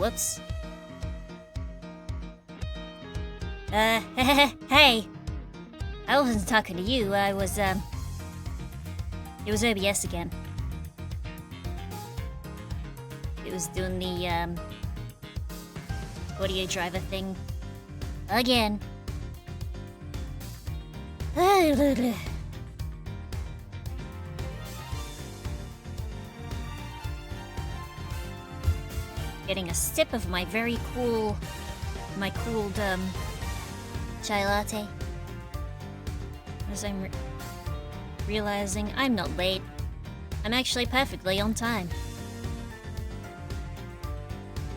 Whoops. Hey. I wasn't talking to you, it was OBS again. It was doing the, audio driver thing. Again. Getting a sip of my very cool, cooled, chai latte. As I'm realizing I'm not late. I'm actually perfectly on time.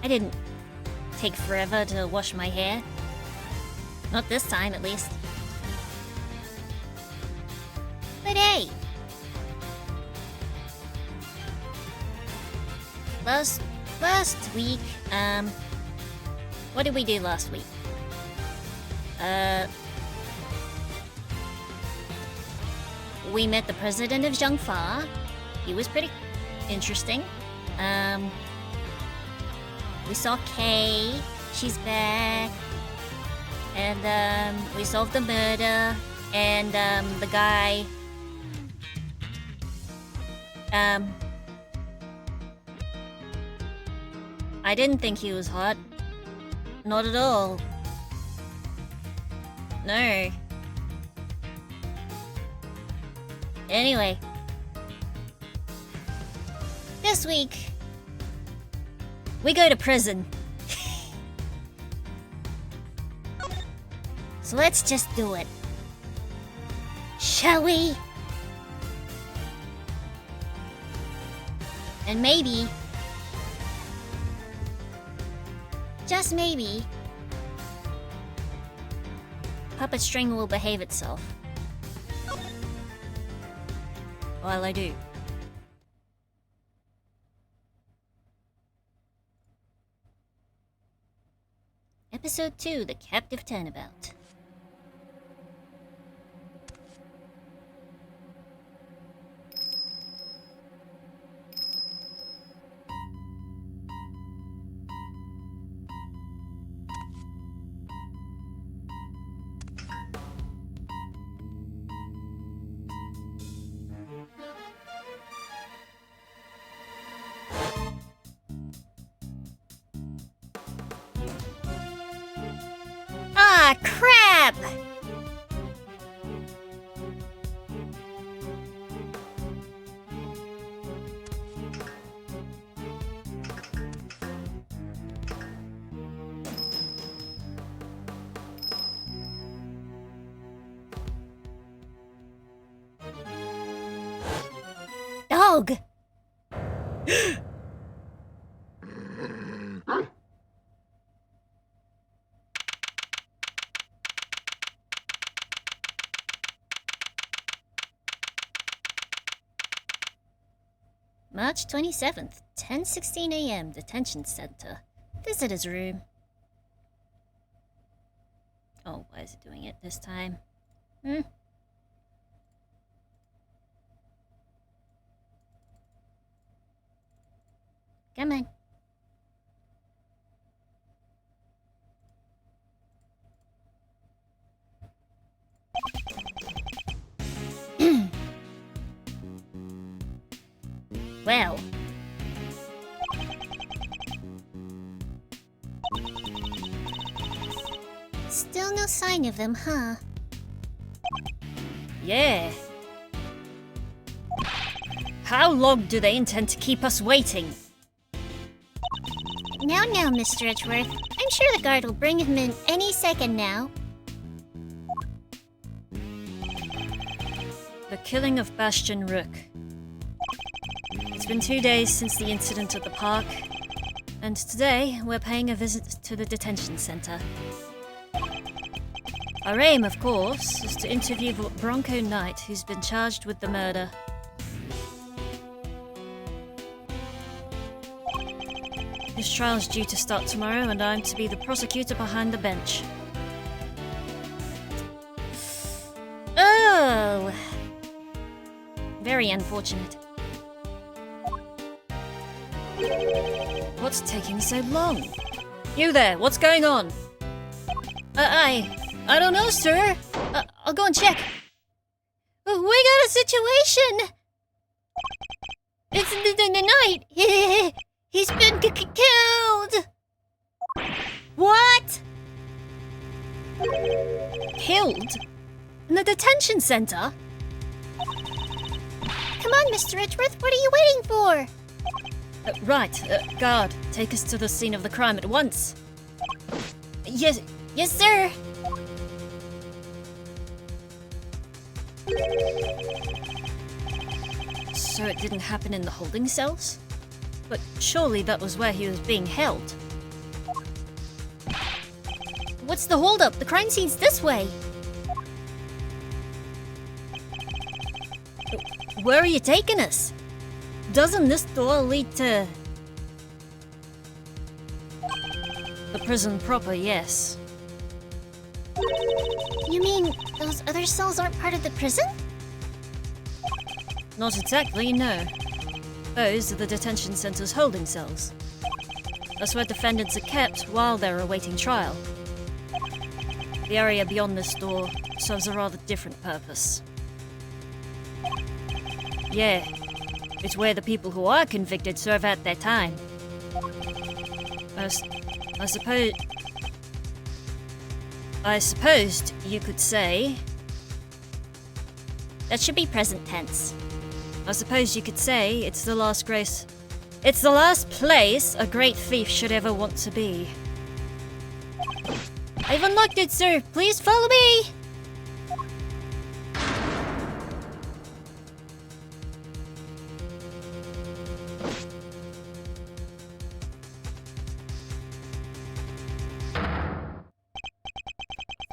I didn't take forever to wash my hair. Not this time, at least. But hey! Last week, what did we do last week? We met the president of Zhangfa. He was pretty interesting. We saw Kay. She's back. And, we solved the murder. And, the guy... I didn't think he was hot. Not at all. No. Anyway. This week, we go to prison. So let's just do it. Shall we? And maybe, just maybe, puppet string will behave itself. While I do. Episode 2, The Captive Turnabout. Ah, crap! Dog! March 27th, 10:16 a.m. Detention Center. Visitor's room. Oh, why is it doing it this time? Come on. Well. Still no sign of them, huh? Yeah. How long do they intend to keep us waiting? Now, Mr. Edgeworth. I'm sure the guard will bring him in any second now. The killing of Bastion Rook. It's been 2 days since the incident at the park, and today we're paying a visit to the detention center. Our aim, of course, is to interview Bronco Knight, who's been charged with the murder. His trial's due to start tomorrow, and I'm to be the prosecutor behind the bench. Oh! Very unfortunate. What's taking so long? You there, what's going on? I don't know, sir. I'll go and check. We got a situation! It's the night! He's been killed! What? Killed? In the detention center? Come on, Mr. Edgeworth, what are you waiting for? Right, guard, take us to the scene of the crime at once. Yes, sir. So it didn't happen in the holding cells? But surely that was where he was being held. What's the holdup? The crime scene's this way. Where are you taking us? Doesn't this door lead to... the prison proper, yes. You mean those other cells aren't part of the prison? Not exactly, no. Those are the detention center's holding cells. That's where defendants are kept while they're awaiting trial. The area beyond this door serves a rather different purpose. Yeah, it's where the people who are convicted serve out their time. I supposed you could say... That should be present tense. I suppose you could say it's the last place a great thief should ever want to be. I've unlocked it, sir. Please follow me!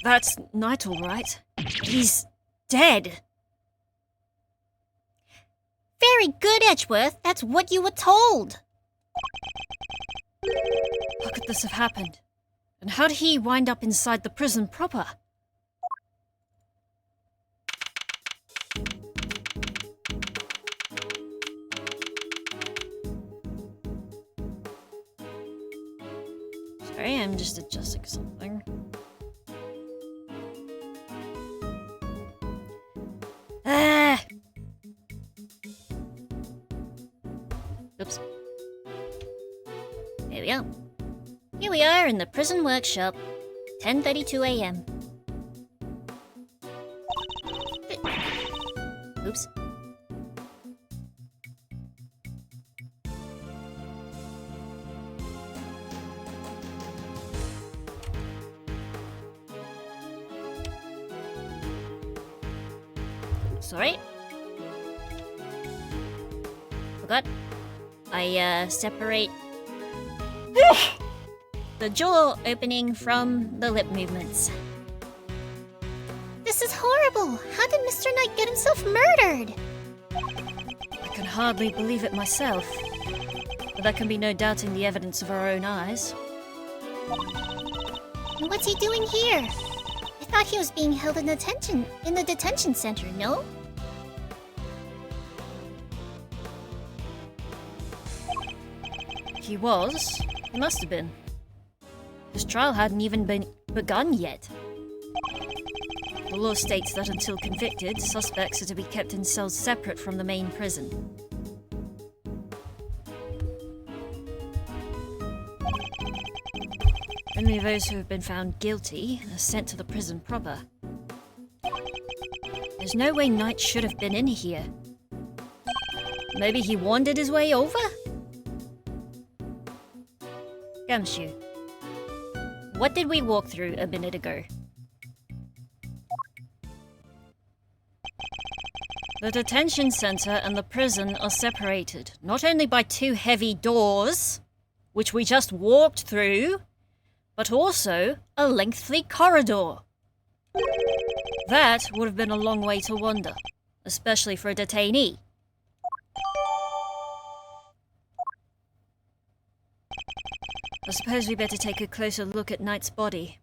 That's Knight, all right. He's dead. Very good, Edgeworth. That's what you were told. How could this have happened? And how did he wind up inside the prison proper? Sorry, I'm just adjusting something. Oops. There we are. Here we are in the prison workshop. 10:32 a.m. Oops. Sorry. Forgot. I separate the jaw opening from the lip movements. This is horrible! How did Mr. Knight get himself murdered? I can hardly believe it myself. But there can be no doubting the evidence of our own eyes. And what's he doing here? I thought he was being held in the detention center, no? He was. He must have been. His trial hadn't even been begun yet. The law states that until convicted, suspects are to be kept in cells separate from the main prison. Only those who have been found guilty are sent to the prison proper. There's no way Knight should have been in here. Maybe he wandered his way over? Gumshoe, what did we walk through a minute ago? The detention center and the prison are separated, not only by two heavy doors, which we just walked through, but also a lengthy corridor. That would have been a long way to wander, especially for a detainee. I suppose we better take a closer look at Knight's body.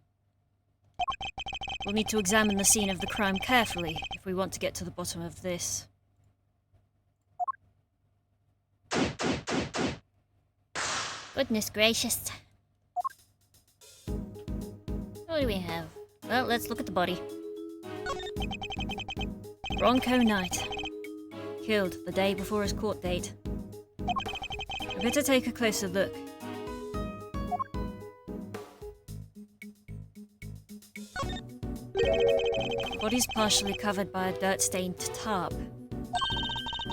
We'll need to examine the scene of the crime carefully if we want to get to the bottom of this. Goodness gracious. What do we have? Well, let's look at the body. Bronco Knight. Killed the day before his court date. I better take a closer look. Body's partially covered by a dirt-stained tarp.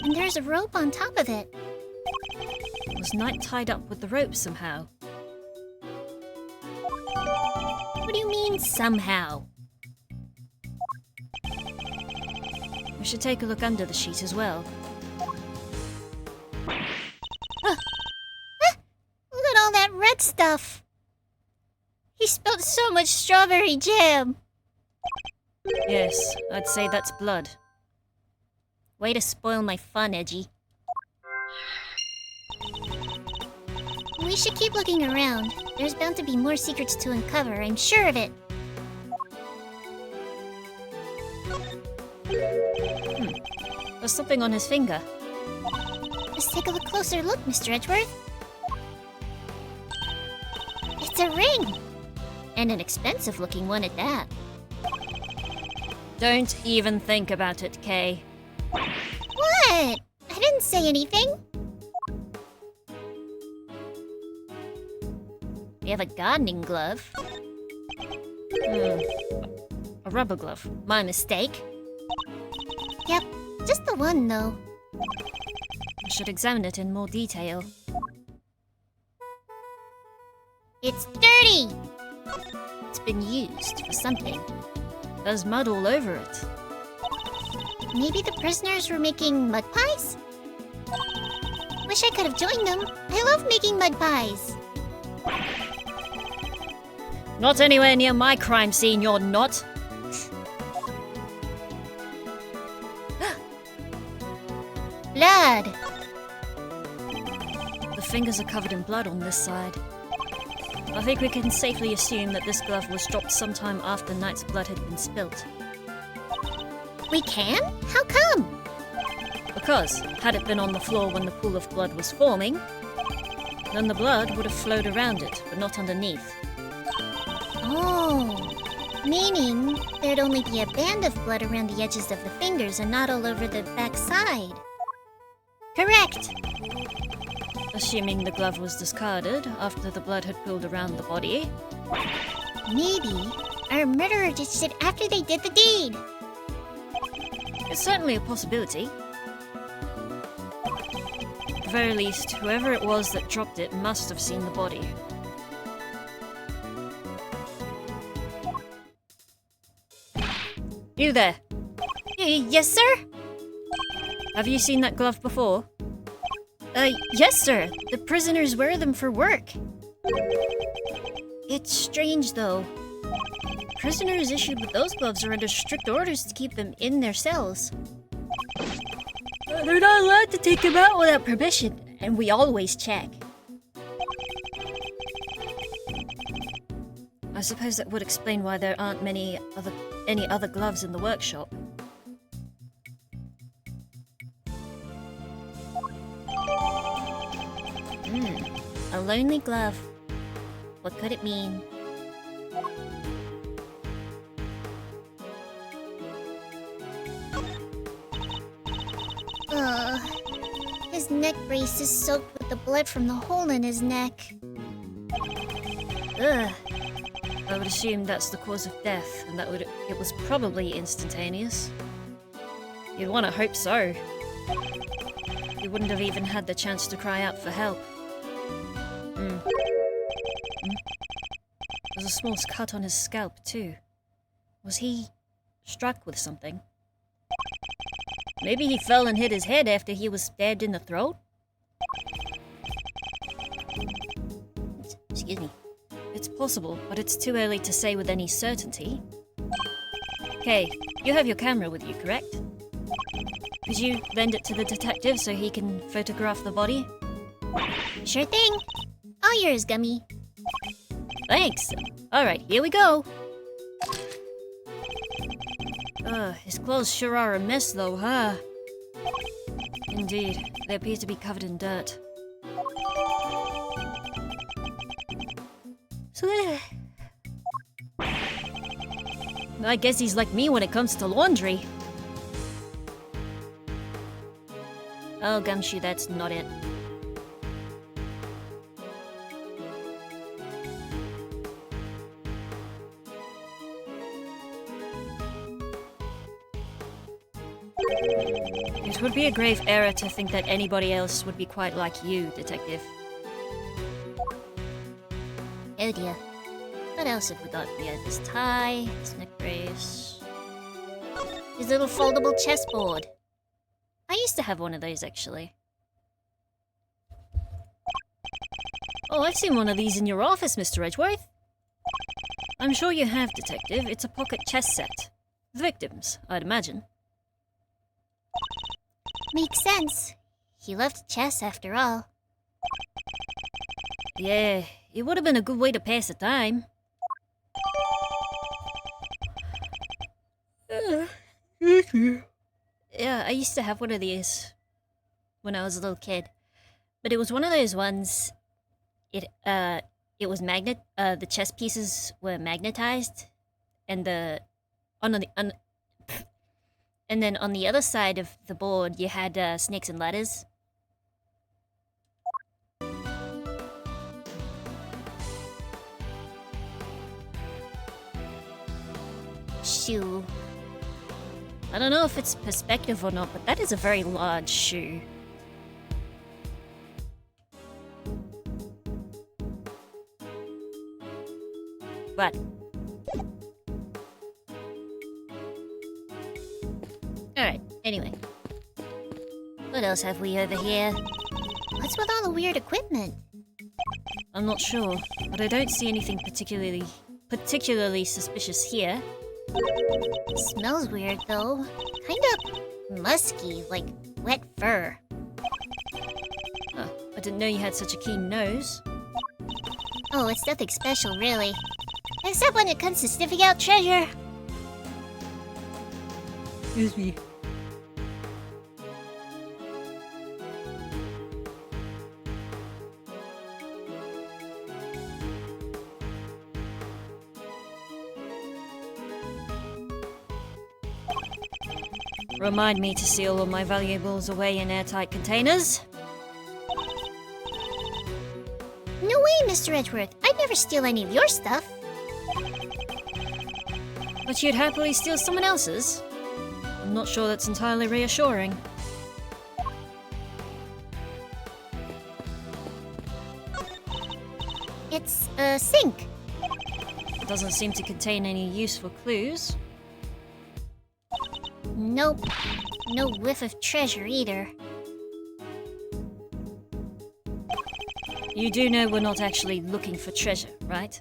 And there's a rope on top of it. Was Knight tied up with the rope somehow? What do you mean, somehow? We should take a look under the sheet as well. Look at all that red stuff. He spilled so much strawberry jam. Yes, I'd say that's blood. Way to spoil my fun, Edgy. We should keep looking around. There's bound to be more secrets to uncover, I'm sure of it. There's something on his finger. Let's take a closer look, Mr. Edgeworth. It's a ring! And an expensive-looking one at that. Don't even think about it, Kay. What? I didn't say anything. We have a gardening glove. A rubber glove. My mistake. Yep, just the one, though. I should examine it in more detail. It's dirty! It's been used for something. There's mud all over it. Maybe the prisoners were making mud pies? Wish I could have joined them. I love making mud pies. Not anywhere near my crime scene, you're not. Blood! The fingers are covered in blood on this side. I think we can safely assume that this glove was dropped sometime after Knight's blood had been spilt. We can? How come? Because, had it been on the floor when the pool of blood was forming, then the blood would have flowed around it, but not underneath. Oh, meaning there'd only be a band of blood around the edges of the fingers and not all over the back side. Correct! Assuming the glove was discarded after the blood had pooled around the body. Maybe our murderer ditched it after they did the deed. It's certainly a possibility. At the very least, whoever it was that dropped it must have seen the body. You there. Yes, sir? Have you seen that glove before? Yes, sir. The prisoners wear them for work. It's strange, though. Prisoners issued with those gloves are under strict orders to keep them in their cells. They're not allowed to take them out without permission, and we always check. I suppose that would explain why there aren't any other gloves in the workshop. A lonely glove. What could it mean? His neck brace is soaked with the blood from the hole in his neck. Ugh. I would assume that's the cause of death, and it was probably instantaneous. You'd want to hope so. He wouldn't have even had the chance to cry out for help. There's a small cut on his scalp, too. Was he struck with something? Maybe he fell and hit his head after he was stabbed in the throat? Excuse me. It's possible, but it's too early to say with any certainty. Okay, you have your camera with you, correct? Could you lend it to the detective so he can photograph the body? Sure thing. All yours, Gummy. Thanks. Alright, here we go. His clothes sure are a mess though, huh? Indeed, they appear to be covered in dirt. So I guess he's like me when it comes to laundry. Oh, Gumshoe, that's not it. It would be a grave error to think that anybody else would be quite like you, Detective. Oh dear. What else have we got? We have this tie, this neck brace, his little foldable chessboard. I used to have one of those, actually. Oh, I've seen one of these in your office, Mr. Edgeworth. I'm sure you have, Detective. It's a pocket chess set. Victims, I'd imagine. Makes sense. He loved chess after all. Yeah, it would have been a good way to pass the time. Yeah, I used to have one of these when I was a little kid. But it was one of those ones, it was the chess pieces were magnetized, and and then on the other side of the board you had snakes and ladders. Shoe. I don't know if it's perspective or not, but that is a very large shoe. But alright, anyway. What else have we over here? What's with all the weird equipment? I'm not sure, but I don't see anything particularly suspicious here. Smells weird though. Kind of musky, like wet fur. Huh, I didn't know you had such a keen nose. Oh, it's nothing special, really. Except when it comes to sniffing out treasure. Excuse me. Remind me to seal all my valuables away in airtight containers. No way, Mr. Edgeworth. I'd never steal any of your stuff. But you'd happily steal someone else's? I'm not sure that's entirely reassuring. It's a sink. It doesn't seem to contain any useful clues. Nope. No whiff of treasure either. You do know we're not actually looking for treasure, right?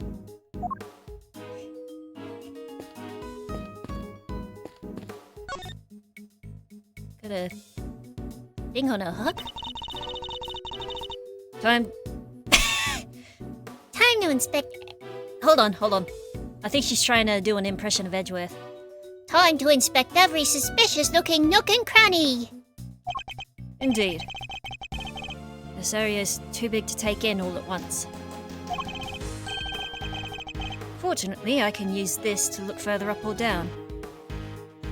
Got a thing on a hook? Time to inspect. Hold on. I think she's trying to do an impression of Edgeworth. Time to inspect every suspicious-looking nook and cranny. Indeed. This area is too big to take in all at once. Fortunately, I can use this to look further up or down.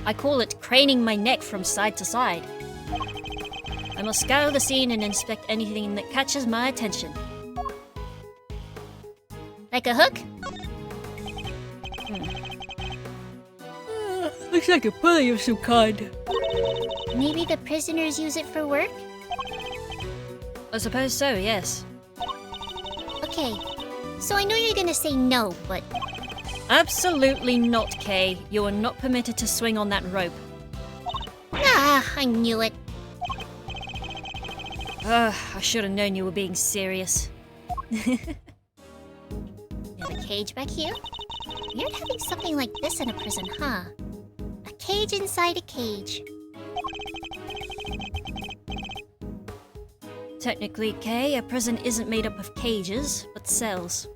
I call it craning my neck from side to side. I must scour the scene and inspect anything that catches my attention. Like a hook? Looks like a pulley of some kind. Maybe the prisoners use it for work? I suppose so, yes. Okay, so I know you're gonna say no, but... Absolutely not, Kay. You are not permitted to swing on that rope. Ah, I knew it. I should have known you were being serious. You have a cage back here? Weird having something like this in a prison, huh? A cage inside a cage. Technically, Kay, a prison isn't made up of cages, but cells.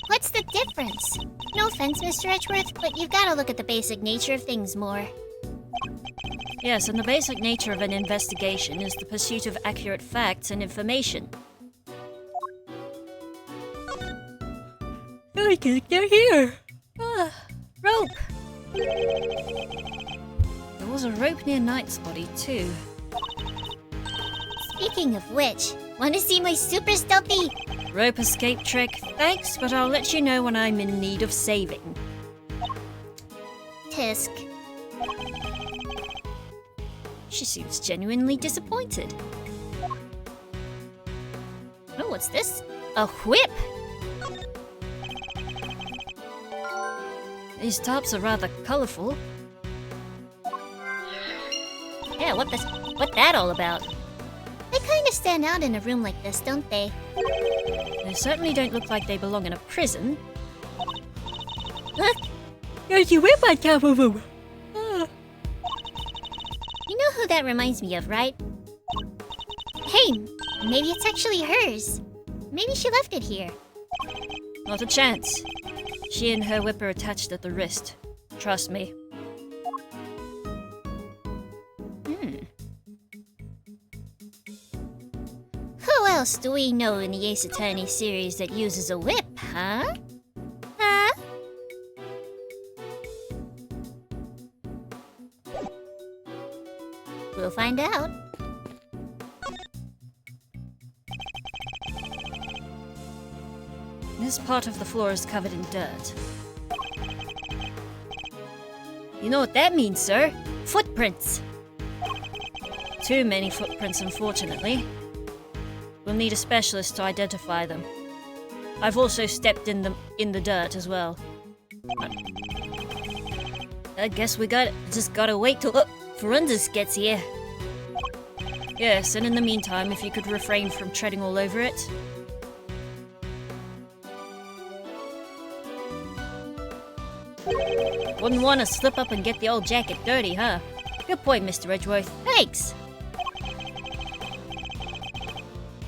What's the difference? No offense, Mr. Edgeworth, but you've gotta look at the basic nature of things more. Yes, and the basic nature of an investigation is the pursuit of accurate facts and information. I can't get here. Rope. There was a rope near Knight's body too. Speaking of which, wanna see my super stealthy? Rope escape trick, thanks, but I'll let you know when I'm in need of saving. Tisk. She seems genuinely disappointed. Oh, what's this? A whip! These tops are rather colourful. Yeah, what's that all about? They kinda stand out in a room like this, don't they? They certainly don't look like they belong in a prison. Look! There's a whip on top of them! You know who that reminds me of, right? Hey, maybe it's actually hers. Maybe she left it here. Not a chance. She and her whip are attached at the wrist. Trust me. Who else do we know in the Ace Attorney series that uses a whip, huh? Huh? We'll find out. This part of the floor is covered in dirt. You know what that means, sir? Footprints! Too many footprints, unfortunately. We'll need a specialist to identify them. I've also stepped in the dirt as well. I guess we just gotta wait till Forensics gets here. Yes, and in the meantime, if you could refrain from treading all over it. Wouldn't want to slip up and get the old jacket dirty, huh? Good point, Mr. Edgeworth. Thanks!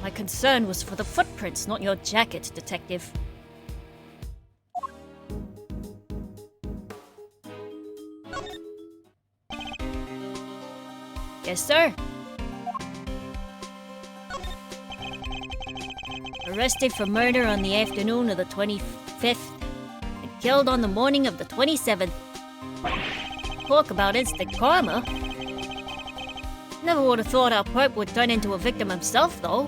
My concern was for the footprints, not your jacket, Detective. Yes, sir? Arrested for murder on the afternoon of the 25th. Killed on the morning of the 27th. Talk about instant karma. Never would have thought our perp would turn into a victim himself, though.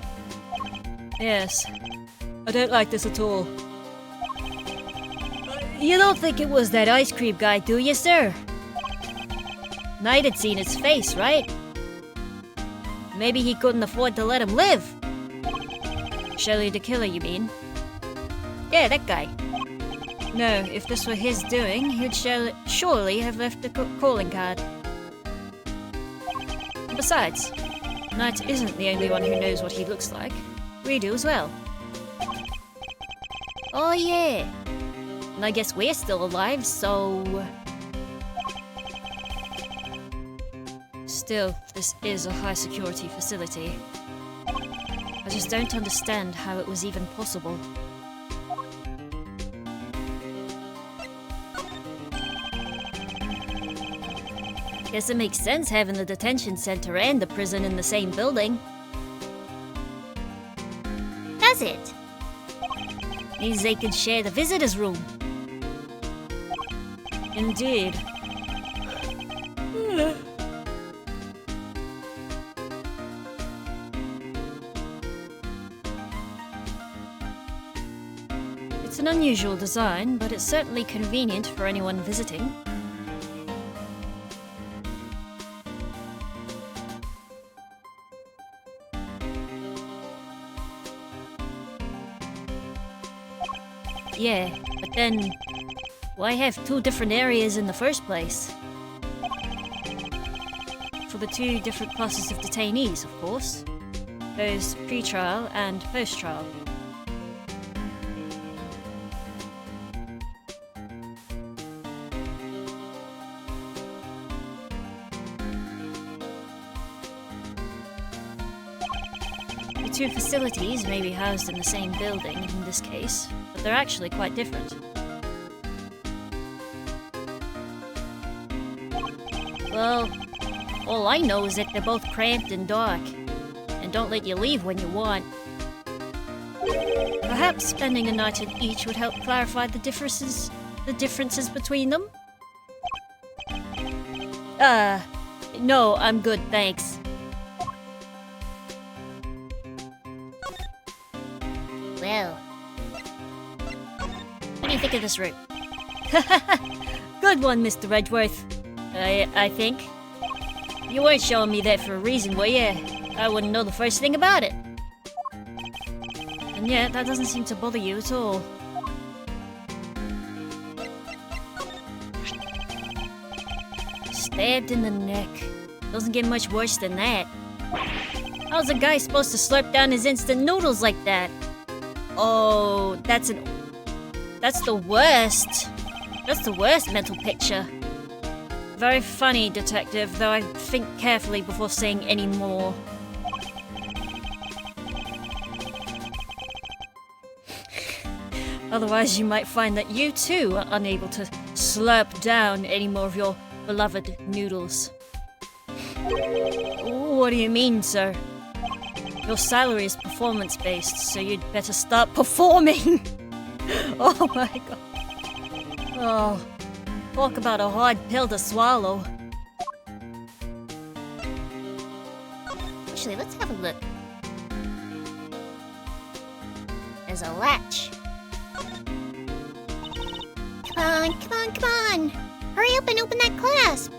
Yes. I don't like this at all. You don't think it was that ice cream guy, do you, sir? Knight had seen his face, right? Maybe he couldn't afford to let him live. Shelley the killer, you mean? Yeah, that guy. No, if this were his doing, he'd surely have left a calling card. Besides, Knight isn't the only one who knows what he looks like. We do as well. Oh yeah! And I guess we're still alive, so... Still, this is a high-security facility. I just don't understand how it was even possible. Guess it makes sense having the detention center and the prison in the same building. Does it? Means they can share the visitors' room. Indeed. It's an unusual design, but it's certainly convenient for anyone visiting. Yeah, but then, why have two different areas in the first place? For the two different classes of detainees, of course. Those pre-trial and post-trial. The two facilities may be housed in the same building in this case, but they're actually quite different. Well, all I know is that they're both cramped and dark, and don't let you leave when you want. Perhaps spending a night at each would help clarify the differences between them? No, I'm good, thanks. Well, What do you think of this route? Good one, Mr. Edgeworth. I think. You weren't showing me that for a reason, were you? I wouldn't know the first thing about it. And yet, that doesn't seem to bother you at all. Stabbed in the neck. Doesn't get much worse than that. How's a guy supposed to slurp down his instant noodles like that? Oh, that's the worst. That's the worst mental picture. Very funny, Detective, though I think carefully before saying any more. Otherwise, you might find that you too are unable to slurp down any more of your beloved noodles. What do you mean, sir? Your salary is performance-based, so you'd better start performing! Oh my god. Oh, talk about a hard pill to swallow. actually, let's have a look. There's a latch. Come on! Hurry up and open that clasp!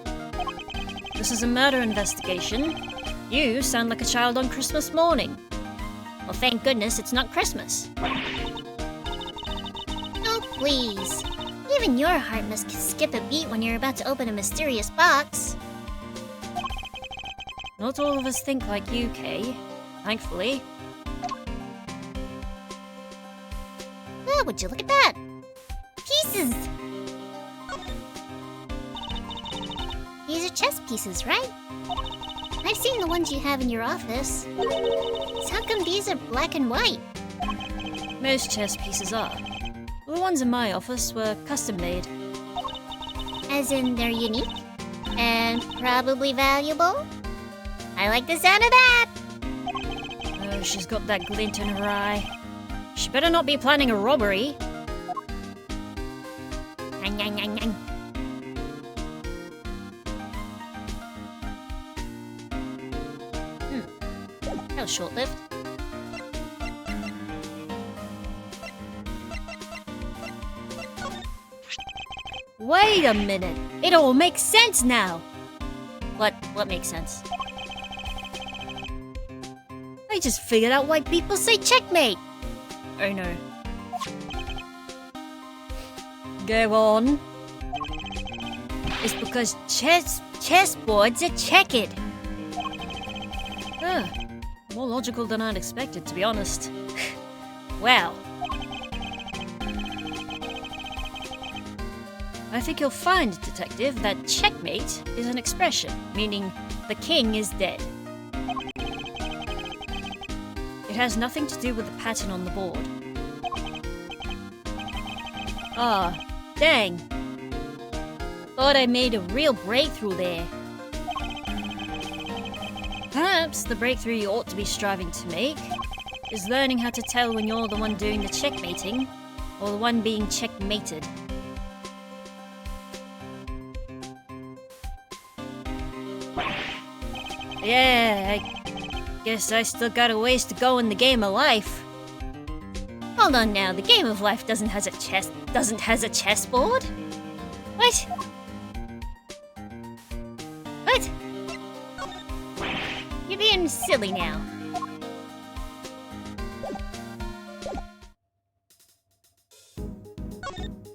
This is a murder investigation. You sound like a child on Christmas morning. Well, thank goodness it's not Christmas. Oh, please. Even your heart must skip a beat when you're about to open a mysterious box. Not all of us think like you, Kay. Thankfully. Oh, would you look at that? Pieces! These are chess pieces, right? I've seen the ones you have in your office. So how come these are black and white? Most chess pieces are. The ones in my office were custom made. As in, they're unique? And probably valuable? I like the sound of that! Oh, she's got that glint in her eye. She better not be planning a robbery. Nyang, nyang, nyang, nyang. That was short-lived. Wait a minute! It all makes sense now! What makes sense? I just figured out why people say checkmate! Oh no. Go on. It's because chessboards are checkered. More logical than I'd expected, to be honest. Well. I think you'll find, Detective, that checkmate is an expression, meaning the king is dead. It has nothing to do with the pattern on the board. Ah, dang. Thought I made a real breakthrough there. Perhaps the breakthrough you ought to be striving to make is learning how to tell when you're the one doing the checkmating or the one being checkmated. Yeah, I guess I still got a ways to go in the game of life. Hold on now, the game of life doesn't have a chessboard? What? What? You're being silly now.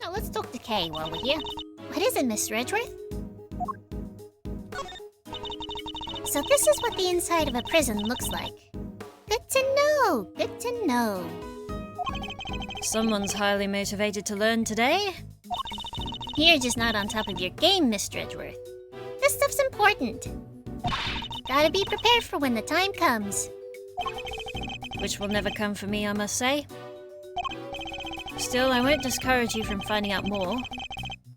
Now let's talk to Kay while we're here. What is it, Mr. Edgeworth? So this is what the inside of a prison looks like. Good to know, good to know. Someone's highly motivated to learn today. You're just not on top of your game, Mr. Edgeworth. This stuff's important. Gotta be prepared for when the time comes. Which will never come for me, I must say. Still, I won't discourage you from finding out more.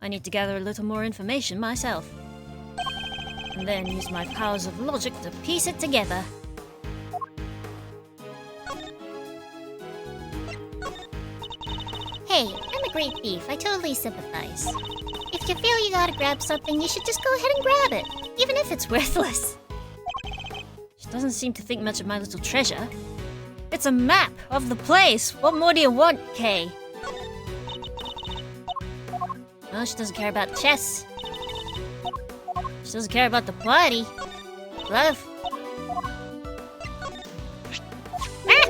I need to gather a little more information myself. And then use my powers of logic to piece it together. great thief. I totally sympathize. If you feel you gotta grab something, you should just go ahead and grab it, even if it's worthless. She doesn't seem to think much of my little treasure. It's a map of the place. What more do you want, Kay? Well, she doesn't care about chess. She doesn't care about the party. Love. Ah!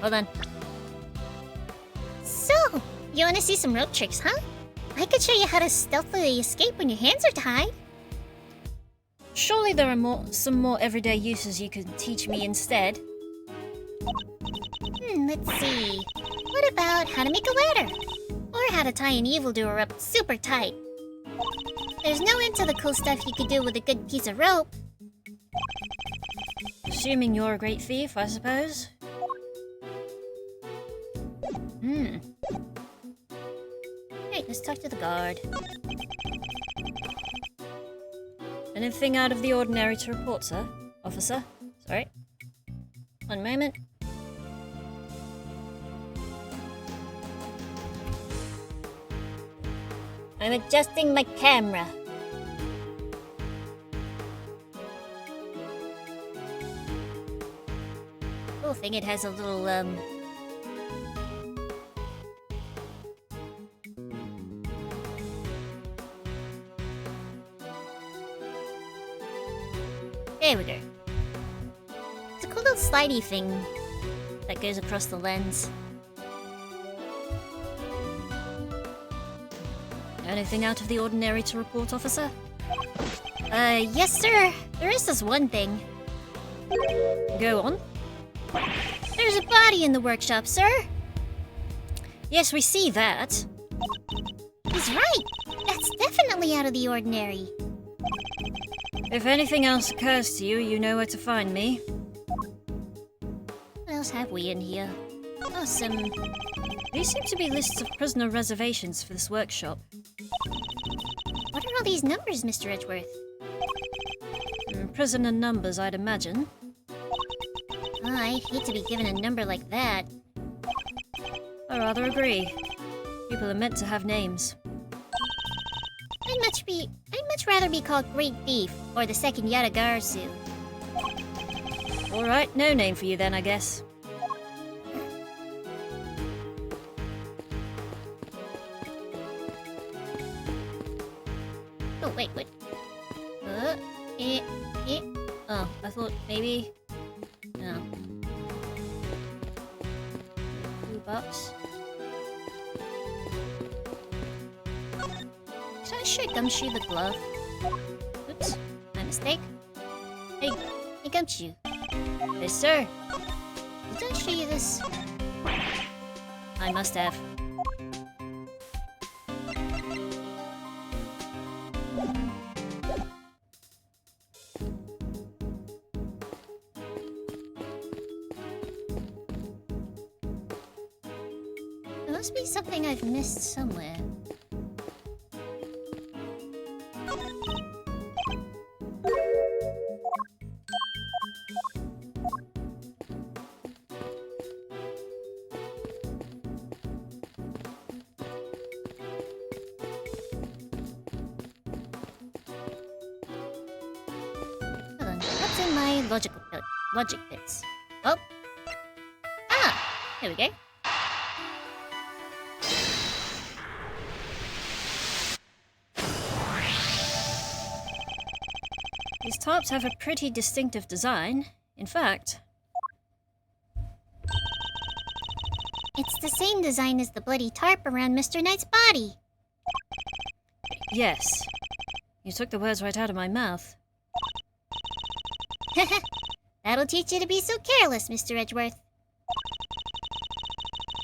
Hold on. So, you wanna see some rope tricks, huh? I could show you how to stealthily escape when your hands are tied. Surely there are some more everyday uses you could teach me instead. Let's see. What about how to make a ladder? Or how to tie an evildoer up super tight? There's no end to the cool stuff you could do with a good piece of rope. Assuming you're a great thief, I suppose. Hey, let's talk to the guard. Anything out of the ordinary to report, sir? Officer? Sorry. One moment. I'm adjusting my camera. Cool thing, it has a little, There we go. It's a cool little slidey thing that goes across the lens. Anything out of the ordinary to report, officer? Yes, sir. There is this one thing. Go on. There's a body in the workshop, sir. Yes, we see that. He's right. That's definitely out of the ordinary. If anything else occurs to you, you know where to find me. What else have we in here? Oh, These seem to be lists of prisoner reservations for this workshop. What are all these numbers, Mr. Edgeworth? Prisoner numbers, I'd imagine. Oh, I'd hate to be given a number like that. I rather agree. People are meant to have names. I'd much rather be called Great Thief or the Second Yadagarsu. Alright, no name for you then, I guess. Oh, wait, what? Oh, I thought maybe... No. $2. Should I show Gumshoe the glove? Oops, my mistake. Hey, Gumshoe. Yes, sir. Did I show you this? I must have. There must be something I've missed somewhere. Hold on, what's in my logic bits? Oh! Ah! Here we go. These tarps have a pretty distinctive design. In fact... It's the same design as the bloody tarp around Mr. Knight's body. Yes. You took the words right out of my mouth. That'll teach you to be so careless, Mr. Edgeworth.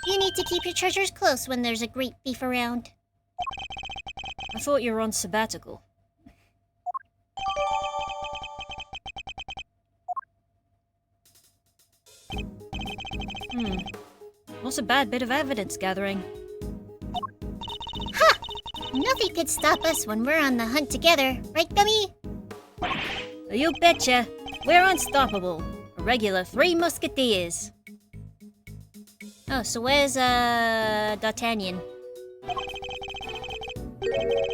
You need to keep your treasures close when there's a great thief around. I thought you were on sabbatical. What's a bad bit of evidence gathering? Ha! Nothing could stop us when we're on the hunt together, right, Gummy? You betcha! We're unstoppable. A regular 3 Musketeers. Oh, so where's, D'Artagnan?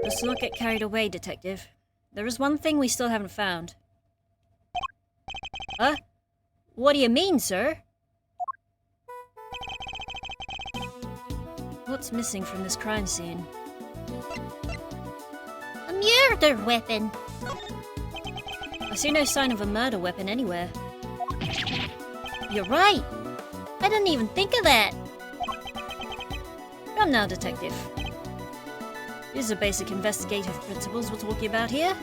Let's not get carried away, Detective. There is one thing we still haven't found. Huh? What do you mean, sir? What's missing from this crime scene? A murder weapon. I see no sign of a murder weapon anywhere. You're right. I didn't even think of that. Come now, Detective. These are basic investigative principles we're talking about here.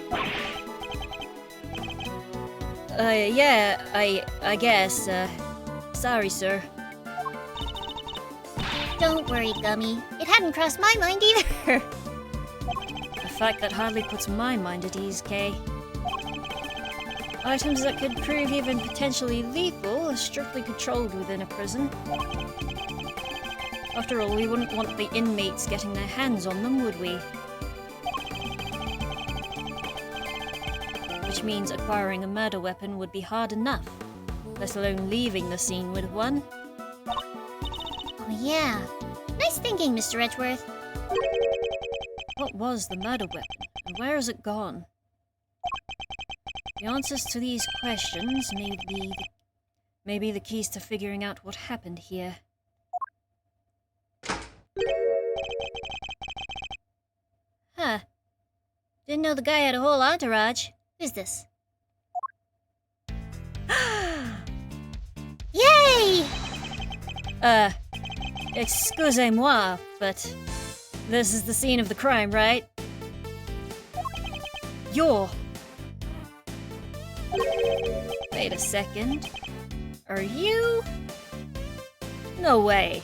Yeah, I guess, sorry, sir. Don't worry, Gummy. It hadn't crossed my mind either. A fact that hardly puts my mind at ease, Kay. Items that could prove even potentially lethal are strictly controlled within a prison. After all, we wouldn't want the inmates getting their hands on them, would we? Which means acquiring a murder weapon would be hard enough, let alone leaving the scene with one. Oh yeah. Nice thinking, Mr. Edgeworth. What was the murder weapon, and where has it gone? The answers to these questions may be the keys to figuring out what happened here. Huh. Didn't know the guy had a whole entourage. Who's this? Yay! Excusez-moi, but this is the scene of the crime, right? You're... Wait a second. Are you... No way.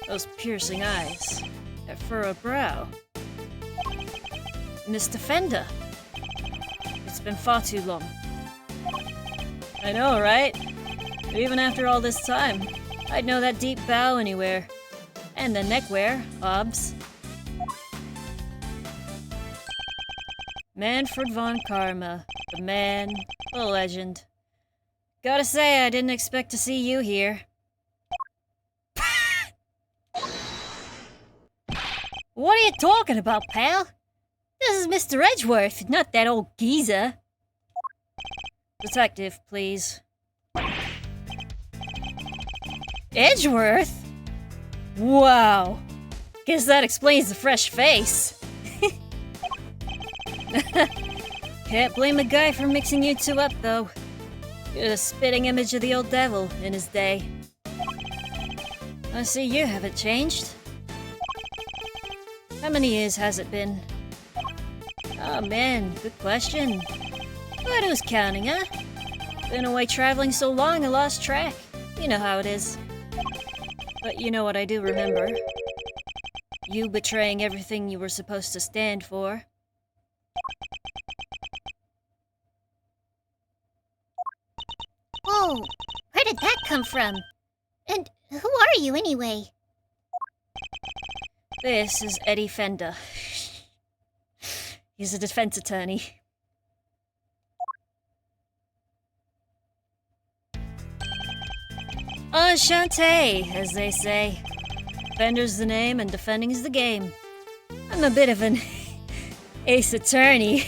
Those piercing eyes. That furrowed brow. Mr. Fender. It's been far too long. I know, right? But even after all this time, I'd know that deep bow anywhere. And the neckwear, obs. Manfred von Karma. The man, the legend. Gotta say, I didn't expect to see you here. What are you talking about, pal? This is Mr. Edgeworth, not that old geezer. Detective, please. Edgeworth? Wow. Guess that explains the fresh face. Can't blame a guy for mixing you two up, though. You're a spitting image of the old devil in his day. I see you haven't changed. How many years has it been? Oh man, good question. But who's counting, huh? Been away traveling so long I lost track. You know how it is. But you know what I do remember. You betraying everything you were supposed to stand for. Whoa! Where did that come from? And who are you anyway? This is Eddie Fender. He's a defense attorney. Enchanté, as they say. Fender's the name and defending's the game. I'm a bit of an ace attorney.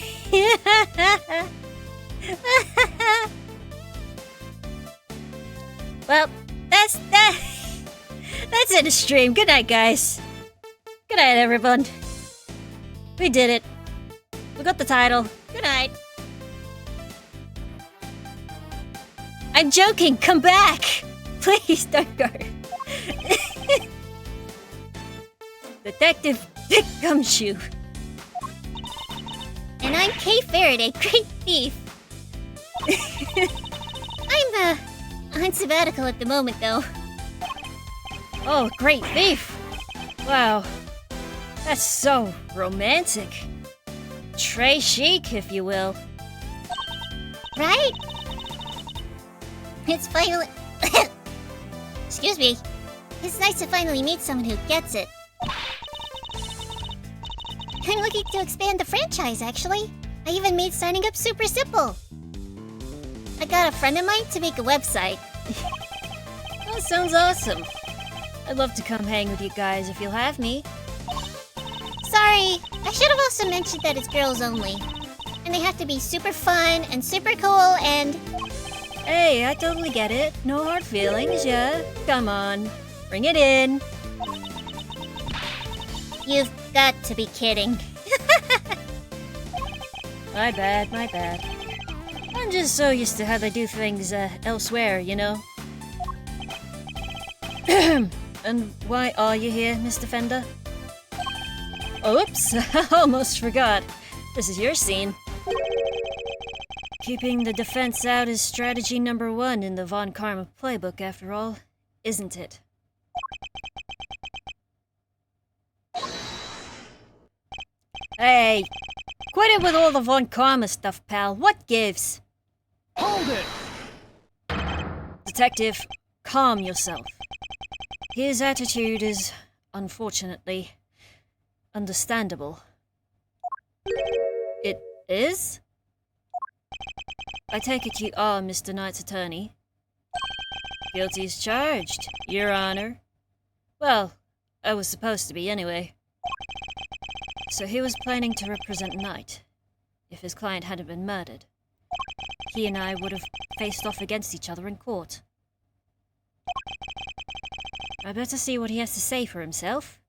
Well, that's it a stream. Good night, guys. Good night, everyone. We did it. We got the title. Good night. I'm joking. Come back. Please don't go. Detective Dick Gumshoe. And I'm Kay Faraday, great thief. I'm on sabbatical at the moment, though. Oh, great thief. Wow. That's so romantic. Très chic, if you will. Right? It's finally... Excuse me. It's nice to finally meet someone who gets it. I'm looking to expand the franchise, actually. I even made signing up super simple. I got a friend of mine to make a website. That sounds awesome. I'd love to come hang with you guys if you'll have me. Sorry, I should have also mentioned that it's girls only. And they have to be super fun and super cool and... Hey, I totally get it. No hard feelings, yeah? Come on. Bring it in. You've got to be kidding. My bad, my bad. I'm just so used to how they do things elsewhere, you know? And why are you here, Mr. Fender? Oops, I almost forgot. This is your scene. Keeping the defense out is strategy number 1 in the Von Karma playbook, after all, isn't it? Hey, quit it with all the Von Karma stuff, pal. What gives? Hold it! Detective, calm yourself. His attitude is, unfortunately, understandable. It is? I take it you are Mr. Knight's attorney. Guilty as charged, Your Honor. Well, I was supposed to be anyway. So he was planning to represent Knight. If his client hadn't been murdered, he and I would have faced off against each other in court. I better see what he has to say for himself.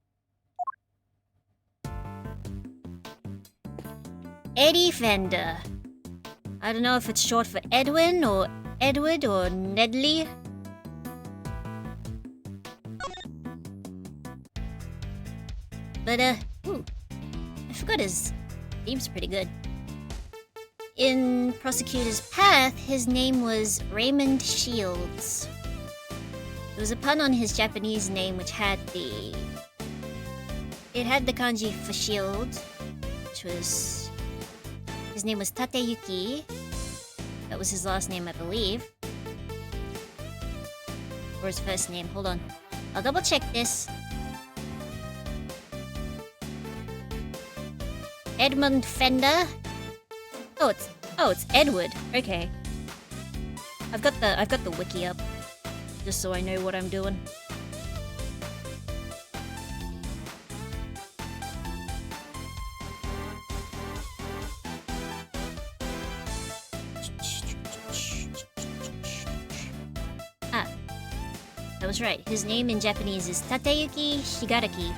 Eddie Fender. I don't know if it's short for Edwin or Edward or Nedley. But, ooh, I forgot his name's pretty good. In Prosecutor's Path, his name was Raymond Shields. It was a pun on his Japanese name, which had the... It had the kanji for shield, which was... His name was Tateyuki. That was his last name, I believe. Or his first name, hold on. I'll double check this. Edmund Fender. Oh, it's Edward. Okay. I've got the wiki up, just so I know what I'm doing. Ah, that was right. His name in Japanese is Tateyuki Shigaraki.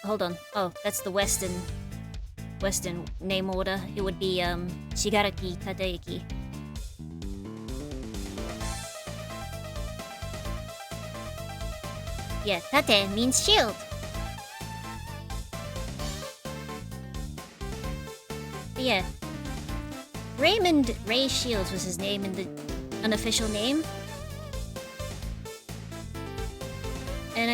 Hold on. Oh, that's the Western name order. It would be Shigaraki Tateyuki. Yeah, tate means shield. But yeah, Raymond Ray Shields was his name in the unofficial name, and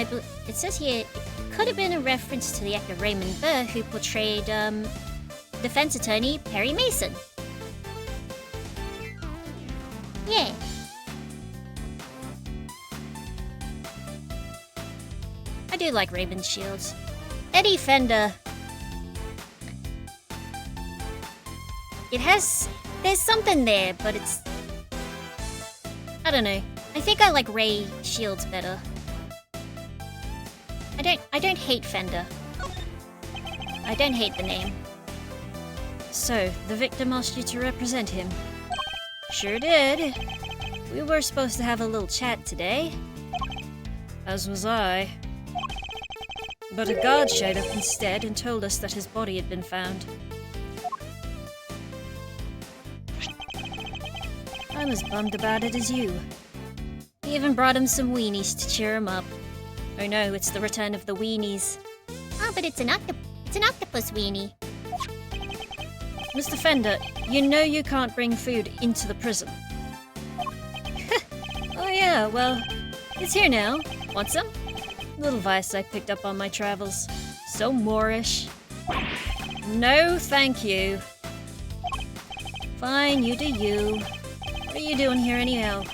it says here it could have been a reference to the actor Raymond Burr, who portrayed defense attorney Perry Mason. Yeah. I do like Raymond Shields. Eddie Fender. There's something there, but it's... I don't know. I think I like Ray Shields better. I don't hate Fender. I don't hate the name. So, the victim asked you to represent him? Sure did. We were supposed to have a little chat today. As was I. But a guard showed up instead and told us that his body had been found. I'm as bummed about it as you. He even brought him some weenies to cheer him up. Oh no, it's the return of the weenies. Oh, but it's an octopus weenie. Mr. Fender, you know you can't bring food into the prison. Oh yeah, well, it's here now. Want some? Little vice I picked up on my travels. So Moorish. No, thank you. Fine, you do you. What are you doing here anyhow?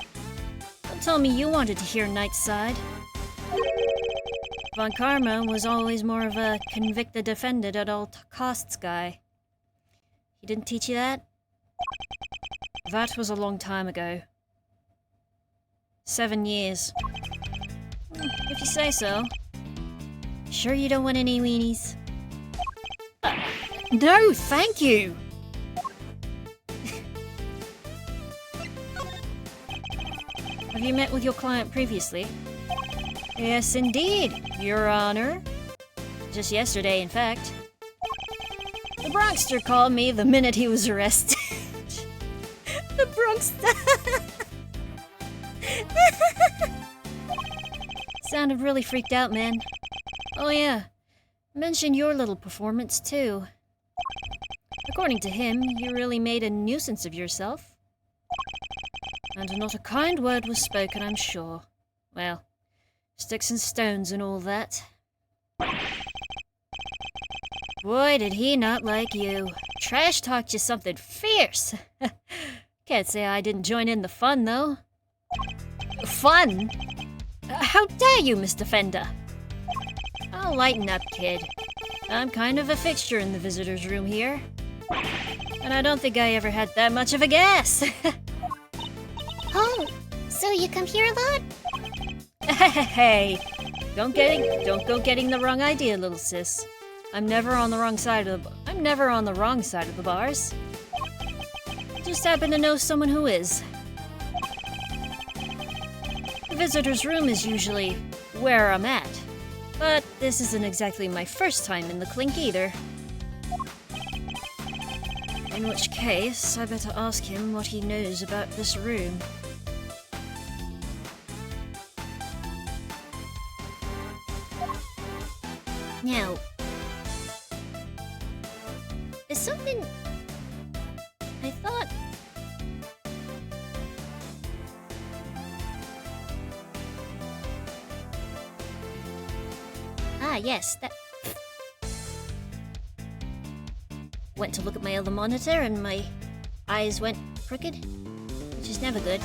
Don't tell me you wanted to hear Knight's side. Von Karma was always more of a convicted defendant at all costs guy. He didn't teach you that? That was a long time ago. 7 years. If you say so. Sure you don't want any weenies? No, thank you! Have you met with your client previously? Yes, indeed, Your Honor. Just yesterday, in fact. The Bronxster called me the minute he was arrested. The Bronxster! Sounded really freaked out, man. Oh yeah, mentioned your little performance too. According to him, you really made a nuisance of yourself. And not a kind word was spoken, I'm sure. Well, sticks and stones and all that. Boy, did he not like you. Trash talked you something fierce. Can't say I didn't join in the fun, though. Fun? How dare you, Mr. Fender? Oh, lighten up, kid. I'm kind of a fixture in the visitor's room here. And I don't think I ever had that much of a gas. Oh, so you come here a lot? Hey, don't go getting the wrong idea, little sis. I'm never on the wrong side of the bars. Just happen to know someone who is. The visitor's room is usually where I'm at, but this isn't exactly my first time in the clink either. In which case, I better ask him what he knows about this room. Now, is something... I thought... Ah, yes, that... Went to look at my other monitor and my eyes went crooked, which is never good.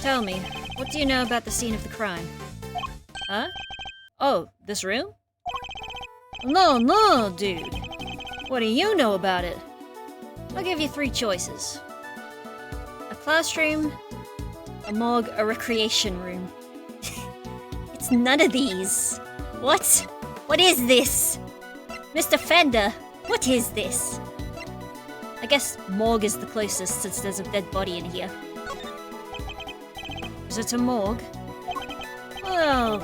Tell me, what do you know about the scene of the crime? Huh? Oh, this room? No, dude. What do you know about it? I'll give you 3 choices. A classroom, a morgue, a recreation room. It's none of these. What? What is this? Mr. Fender, what is this? I guess morgue is the closest since there's a dead body in here. Is it a morgue? Well,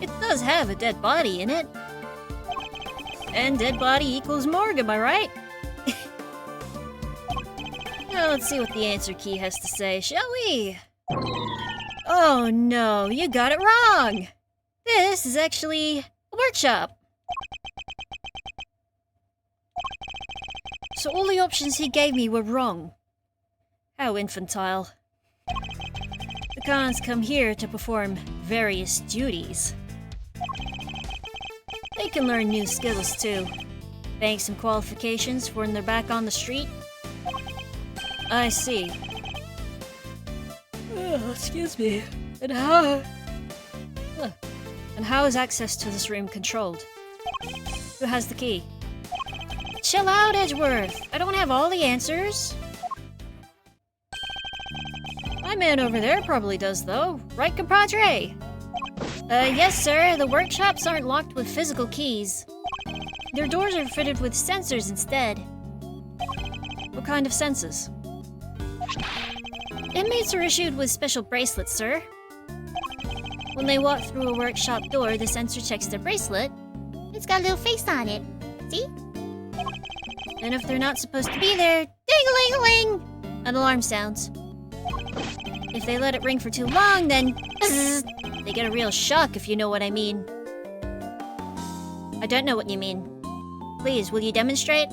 it does have a dead body in it. And dead body equals morgue, am I right? Now let's see what the answer key has to say, shall we? Oh no, you got it wrong! This is actually a workshop. So all the options he gave me were wrong. How infantile. The cons come here to perform various duties. They can learn new skills too. Bank some qualifications for when they're back on the street. I see. Oh, excuse me. And how is access to this room controlled? Who has the key? Chill out, Edgeworth. I don't have all the answers. My man over there probably does, though. Right, compadre? Yes, sir. The workshops aren't locked with physical keys. Their doors are fitted with sensors instead. What kind of sensors? Inmates are issued with special bracelets, sir. When they walk through a workshop door, the sensor checks their bracelet. It's got a little face on it. See? And if they're not supposed to be there, ding-a-ling-a-ling! An alarm sounds. If they let it ring for too long, then bzzz, they get a real shock, if you know what I mean. I don't know what you mean. Please, will you demonstrate?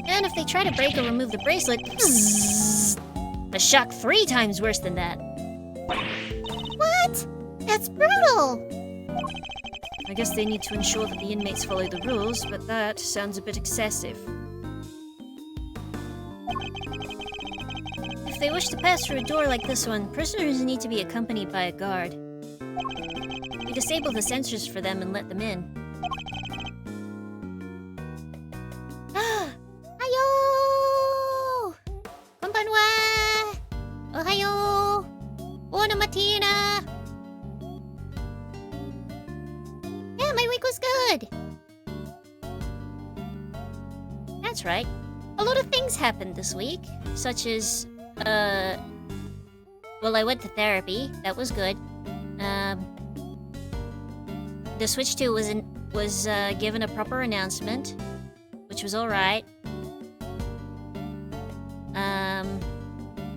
And if they try to break or remove the bracelet, bzzz, a shock 3 times worse than that. What? That's brutal! I guess they need to ensure that the inmates follow the rules, but that sounds a bit excessive. If they wish to pass through a door like this one, prisoners need to be accompanied by a guard. We disable the sensors for them and let them in. That's right. A lot of things happened this week, such as, well, I went to therapy. That was good. The Switch 2 was given a proper announcement, which was alright.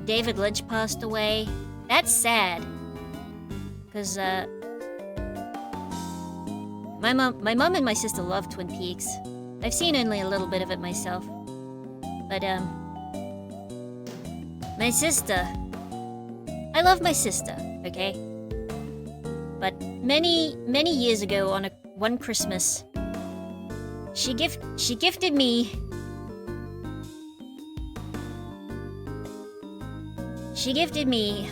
David Lynch passed away. That's sad. Because, my mom and my sister love Twin Peaks. I've seen only a little bit of it myself. But, my sister... I love my sister, okay? But many years ago on one Christmas, she gifted me... She gifted me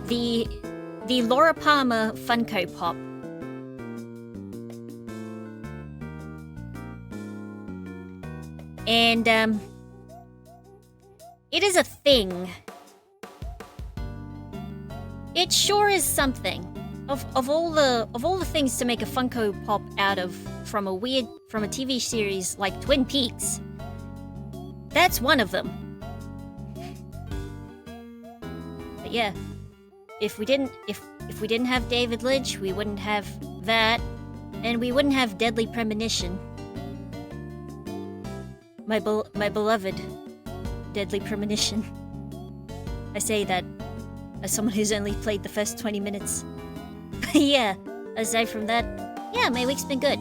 the Laura Palmer Funko Pop. And, it is a thing. It sure is something. Of all the things to make a Funko Pop out of from a TV series like Twin Peaks, that's one of them. But yeah, if we didn't have David Lynch, we wouldn't have that, and we wouldn't have Deadly Premonition. My beloved Deadly Premonition. I say that as someone who's only played the first 20 minutes. Yeah, aside from that, yeah, my week's been good.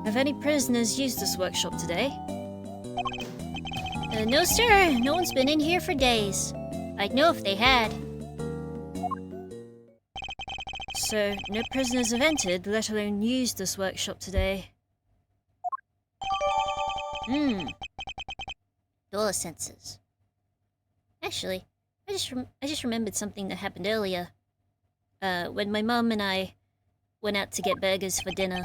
Have any prisoners used this workshop today? No sir, no one's been in here for days. I'd know if they had. So, no prisoners have entered, let alone used this workshop today. Door sensors. Actually, I just remembered something that happened earlier. When my mum and I went out to get burgers for dinner.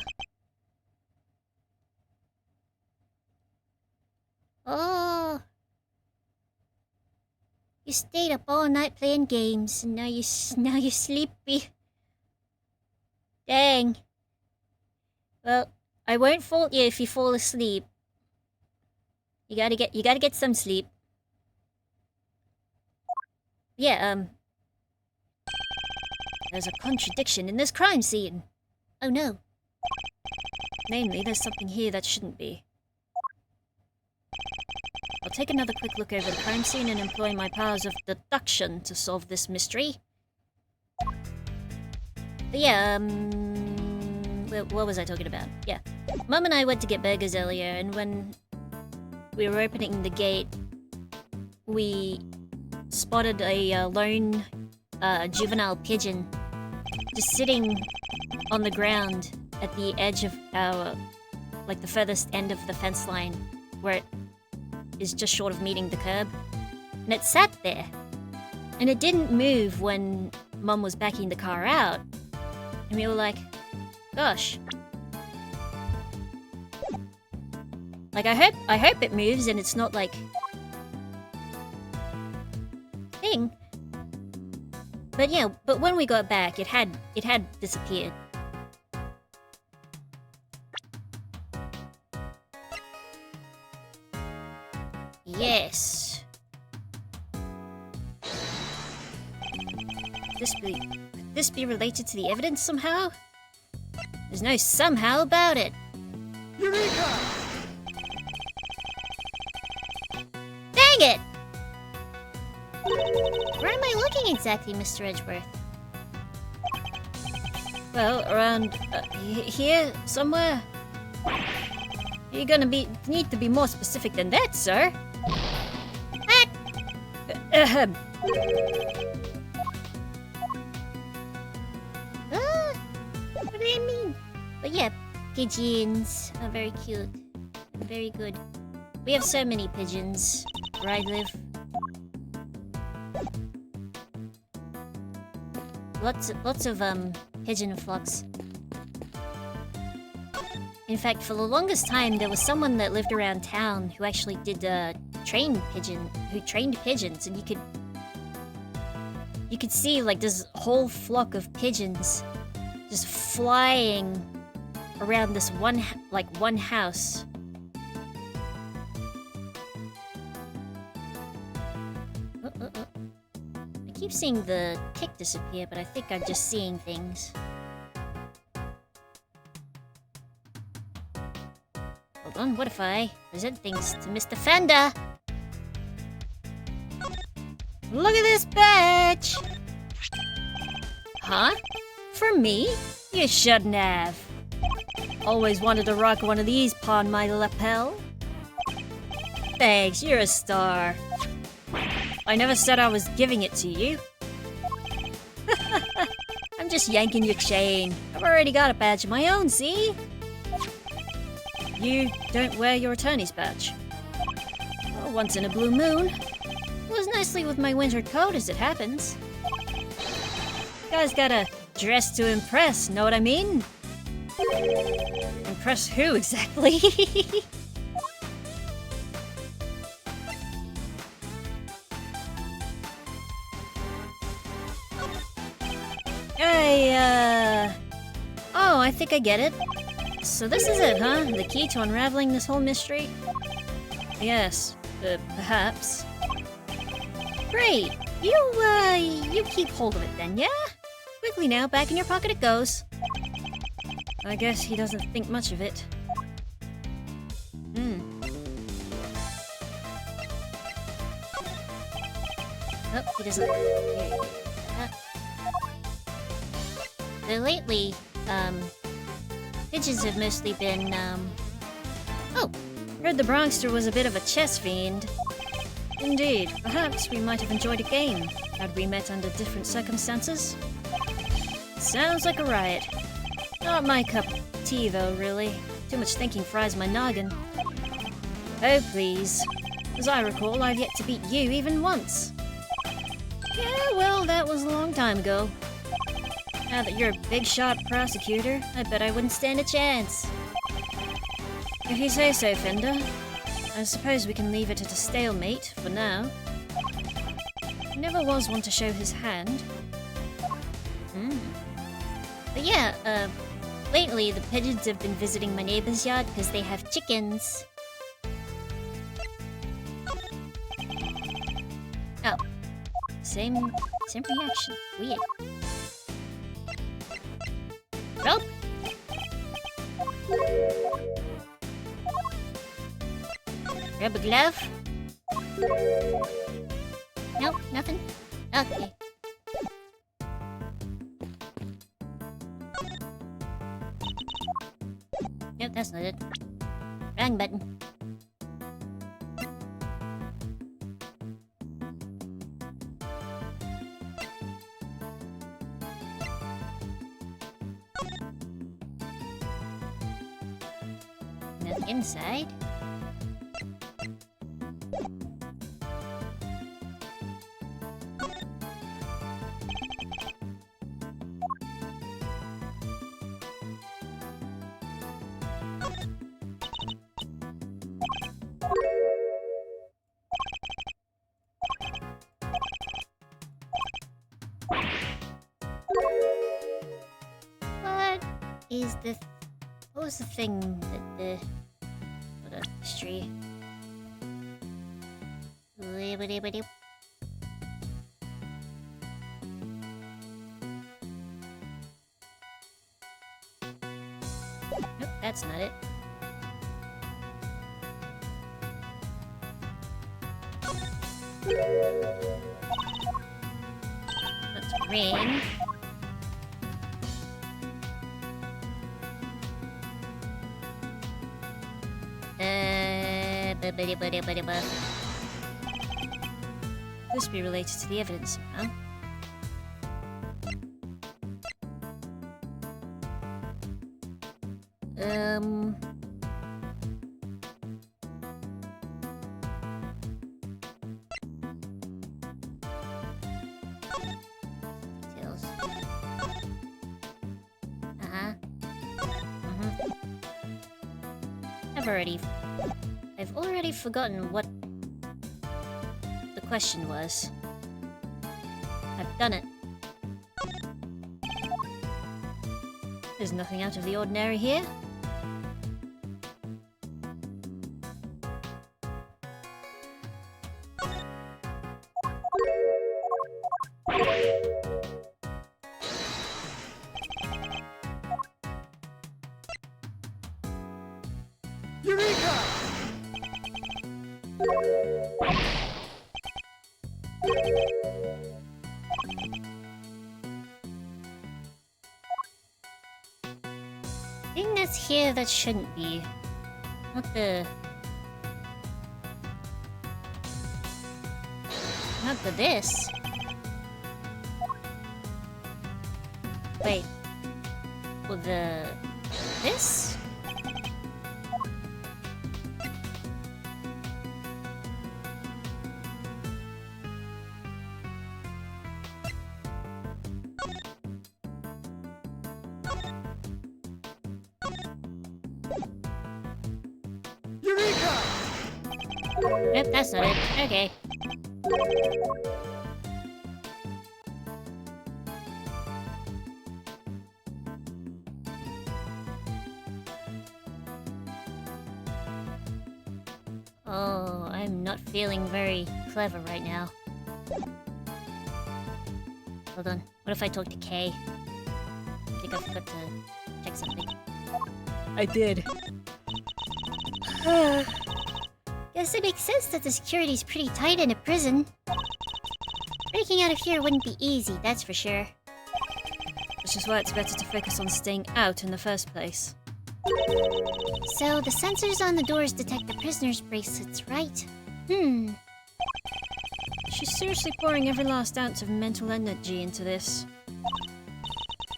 Oh. You stayed up all night playing games, and now you're sleepy. Dang. Well, I won't fault you if you fall asleep. You gotta get some sleep. Yeah, there's a contradiction in this crime scene. Oh no. Namely, there's something here that shouldn't be. I'll take another quick look over the crime scene and employ my powers of deduction to solve this mystery. But yeah, what was I talking about? Yeah. Mum and I went to get burgers earlier, and when we were opening the gate, we spotted a lone juvenile pigeon just sitting on the ground at the edge of our, like the furthest end of the fence line, where it is just short of meeting the curb. And it sat there. And it didn't move when Mum was backing the car out. And we were like, gosh. Like, I hope it moves and it's not like... thing. But yeah, but when we got back, it had disappeared. Yes. Could this be related to the evidence somehow? There's no somehow about it. Eureka! Dang it! Where am I looking exactly, Mr. Edgeworth? Well, around here somewhere. You're gonna need to be more specific than that, sir. What? What do I mean? But yeah, pigeons are very cute. Very good. We have so many pigeons where I live. Lots of pigeon flocks. In fact, for the longest time, there was someone that lived around town who actually did trained pigeons, and you could see like this whole flock of pigeons just flying around this one house. I keep seeing the kick disappear, but I think I'm just seeing things. Hold on, what if I present things to Mr. Fender? Look at this badge! Huh? For me? You shouldn't have. Always wanted to rock one of these upon my lapel. Thanks, you're a star. I never said I was giving it to you. I'm just yanking your chain. I've already got a badge of my own, see? You don't wear your attorney's badge. Well, once in a blue moon. Goes nicely with my winter coat as it happens. Guys gotta dress to impress, know what I mean? Impress who exactly? Oh, I think I get it. So this is it, huh? The key to unraveling this whole mystery? Yes, perhaps. Great! You keep hold of it then, yeah? Quickly now, back in your pocket it goes. I guess he doesn't think much of it. Oh, he doesn't. Here. Lately, pigeons have mostly been, Oh, heard the Bronxter was a bit of a chess fiend. Indeed, perhaps we might have enjoyed a game had we met under different circumstances. Sounds like a riot. Not my cup of tea, though, really. Too much thinking fries my noggin. Oh, please. As I recall, I've yet to beat you even once. Yeah, well, that was a long time ago. Now that you're a big-shot prosecutor, I bet I wouldn't stand a chance. If you say so, Fender. I suppose we can leave it at a stalemate for now. He never was one to show his hand. but yeah, lately the pigeons have been visiting my neighbor's yard because they have chickens. Oh. Same reaction. Weird. Rope? Grab a glove? Nope, nothing? Okay. Nope, that's not it. Wrong button. Nothing inside. What was the thing that the... Hold on, history. Nope, that's not it. That's a ring. This be related to the evidence, huh? Details. I've already forgotten what the question was. I've done it. There's nothing out of the ordinary here. Eureka! Thing that's here that shouldn't be. Not the this. Wait. Well, this? Eureka! Nope, that's not it. Okay. Oh, I'm not feeling very clever right now. Hold on. What if I talk to Kay? I think I forgot to check something. I did. Guess it makes sense that the security's pretty tight in a prison. Breaking out of here wouldn't be easy, that's for sure. Which is why it's better to focus on staying out in the first place. So the sensors on the doors detect the prisoner's bracelets, right? She's seriously pouring every last ounce of mental energy into this.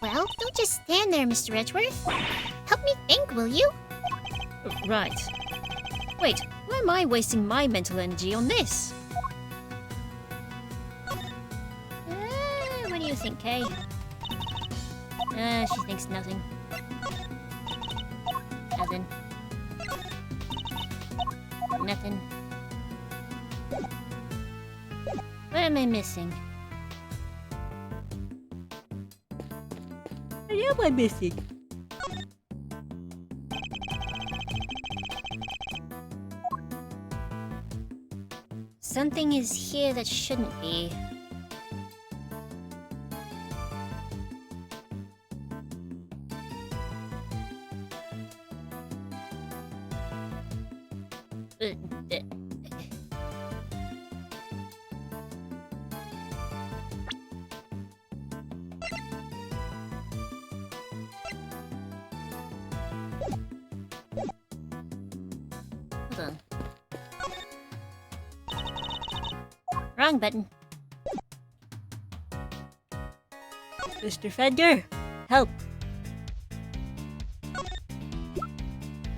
Well, don't just stand there, Mr. Edgeworth. Help me think, will you? Right. Wait, why am I wasting my mental energy on this? What do you think, Kay? She thinks nothing. Nothing. Nothing. What am I missing? What am I missing? Something is here that shouldn't be. Hold on. Wrong button. Mr. Fender, help.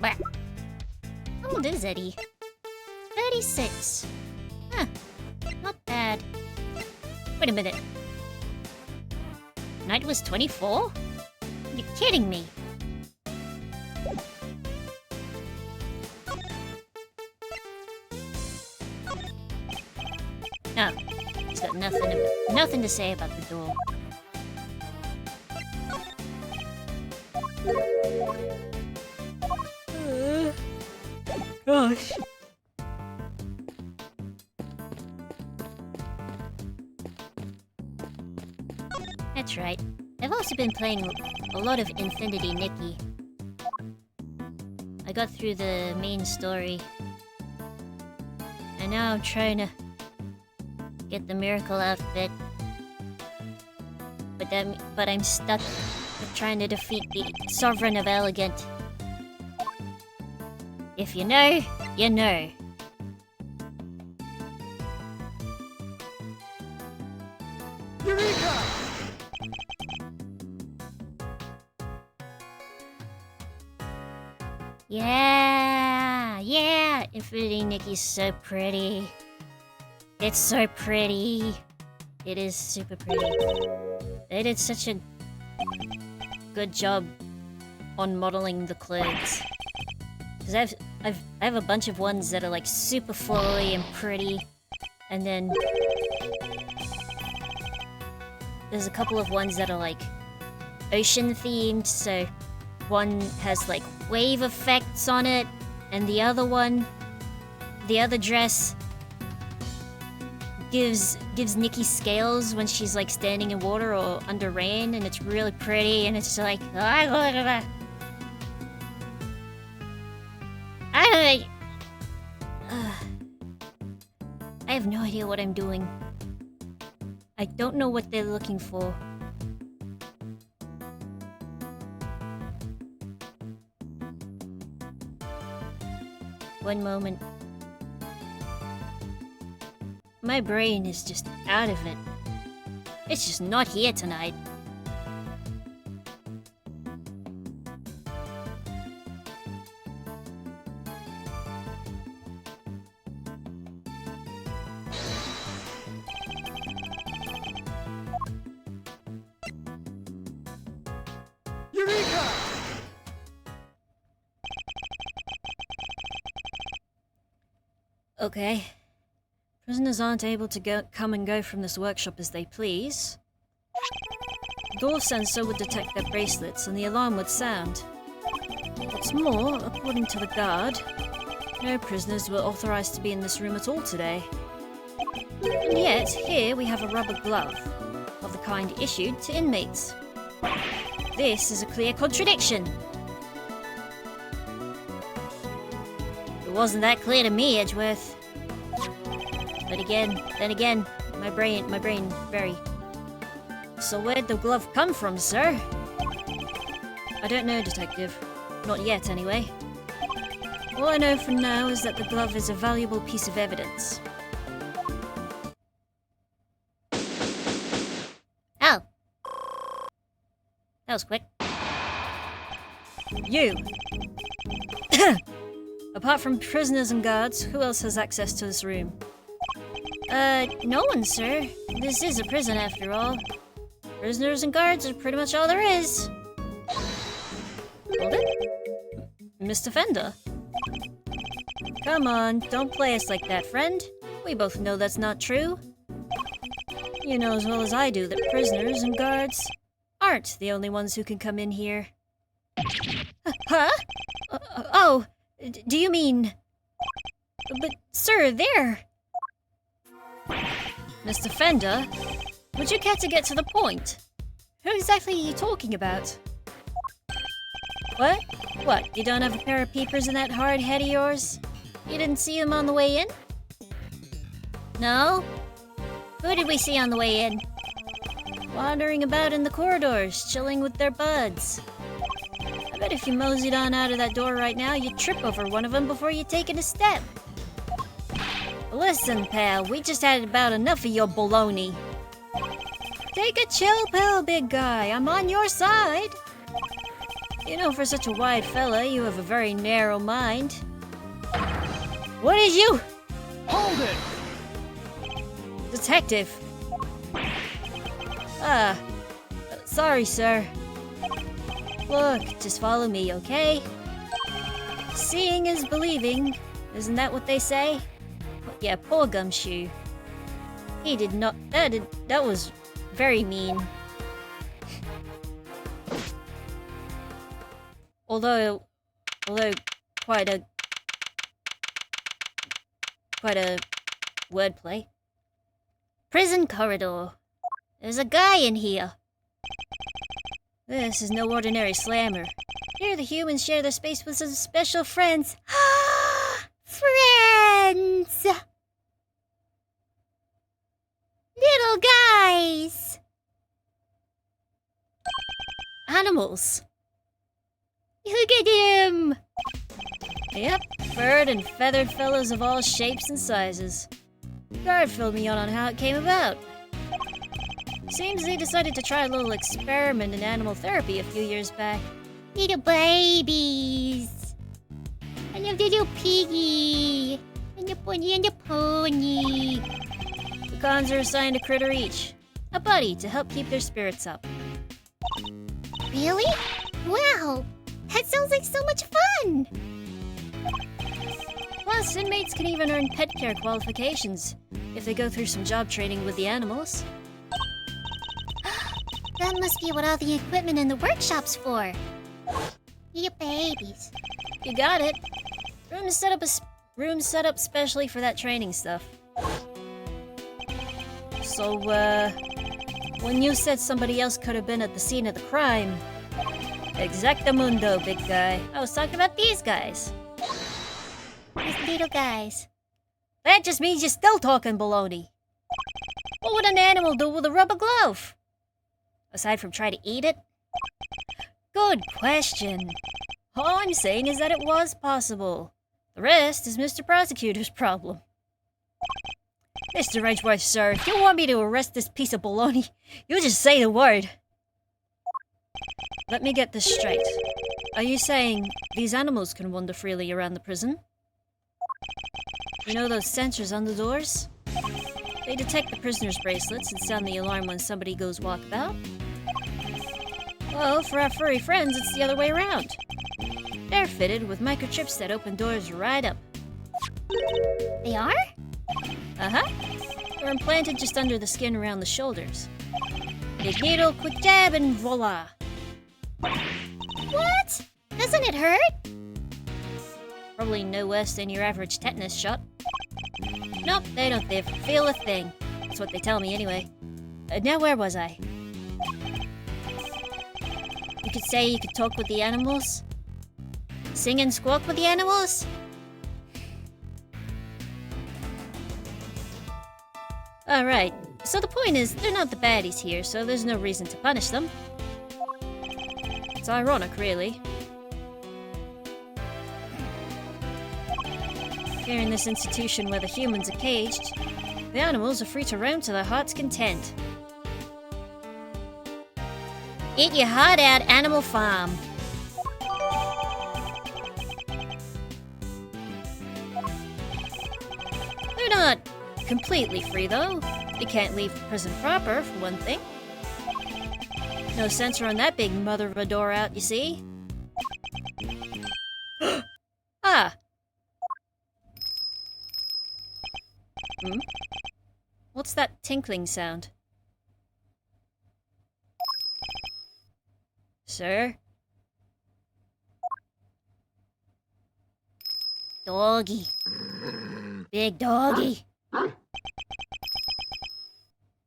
Bah. How old is Eddie? 36. Huh. Not bad. Wait a minute. Knight was 24? You're kidding me. No, he's got nothing to say about the duel. Gosh. That's right. I've also been playing a lot of Infinity Nikki. I got through the main story. And now I'm trying to get the miracle outfit. But I'm stuck with trying to defeat the Sovereign of Elegant. If you know, you know. Eureka! Yeah! Infinity Nikki's so pretty. It's so pretty. It is super pretty. They did such a good job on modeling the clothes. Because I have a bunch of ones that are like super flowy and pretty, and then there's a couple of ones that are like ocean themed. So one has like wave effects on it, and the other dress gives Nikki scales when she's like standing in water or under rain, and it's really pretty, and it's just like I I have no idea what I'm doing. I don't know what they're looking for. One moment. My brain is just out of it. It's just not here tonight. Eureka! Okay. Prisoners aren't able to come and go from this workshop as they please. The door sensor would detect their bracelets and the alarm would sound. What's more, according to the guard, no prisoners were authorized to be in this room at all today. And yet, here we have a rubber glove, of the kind issued to inmates. This is a clear contradiction. It wasn't that clear to me, Edgeworth. Then again, my brain, very. So where'd the glove come from, sir? I don't know, Detective. Not yet, anyway. All I know for now is that the glove is a valuable piece of evidence. Oh. That was quick. You! Apart from prisoners and guards, who else has access to this room? No one, sir. This is a prison after all. Prisoners and guards are pretty much all there is. Hold it? Mr. Fender? Come on, don't play us like that, friend. We both know that's not true. You know as well as I do that prisoners and guards aren't the only ones who can come in here. Huh? Do you mean... But, sir, there! Mr. Fender, would you care to get to the point? Who exactly are you talking about? What? What, you don't have a pair of peepers in that hard head of yours? You didn't see them on the way in? No? Who did we see on the way in? Wandering about in the corridors, chilling with their buds. I bet if you moseyed on out of that door right now, you'd trip over one of them before you take it a step. Listen, pal, we just had about enough of your baloney. Take a chill pill, big guy. I'm on your side. You know, for such a wide fella, you have a very narrow mind. What is you? Hold it! Detective. Sorry, sir. Look, just follow me, okay? Seeing is believing. Isn't that what they say? Yeah, poor Gumshoe. He did not... That was very mean. Although quite a wordplay. Prison corridor. There's a guy in here. This is no ordinary slammer. Here the humans share their space with some special friends. Friends! Little guys! Animals. Look at him! Yep, furred and feathered fellows of all shapes and sizes. Guard filled me in on how it came about. Seems they decided to try a little experiment in animal therapy a few years back. Little babies! I love the little piggy! And the bunny and the pony! The cons are assigned a critter each. A buddy to help keep their spirits up. Really? Wow! That sounds like so much fun! Plus, inmates can even earn pet care qualifications if they go through some job training with the animals. That must be what all the equipment in the workshop's for. Little babies. You got it. Room set up specially for that training stuff. So, when you said somebody else could have been at the scene of the crime, exactamundo, big guy. I was talking about these guys. These little guys. That just means you're still talking baloney. What would an animal do with a rubber glove? Aside from try to eat it? Good question. All I'm saying is that it was possible. The rest is Mr. Prosecutor's problem. Mr. Ridgeworth, sir, if you want me to arrest this piece of baloney, you just say the word. Let me get this straight. Are you saying these animals can wander freely around the prison? You know those sensors on the doors? They detect the prisoner's bracelets and sound the alarm when somebody goes walkabout. Well, for our furry friends, it's the other way around. They're fitted with microchips that open doors right up. They are? Uh-huh. They're implanted just under the skin around the shoulders. Big needle, quick jab, and voila. What? Doesn't it hurt? Probably no worse than your average tetanus shot. Nope, they don't feel a thing. That's what they tell me anyway. Now where was I? You could say you could talk with the animals? Sing and squawk with the animals? Alright, so the point is, they're not the baddies here, so there's no reason to punish them. It's ironic, really. Here in this institution where the humans are caged, the animals are free to roam to their heart's content. Eat your heart out, Animal Farm. They're not completely free, though. They can't leave prison proper, for one thing. No sensor on that big mother of a door out, you see? Ah! Hmm? What's that tinkling sound? Sir? Doggy. Big doggy.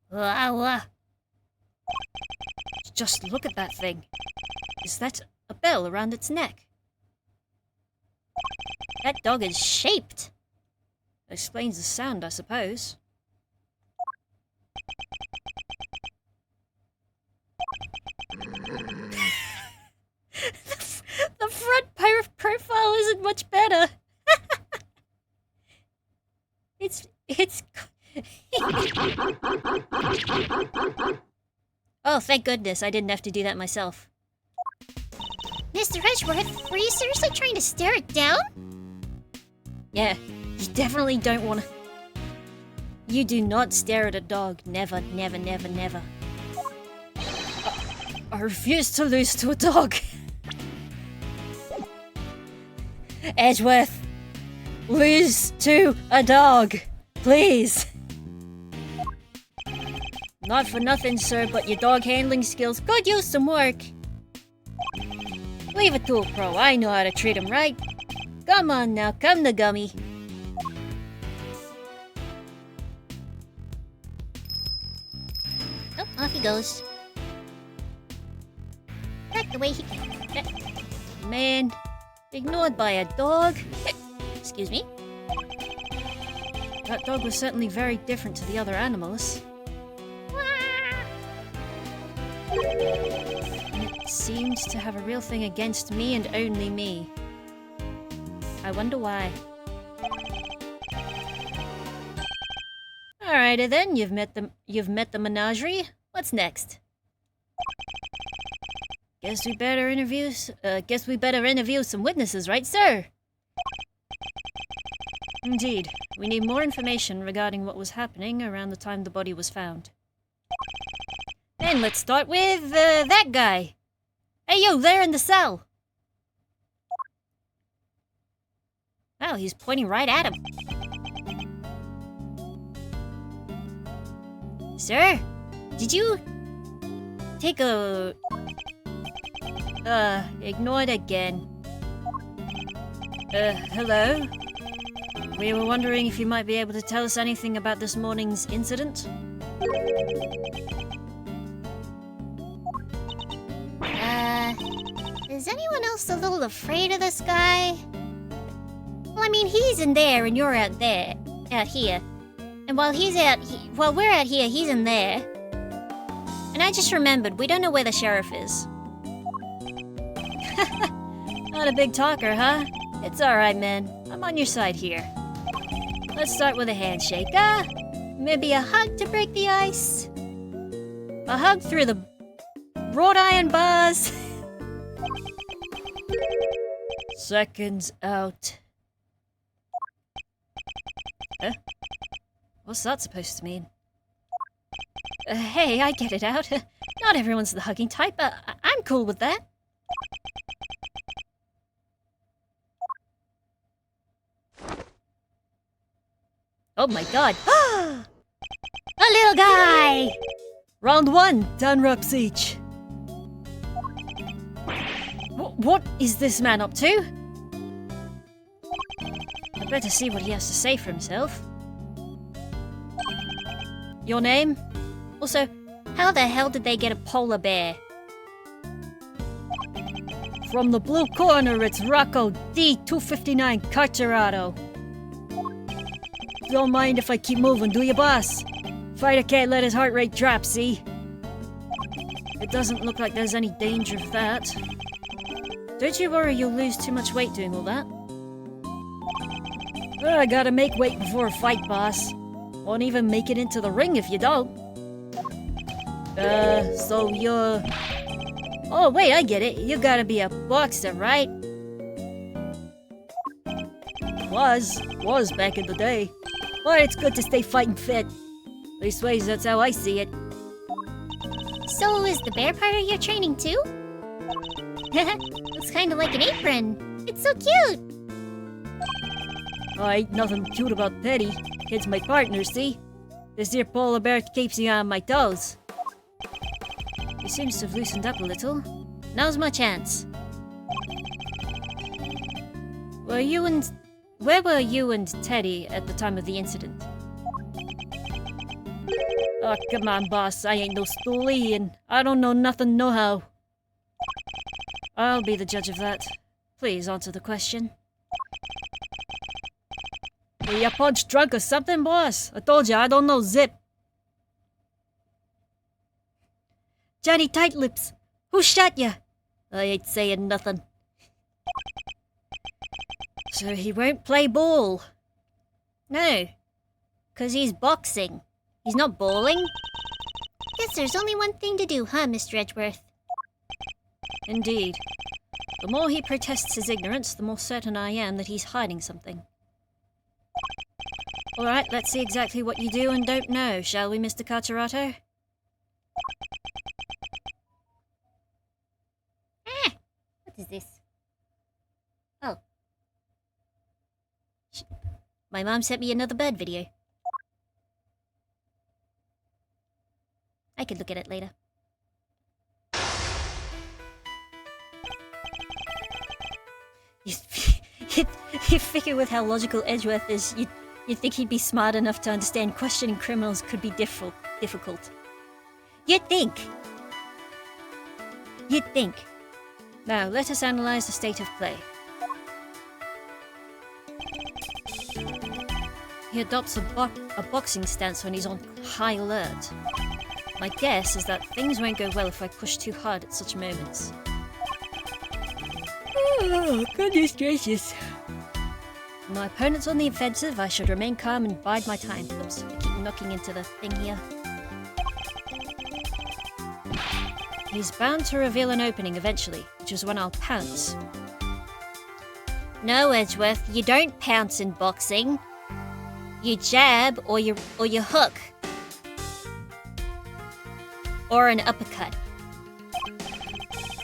Wah. Just look at that thing. Is that a bell around its neck? That dog is shaped. That explains the sound, I suppose. The front profile isn't much better. It's Oh, thank goodness, I didn't have to do that myself. Mr. Edgeworth, were you seriously trying to stare it down? Yeah, you definitely don't want to. You do not stare at a dog. Never, never, never, never. I refuse to lose to a dog. Edgeworth, lose to a dog, please. Not for nothing, sir, but your dog handling skills could use some work. Leave it to a pro. I know how to treat him right. Come on now, come to Gummy. Oh, off he goes. Back the way he came. Man, ignored by a dog? Excuse me? That dog was certainly very different to the other animals. And it seemed to have a real thing against me and only me. I wonder why. Alrighty then, you've met the menagerie. What's next? Guess we better interview some witnesses, right, sir? Indeed. We need more information regarding what was happening around the time the body was found. Then let's start with that guy. Hey, you there in the cell. Oh, he's pointing right at him. Sir, did you take a... ignored again. Hello? We were wondering if you might be able to tell us anything about this morning's incident? Is anyone else a little afraid of this guy? Well, I mean, he's in there and you're out there. out here. And while while we're out here, he's in there. And I just remembered, we don't know where the sheriff is. Not a big talker, huh? It's alright, man. I'm on your side here. Let's start with a handshake, maybe a hug to break the ice? A hug through the wrought iron bars? Seconds out. Huh? What's that supposed to mean? Hey, I get it out. Not everyone's the hugging type. I'm cool with that. Oh my god. A little guy! Round 1, 10 reps each. What is this man up to? I'd better see what he has to say for himself. Your name? Also, How the hell did they get a polar bear? from the blue corner, it's Rocco D259 Carcerado. Don't mind if I keep moving, do you, boss? Fighter can't let his heart rate drop, see? It doesn't look like there's any danger of that. Don't you worry you'll lose too much weight doing all that. I gotta make weight before a fight, boss. Won't even make it into the ring if you don't. So you're... Oh, wait, I get it. You gotta be a boxer, right? Was back in the day. But it's good to stay fighting fit. Leastways, that's how I see it. So is the bear part of your training too? It's kind of like an apron. It's so cute! Oh, ain't nothing cute about Teddy. Kid's my partner, see? This here polar bear keeps me on my toes. He seems to have loosened up a little. Now's my chance. Where were you and Teddy at the time of the incident? Oh, come on, boss. I ain't no stoolie, and I don't know nothing nohow. I'll be the judge of that. Please answer the question. Were you punch drunk or something, boss? I told you, I don't know zip. Johnny Tight Lips, who shot ya? I ain't saying nothing. So he won't play ball? No, 'cause he's boxing. He's not bowling. Guess there's only one thing to do, huh, Mr. Edgeworth? Indeed. The more he protests his ignorance, the more certain I am that he's hiding something. Alright, let's see exactly what you do and don't know, shall we, Mr. Carcerato? What is this? Oh. My mom sent me another bird video. I could look at it later. You figure with how logical Edgeworth is, you'd think he'd be smart enough to understand questioning criminals could be difficult. You'd think. Now, let us analyze the state of play. He adopts a boxing stance when he's on high alert. My guess is that things won't go well if I push too hard at such moments. Oh, goodness gracious. When my opponent's on the offensive, I should remain calm and bide my time. Oops, I keep knocking into the thing here. He's bound to reveal an opening eventually, which is when I'll pounce. No, Edgeworth, you don't pounce in boxing. You jab or you hook. Or an uppercut.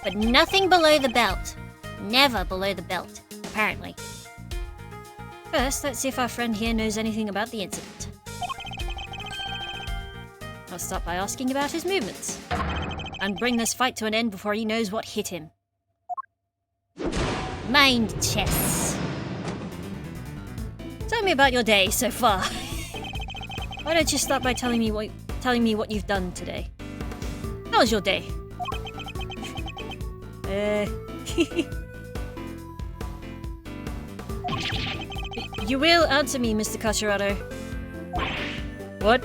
But nothing below the belt. Never below the belt, apparently. First, let's see if our friend here knows anything about the incident. I'll start by asking about his movements. And bring this fight to an end before he knows what hit him. Mind chess. Tell me about your day so far. Why don't you start by telling me what you've done today? How was your day? You will answer me, Mr. Carcerado. What?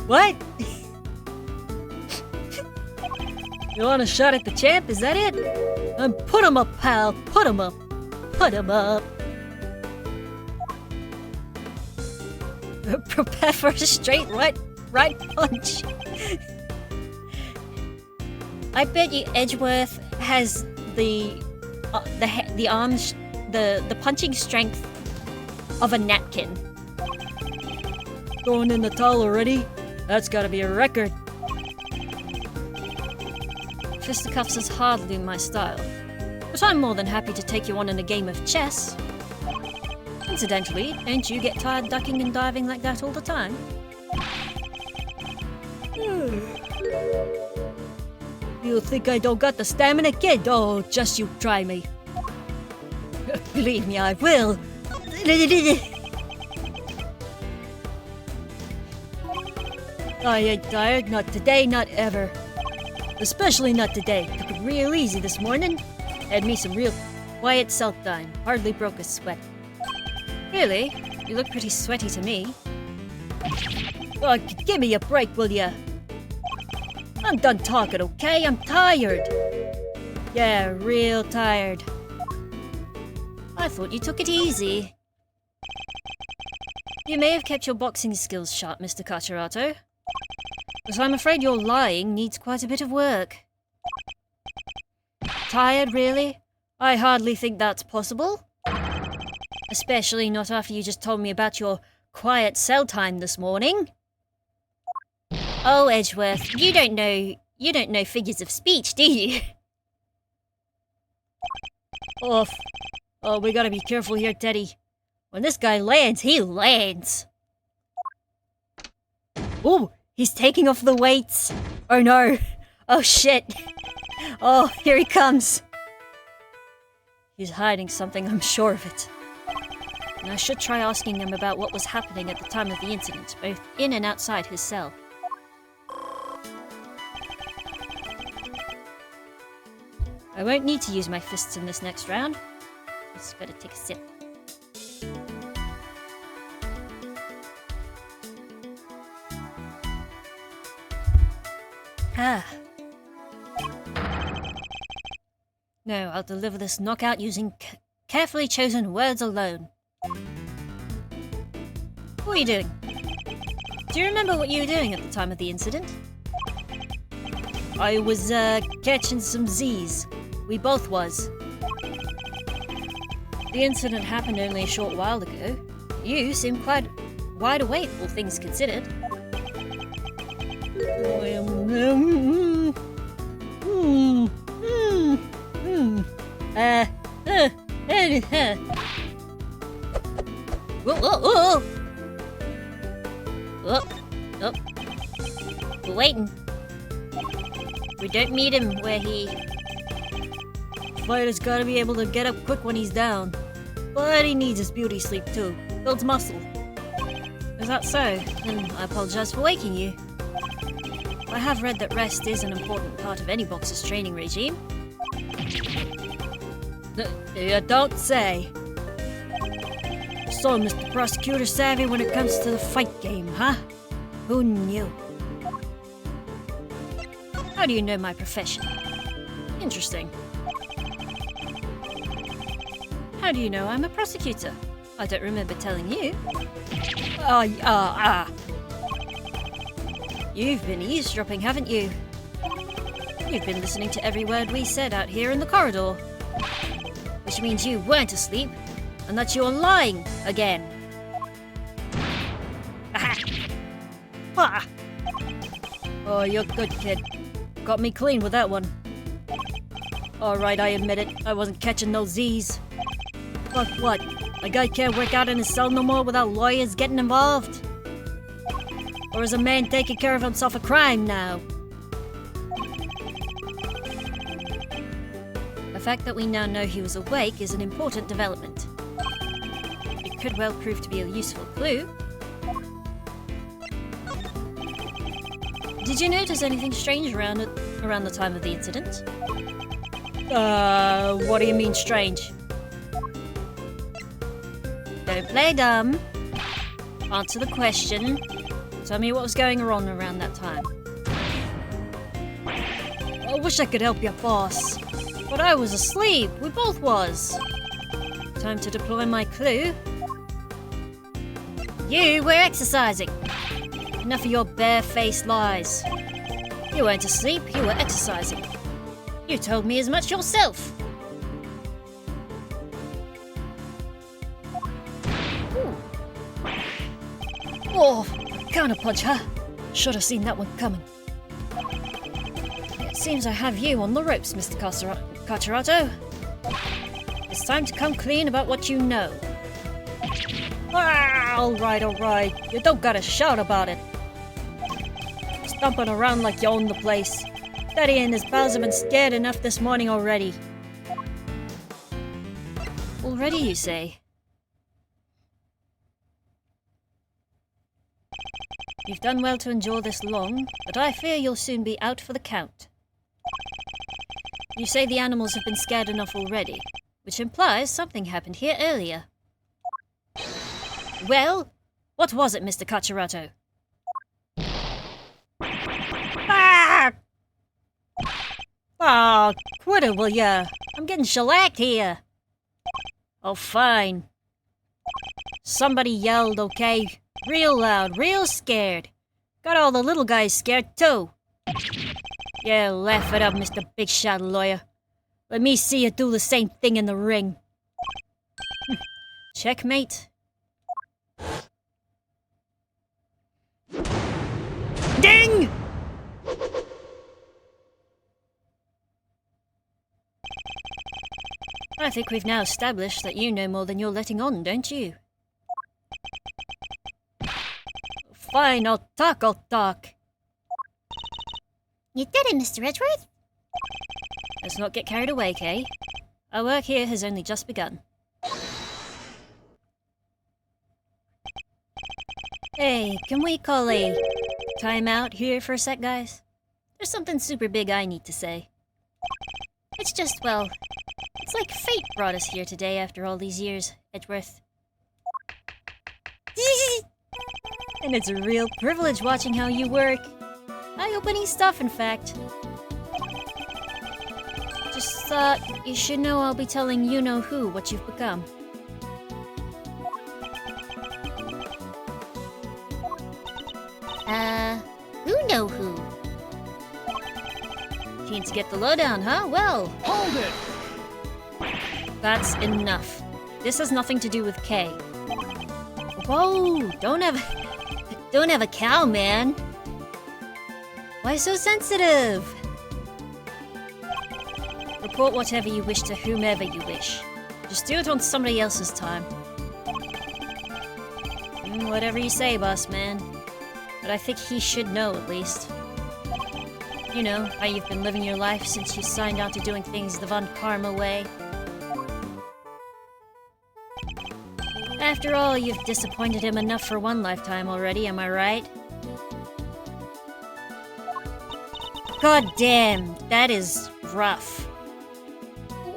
What? You want a shot at the champ? Is that it? Put him up, pal. Put him up. Put him up. Prepare for a straight right punch. I bet you Edgeworth has the arms, the punching strength of a napkin. Going in the towel already? That's gotta be a record. Fisticuffs is hardly my style, but I'm more than happy to take you on in a game of chess. Incidentally, don't you get tired ducking and diving like that all the time? You think I don't got the stamina, kid? Oh, just you try me. Believe me, I will. I ain't tired, not today, not ever. Especially not today. Took it real easy this morning. Had me some real quiet self time. Hardly broke a sweat. Really? You look pretty sweaty to me. Oh, give me a break, will ya? I'm done talking, okay? I'm tired. Yeah, real tired. I thought you took it easy. You may have kept your boxing skills sharp, Mr. Carterato, but I'm afraid your lying needs quite a bit of work. Tired, really? I hardly think that's possible. Especially not after you just told me about your quiet cell time this morning. Oh, Edgeworth, you don't know figures of speech, do you? Oof. Oh, we gotta be careful here, Teddy. When this guy lands, he lands. Ooh, he's taking off the weights. Oh no. Oh shit. Oh, here he comes. He's hiding something, I'm sure of it. And I should try asking him about what was happening at the time of the incident, both in and outside his cell. I won't need to use my fists in this next round. Just gotta take a sip. Ah. No, I'll deliver this knockout using carefully chosen words alone. What are you doing? Do you remember what you were doing at the time of the incident? I was, catching some Z's. We both was. The incident happened only a short while ago. You seem quite wide awake, all things considered. Whoa. Oh. We're waiting. We don't meet him where he... Fighter's gotta be able to get up quick when he's down. But he needs his beauty sleep too. Builds muscle. Is that so? Then I apologize for waking you. I have read that rest is an important part of any boxer's training regime. You don't say. So, Mr. Prosecutor savvy when it comes to the fight game, huh? Who knew? How do you know my profession? Interesting. How do you know I'm a prosecutor? I don't remember telling you. You've been eavesdropping, haven't you? You've been listening to every word we said out here in the corridor. Which means you weren't asleep, and that you're lying again. Oh, you're good, kid. Got me clean with that one. Alright, I admit it. I wasn't catching those Z's. But what? A guy can't work out in his cell no more without lawyers getting involved? Or is a man taking care of himself a crime now? The fact that we now know he was awake is an important development. It could well prove to be a useful clue. Did you notice anything strange around the time of the incident? What do you mean strange? Don't play dumb. Answer the question. Tell me what was going on around that time. I wish I could help you, boss. But I was asleep. We both was. Time to deploy my clue. You were exercising. Enough of your bare-faced lies. You weren't asleep, you were exercising. You told me as much yourself. Ooh. Oh, counterpunch, huh? Should have seen that one coming. It seems I have you on the ropes, Mr. Cacciarato. It's time to come clean about what you know. Ah, alright. You don't gotta shout about it. Stomping around like you own the place. Daddy and his pals have been scared enough this morning already. Already, you say? You've done well to endure this long, but I fear you'll soon be out for the count. You say the animals have been scared enough already, which implies something happened here earlier. Well, what was it, Mr. Cacciarato? Ah! Oh, quit it, will ya? I'm getting shellacked here. Oh, fine. Somebody yelled, okay? Real loud, real scared. Got all the little guys scared, too. Yeah, laugh it up, Mr. Big Shot Lawyer. Let me see you do the same thing in the ring. Checkmate. Ding! I think we've now established that you know more than you're letting on, don't you? Fine, I'll talk. You did it, Mr. Edgeworth. Let's not get carried away, Kay. Our work here has only just begun. Hey, can we call a timeout here for a sec, guys? There's something super big I need to say. It's just, well, it's like fate brought us here today after all these years, Edgeworth. And it's a real privilege watching how you work. Eye-opening stuff, in fact. Just thought you should know I'll be telling you-know-who what you've become. Who know who? Keen to get the lowdown, huh? Well, Hold it! that's enough. This has nothing to do with Kay. Whoa! Don't have a cow, man. Why so sensitive? Report whatever you wish to whomever you wish. Just do it on somebody else's time. Whatever you say, boss man. But I think he should know, at least. You know, how you've been living your life since you signed on to doing things the Von Karma way. After all, you've disappointed him enough for one lifetime already, am I right? God damn, that is rough.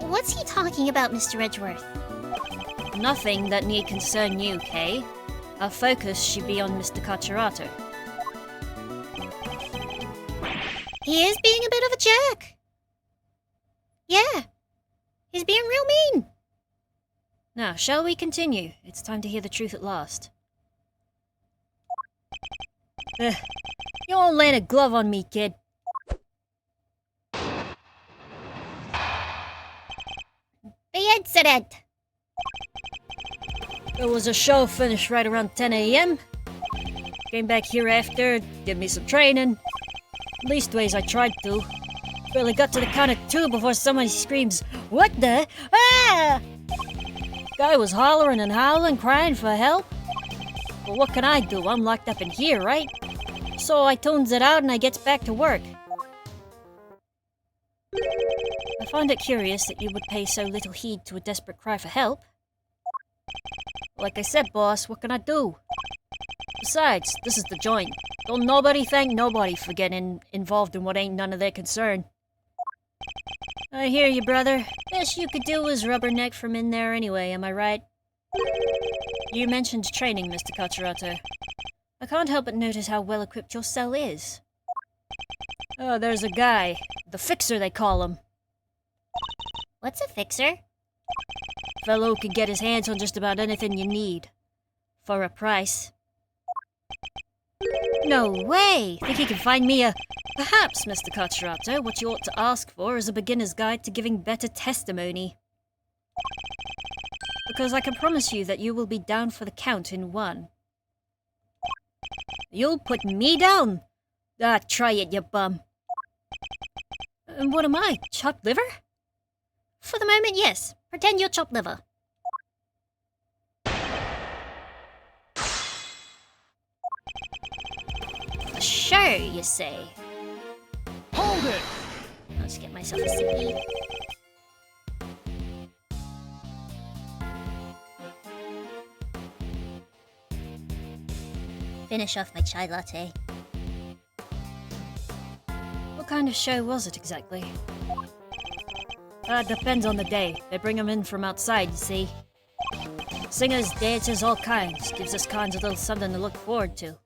What's he talking about, Mr. Edgeworth? Nothing that need concern you, Kay. Our focus should be on Mr. Cacciarato. He is being a bit of a jerk. Yeah, he's being real mean. Now, shall we continue? It's time to hear the truth at last. You won't land a glove on me, kid. The incident. There was a show finished right around 10 a.m. Came back here after, did me some training. Leastways I tried to. Barely got to the count of 2 before somebody screams, "What the? Ah!" Guy was hollering and howling, crying for help. But what can I do? I'm locked up in here, right? So I tunes it out and I gets back to work. I find it curious that you would pay so little heed to a desperate cry for help. Like I said, boss, what can I do? Besides, this is the joint. Don't nobody thank nobody for getting involved in what ain't none of their concern. I hear you, brother. Best you could do is rubberneck from in there anyway, am I right? You mentioned training, Mr. Kachirato. I can't help but notice how well equipped your cell is. Oh, there's a guy. The Fixer, they call him. What's a fixer? Fellow can get his hands on just about anything you need. For a price. No way! Think he can find me a... Perhaps, Mr. Kachirato, what you ought to ask for is a beginner's guide to giving better testimony. Because I can promise you that you will be down for the count in one. You'll put me down? Ah, try it, you bum. And what am I, chopped liver? For the moment, yes. Pretend you're chopped liver. Sure, you say. Hold it! I'll just get myself a sippy. Finish off my chai latte. What kind of show was it exactly? Depends on the day. They bring them in from outside, you see. Singers, dancers, all kinds. Gives us cons a little something to look forward to.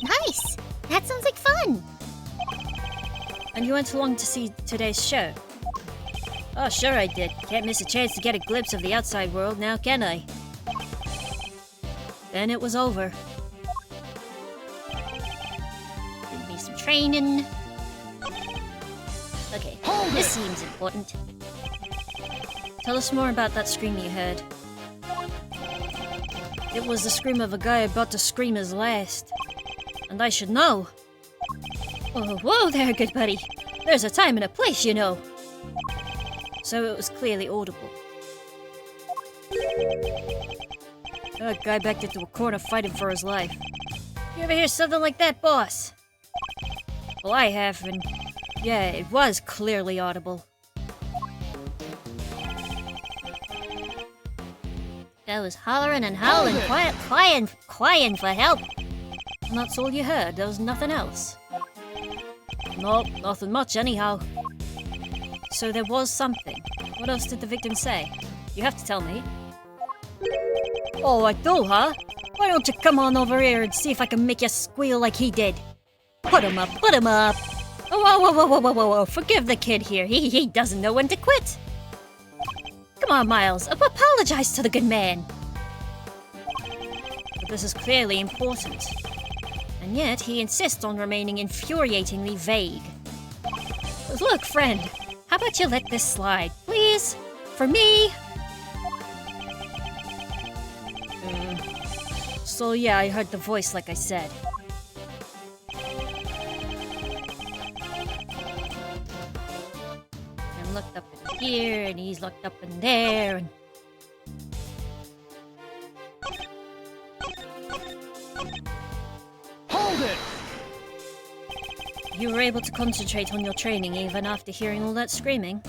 Nice! That sounds like fun! And you went along to see today's show? Oh, sure I did. Can't miss a chance to get a glimpse of the outside world now, can I? Then it was over. Did me some training. Okay, this seems important. Tell us more about that scream you heard. It was the scream of a guy about to scream his last. And I should know. Oh, whoa there, good buddy. There's a time and a place, you know. So it was clearly audible. That guy backed into a corner fighting for his life. You ever hear something like that, boss? Well, I have, and yeah, it was clearly audible. I was hollering and howling, crying for help. And that's all you heard? There was nothing else? Nope, nothing much anyhow. So there was something. What else did the victim say? You have to tell me. Oh, I do, huh? Why don't you come on over here and see if I can make you squeal like he did? Put him up, put him up! Oh, whoa, forgive the kid here. He doesn't know when to quit. Come on, Miles, apologize to the good man. But this is clearly important. And yet, he insists on remaining infuriatingly vague. Look, friend, how about you let this slide, please? For me? So yeah, I heard the voice like I said. And looked up in here, and he's looked up in there, and... Hold it! You were able to concentrate on your training even after hearing all that screaming?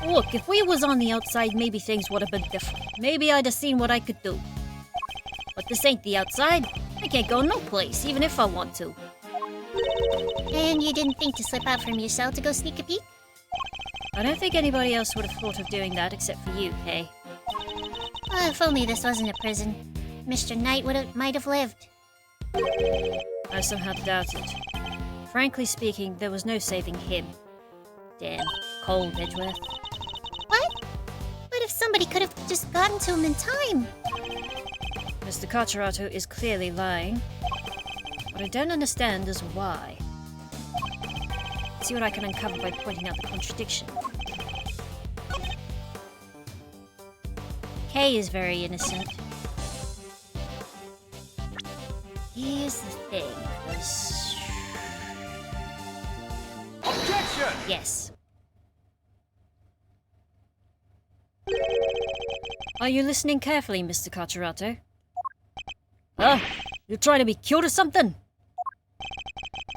Look, if we was on the outside, maybe things would have been different. Maybe I'd have seen what I could do. But this ain't the outside. I can't go no place, even if I want to. And you didn't think to slip out from your cell to go sneak a peek? I don't think anybody else would have thought of doing that except for you, Kay. If only this wasn't a prison. Mr. Knight might have lived. I somehow doubt it. Frankly speaking, there was no saving him. Damn, cold Edgeworth. What? What if somebody could have just gotten to him in time? Mr. Kachirato is clearly lying. What I don't understand is why. Let's see what I can uncover by pointing out the contradiction. Kay is very innocent. Here's the thing, because... Objection! Yes. Are you listening carefully, Mr. Kachirato? Huh? You're trying to be killed or something?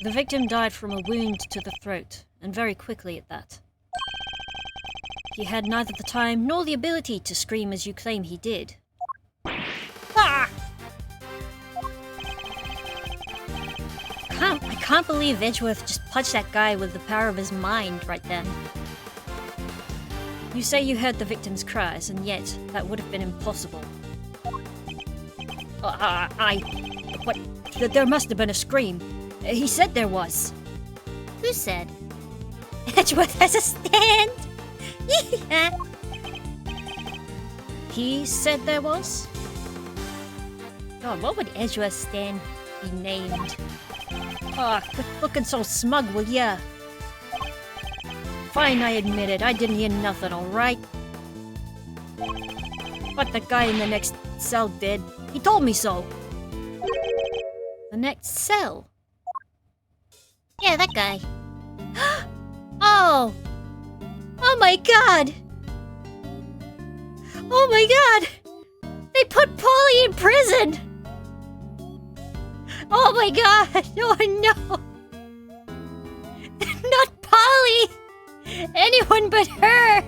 The victim died from a wound to the throat, and very quickly at that. He had neither the time nor the ability to scream as you claim he did. Ah! I can't believe Edgeworth just punched that guy with the power of his mind right then. You say you heard the victim's cries, and yet that would have been impossible. What? There must have been a scream. He said there was. Who said? Edgeworth has a stand! He said there was? God, what would Edgeworth's stand be named? Oh, quit looking so smug, will ya? Fine, I admit it. I didn't hear nothing, alright? But the guy in the next cell did. He told me so. The next cell? Yeah, that guy. Oh! Oh my god! Oh my god! They put Polly in prison! Oh my god! Oh no! Not Polly! Anyone but her!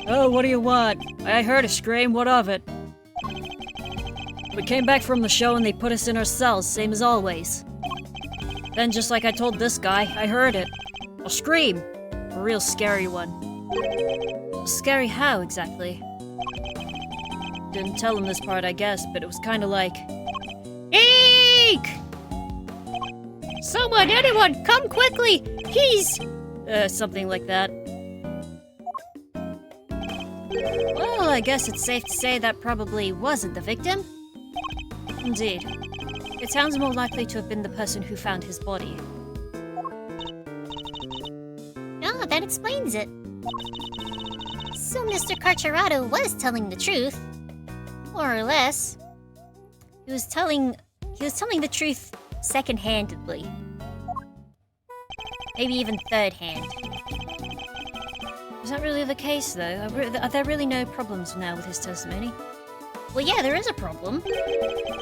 Oh, what do you want? I heard a scream, what of it? We came back from the show and they put us in our cells, same as always. Then, just like I told this guy, I heard it. A scream. A real scary one. Scary how, exactly? Didn't tell him this part, I guess, but it was kinda like... Eek! Someone, anyone, come quickly! He's... something like that. Well, I guess it's safe to say that probably wasn't the victim. Indeed. It sounds more likely to have been the person who found his body. Oh, that explains it. So Mr. Carcherato was telling the truth. More or less. He was telling the truth second-handedly. Maybe even third-hand. Is that really the case, though? Are there really no problems now with his testimony? Well, yeah, there is a problem.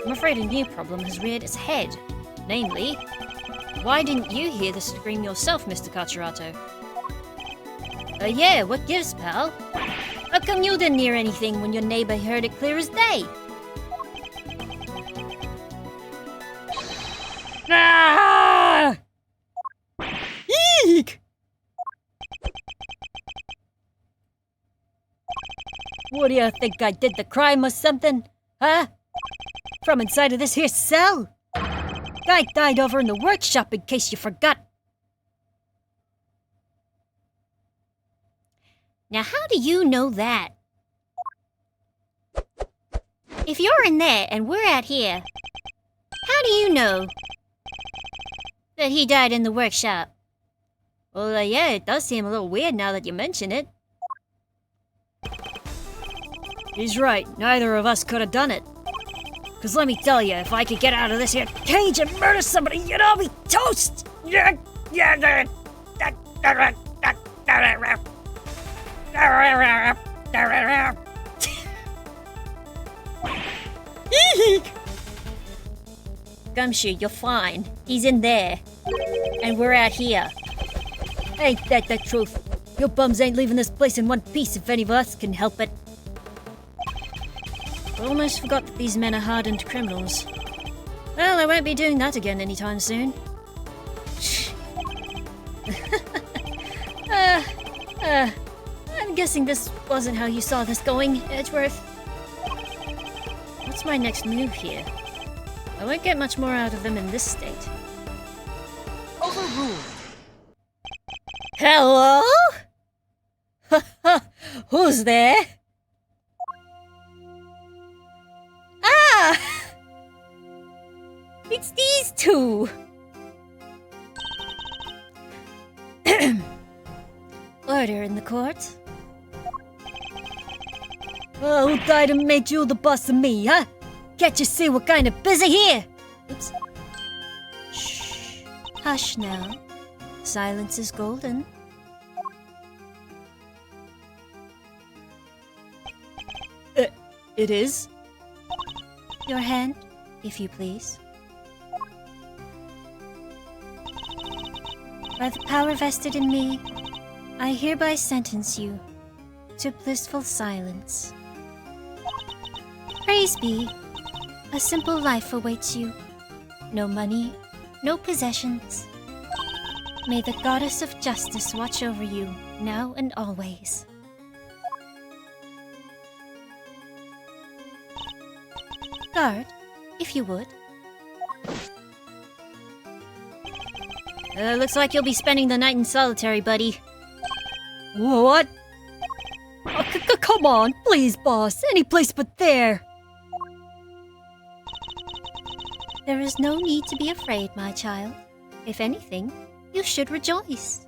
I'm afraid a new problem has reared its head. Namely, why didn't you hear the scream yourself, Mr. Carcherato? Yeah, what gives, pal? How come you didn't hear anything when your neighbor heard it clear as day? Ah! Eek! What do you think I did, the crime or something? Huh? From inside of this here cell? Guy died over in the workshop, in case you forgot. Now, how do you know that? If you're in there and we're out here, how do you know that he died in the workshop? Well, yeah, it does seem a little weird now that you mention it. He's right, neither of us could have done it. Cause let me tell you, if I could get out of this here cage and murder somebody, you'd all be toast! Gumshoe, you're fine. He's in there. And we're out here. Ain't that the truth? Your bums ain't leaving this place in one piece if any of us can help it. I almost forgot that these men are hardened criminals. Well, I won't be doing that again anytime soon. I'm guessing this wasn't how you saw this going, Edgeworth. What's my next move here? I won't get much more out of them in this state. Overruled. Hello? Who's there? Ah! It's these two! Order in the court. Oh, who died and made you the boss of me, huh? Can't you see we're kinda busy here? Oops. Shh. Hush now. Silence is golden. It is? Your hand, if you please. By the power vested in me, I hereby sentence you to blissful silence. Praise be, a simple life awaits you. No money, no possessions. May the goddess of justice watch over you, now and always. Guard, if you would. Looks like you'll be spending the night in solitary, buddy. What? Oh, come on, please, boss. Any place but there. There is no need to be afraid, my child. If anything, you should rejoice.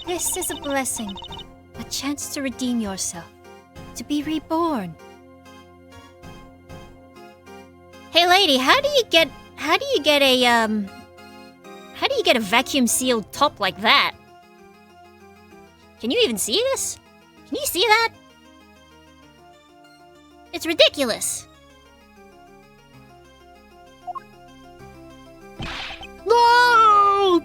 This is a blessing, a chance to redeem yourself, to be reborn. Hey, lady, how do you get a vacuum sealed top like that? Can you even see this? Can you see that? It's ridiculous. No!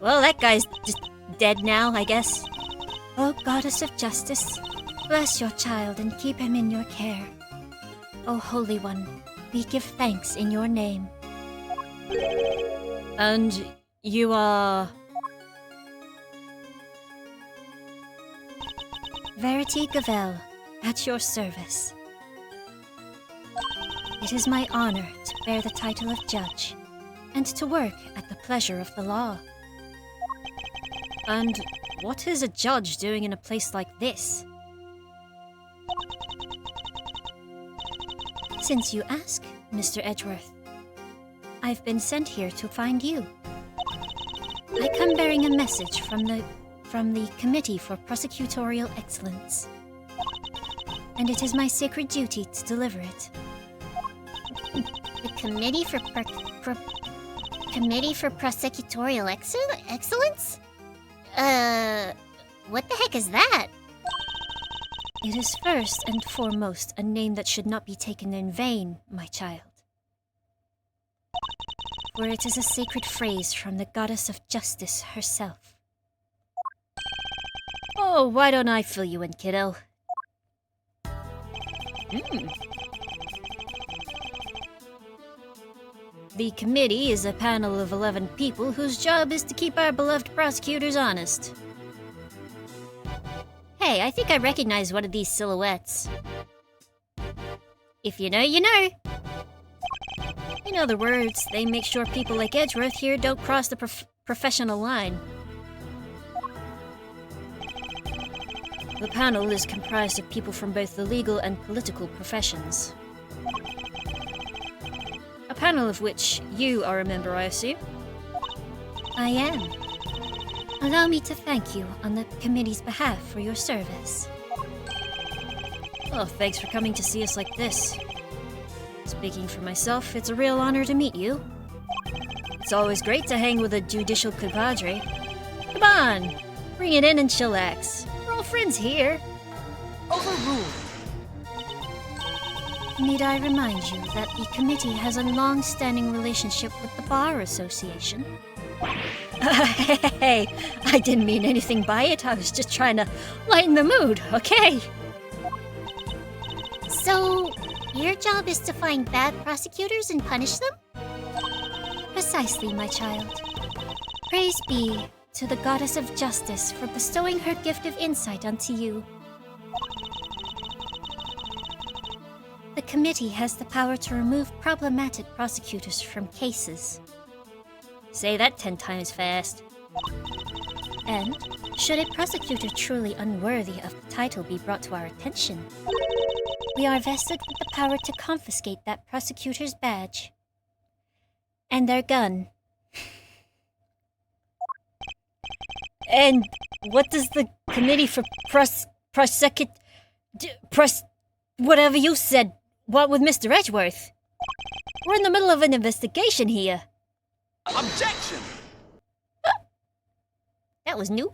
Well, that guy's just dead now, I guess. O goddess of justice, bless your child and keep him in your care. O Holy One, we give thanks in your name. And you are... Verity Gavel, at your service. It is my honor to bear the title of judge, and to work at the pleasure of the law. And what is a judge doing in a place like this? Since you ask, Mr. Edgeworth, I've been sent here to find you. I come bearing a message from the Committee for Prosecutorial Excellence, and it is my sacred duty to deliver it. The Committee for Prosecutorial Excellence? What the heck is that? It is first and foremost a name that should not be taken in vain, my child. For it is a sacred phrase from the goddess of justice herself. Oh, why don't I fill you in, kiddo? The committee is a panel of 11 people whose job is to keep our beloved prosecutors honest. Hey, I think I recognize one of these silhouettes. If you know, you know. In other words, they make sure people like Edgeworth here don't cross the professional line. The panel is comprised of people from both the legal and political professions. A panel of which you are a member, I assume? I am. Allow me to thank you on the committee's behalf for your service. Oh, thanks for coming to see us like this. Speaking for myself, it's a real honor to meet you. It's always great to hang with a judicial compadre. Come on, bring it in and chillax. We're all friends here. Overruled. Need I remind you that the committee has a long-standing relationship with the Bar Association? Hey, I didn't mean anything by it. I was just trying to lighten the mood, okay? So, your job is to find bad prosecutors and punish them? Precisely, my child. Praise be to the goddess of justice for bestowing her gift of insight unto you. The committee has the power to remove problematic prosecutors from cases. Say that 10 times fast. And, should a prosecutor truly unworthy of the title be brought to our attention, we are vested with the power to confiscate that prosecutor's badge. And their gun. And what does the Committee for whatever you said want with Mr. Edgeworth? We're in the middle of an investigation here. Objection! That was new.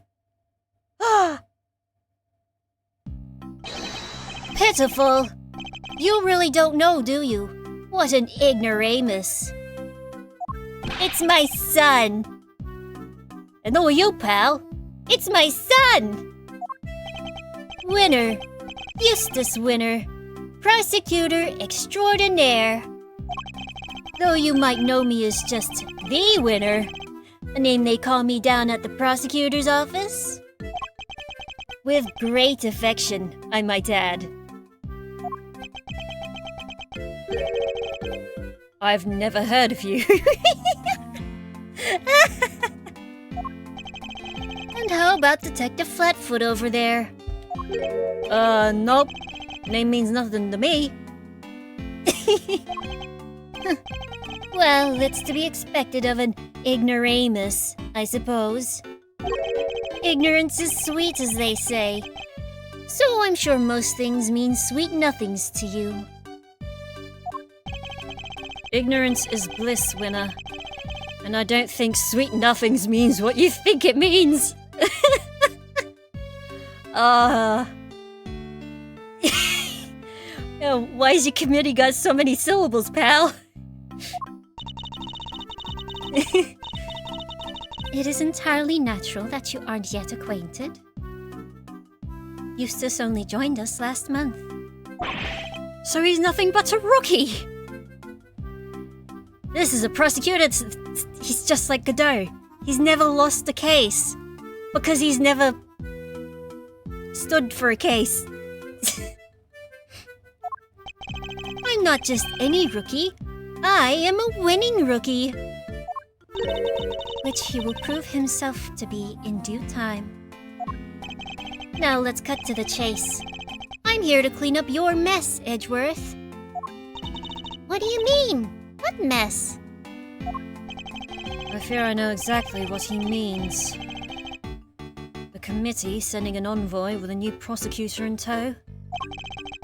Pitiful. You really don't know, do you? What an ignoramus. It's my son. And who are you, pal? It's my son! Winner. Eustace Winner. Prosecutor extraordinaire. Though you might know me as just the winner, a name they call me down at the prosecutor's office. With great affection, I might add. I've never heard of you. And how about Detective Flatfoot over there? Nope. Name means nothing to me. Well, it's to be expected of an ignoramus, I suppose. Ignorance is sweet, as they say. So I'm sure most things mean sweet nothings to you. Ignorance is bliss, winner. And I don't think sweet nothings means what you think it means. Why's your committee got so many syllables, pal? It is entirely natural that you aren't yet acquainted. Eustace only joined us last month. So he's nothing but a rookie! This is a prosecutor. He's just like Godot. He's never lost a case. Because he's never stood for a case. I'm not just any rookie. I am a winning rookie. Which he will prove himself to be in due time. Now let's cut to the chase. I'm here to clean up your mess, Edgeworth. What do you mean? What mess? I fear I know exactly what he means. The committee sending an envoy with a new prosecutor in tow.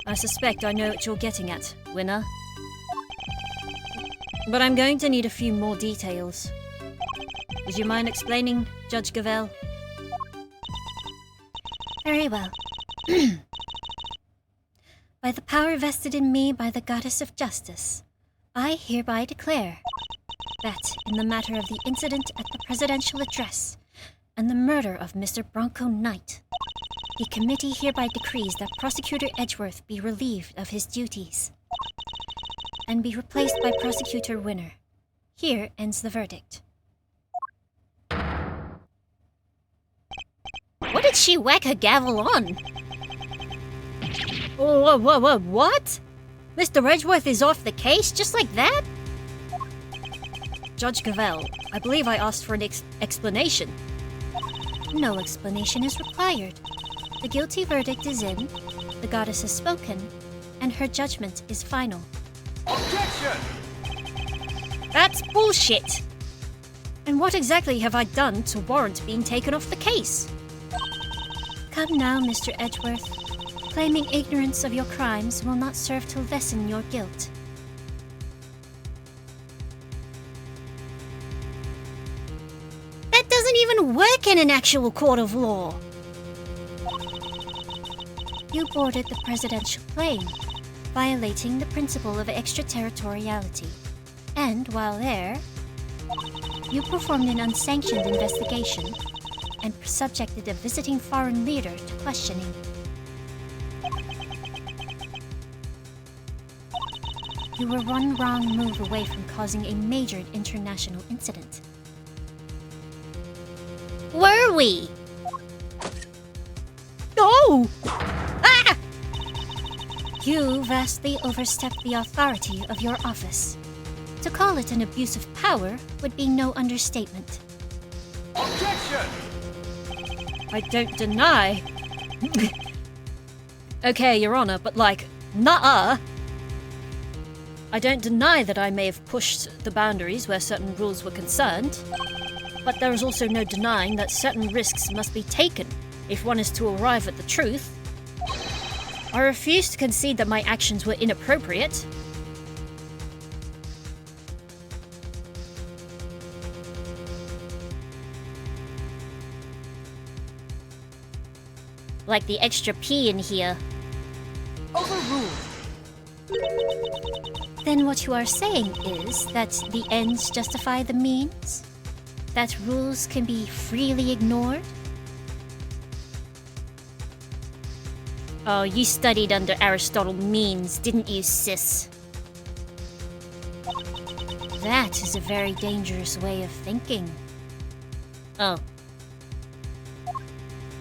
I suspect I know what you're getting at, winner. But I'm going to need a few more details. Would you mind explaining, Judge Gavel? Very well. By the power vested in me by the Goddess of Justice, I hereby declare that in the matter of the incident at the presidential address and the murder of Mr. Bronco Knight, the committee hereby decrees that Prosecutor Edgeworth be relieved of his duties and be replaced by Prosecutor Winner. Here ends the verdict. What did she whack her gavel on? Oh, what? Mr. Edgeworth is off the case just like that? Judge Gavel, I believe I asked for an explanation. No explanation is required. The guilty verdict is in, the goddess has spoken, and her judgment is final. Objection! That's bullshit! And what exactly have I done to warrant being taken off the case? Come now, Mr. Edgeworth. Claiming ignorance of your crimes will not serve to lessen your guilt. That doesn't even work in an actual court of law! You boarded the presidential plane, violating the principle of extraterritoriality. And while there, you performed an unsanctioned investigation and subjected a visiting foreign leader to questioning. You were one wrong move away from causing a major international incident. Were we? No! Ah! You vastly overstepped the authority of your office. To call it an abuse of power would be no understatement. Objection! I don't deny. Okay, Your Honor, but like, nuh-uh. I don't deny that I may have pushed the boundaries where certain rules were concerned, but there is also no denying that certain risks must be taken if one is to arrive at the truth. I refuse to concede that my actions were inappropriate. Like the extra P in here. Overruled. Then what you are saying is that the ends justify the means? That rules can be freely ignored? Oh, you studied under Aristotle means, didn't you, sis? That is a very dangerous way of thinking. Oh.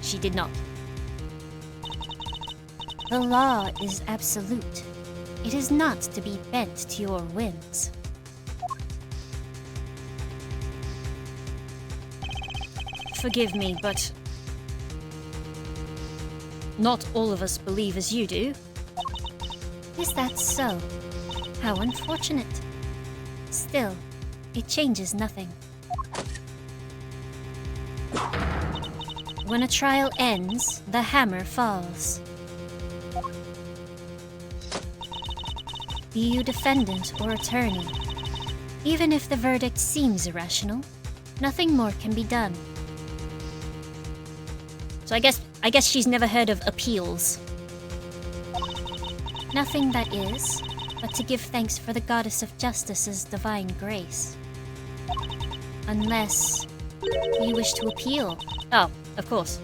She did not. The law is absolute. It is not to be bent to your whims. Forgive me, but not all of us believe as you do. Is that so? How unfortunate. Still, it changes nothing. When a trial ends, the hammer falls. Be you defendant or attorney, even if the verdict seems irrational, nothing more can be done. So I guess she's never heard of appeals. Nothing that is, but to give thanks for the goddess of justice's divine grace. Unless you wish to appeal. Oh, of course.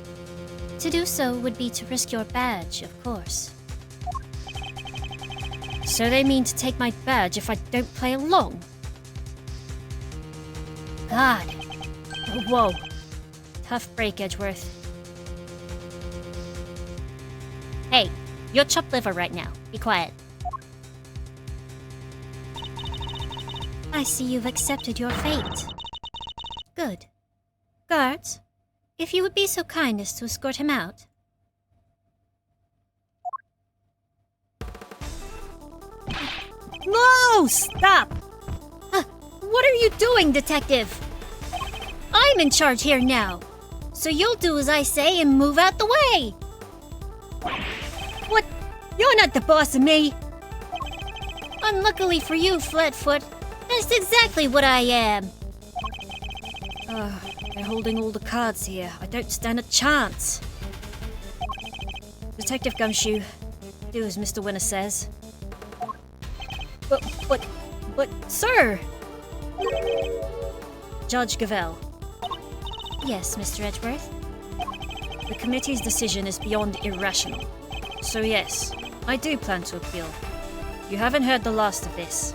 To do so would be to risk your badge, of course. So they mean to take my badge if I don't play along? God, Oh, whoa. Tough break, Edgeworth. Hey, you're chopped liver right now. Be quiet. I see you've accepted your fate. Good. Guards, if you would be so kind as to escort him out. No! Stop! What are you doing, detective? I'm in charge here now. So you'll do as I say and move out the way. What? You're not the boss of me. Unluckily for you, Flatfoot, that's exactly what I am. They're holding all the cards here. I don't stand a chance. Detective Gumshoe, do as Mr. Winner says. But, sir! Judge Gavell, Yes, Mr. Edgeworth. the committee's decision is beyond irrational. So yes, I do plan to appeal. You haven't heard the last of this.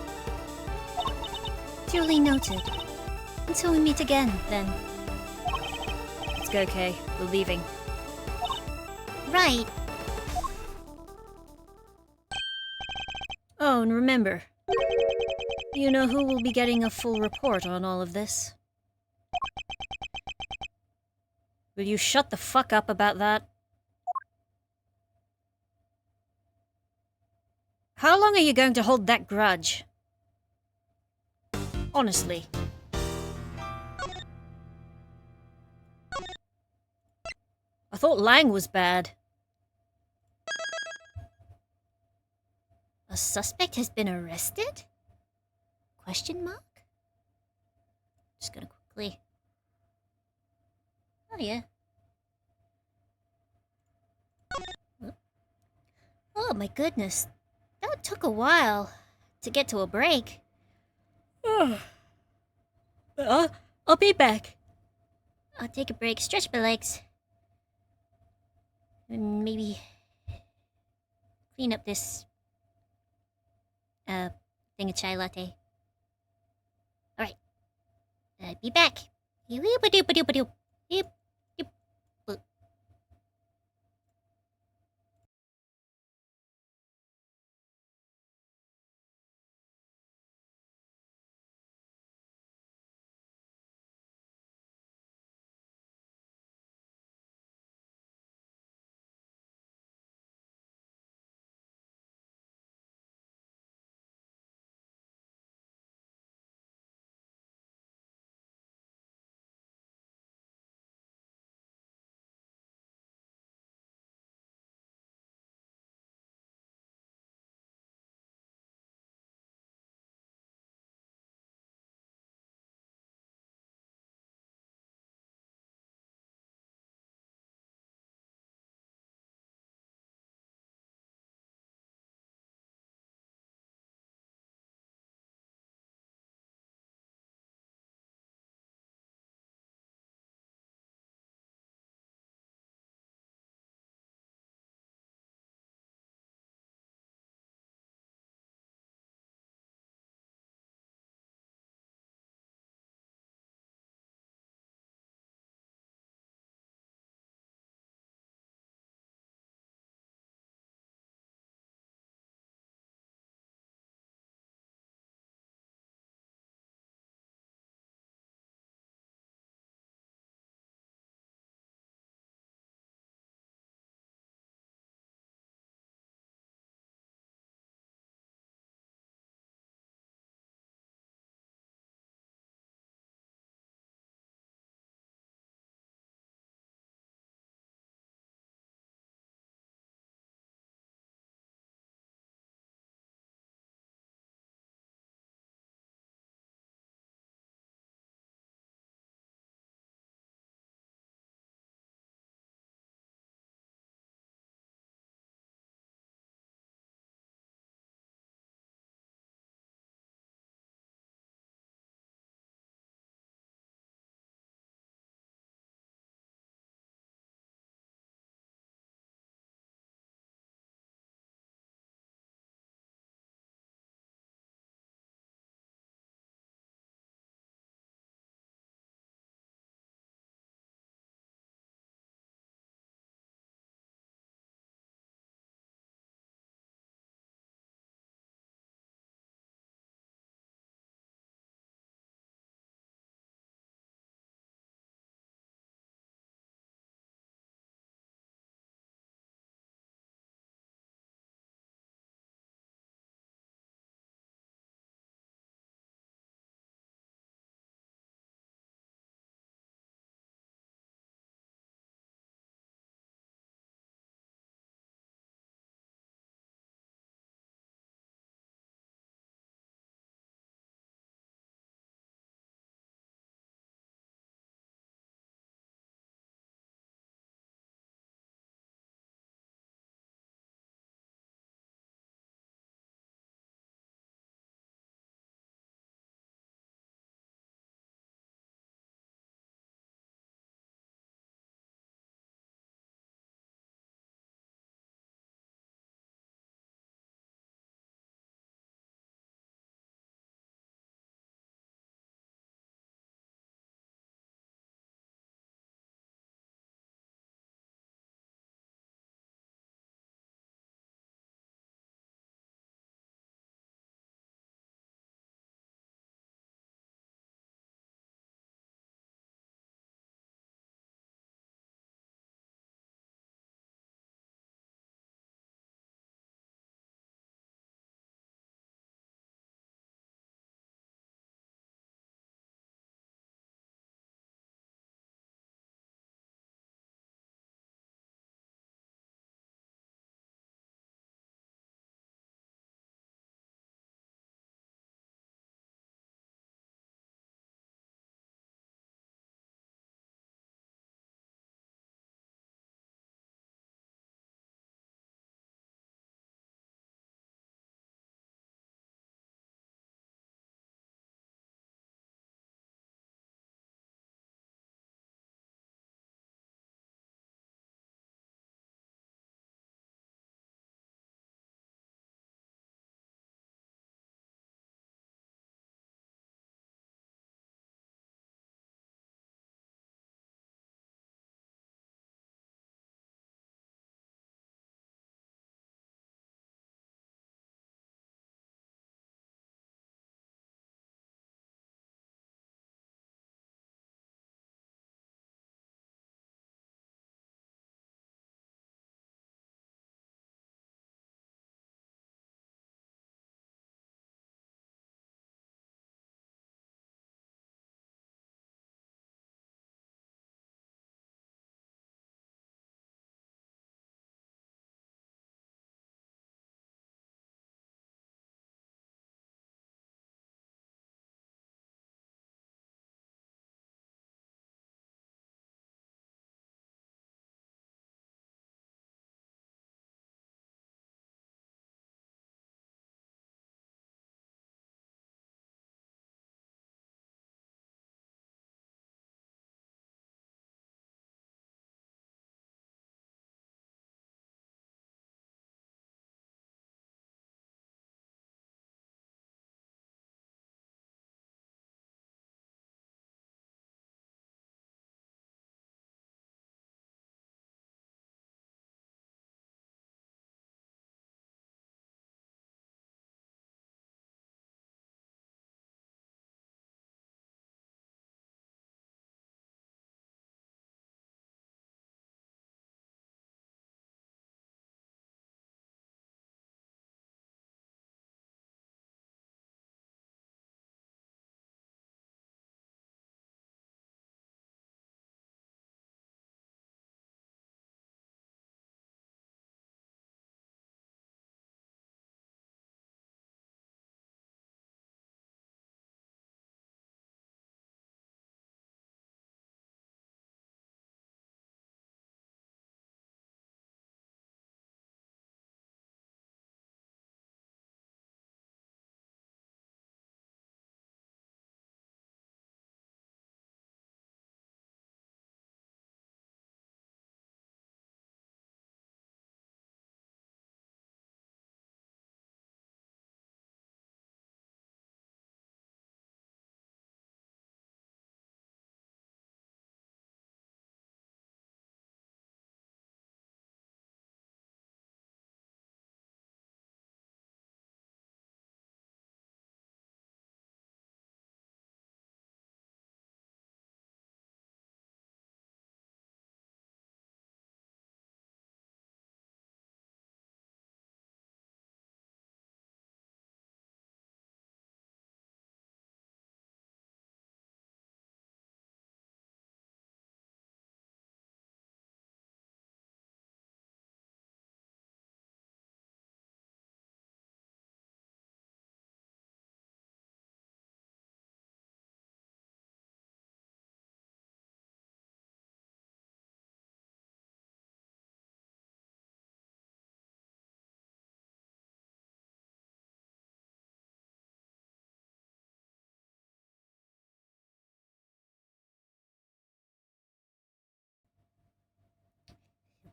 Duly noted. Until we meet again, then. Let's go, Kay. We're leaving. Right. Oh, and remember, you know who will be getting a full report on all of this? Will you shut the fuck up about that? How long are you going to hold that grudge? Honestly. I thought Lang was bad. A suspect has been arrested? Question mark? Just gonna quickly... Oh, yeah. Oh, my goodness. That took a while to get to a break. I'll be back. I'll take a break, stretch my legs. And maybe clean up this thing of chai latte. Alright. Be back. Yep.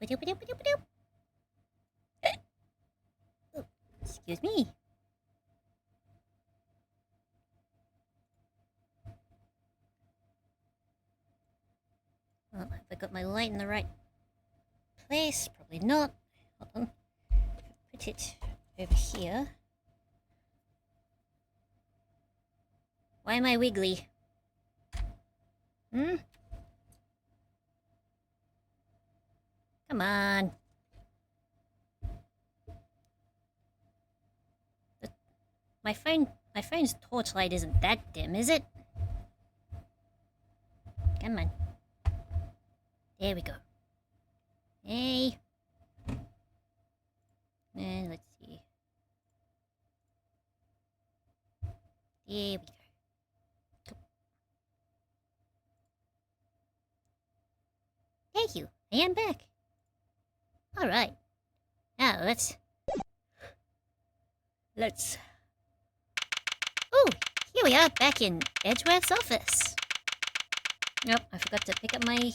Ba-doop-a-doop-a-doop-a-doop. Oh, excuse me. Well, have I got my light in the right place? Probably not. Hold on. Put it over here. Why am I wiggly? Hmm? Come on. My phone's torchlight isn't that dim, is it? Come on. There we go. Hey. And let's see. There we go. Thank you. I am back. Alright. Now let's... Oh, here we are back in Edgeworth's office. Nope, I forgot to pick up my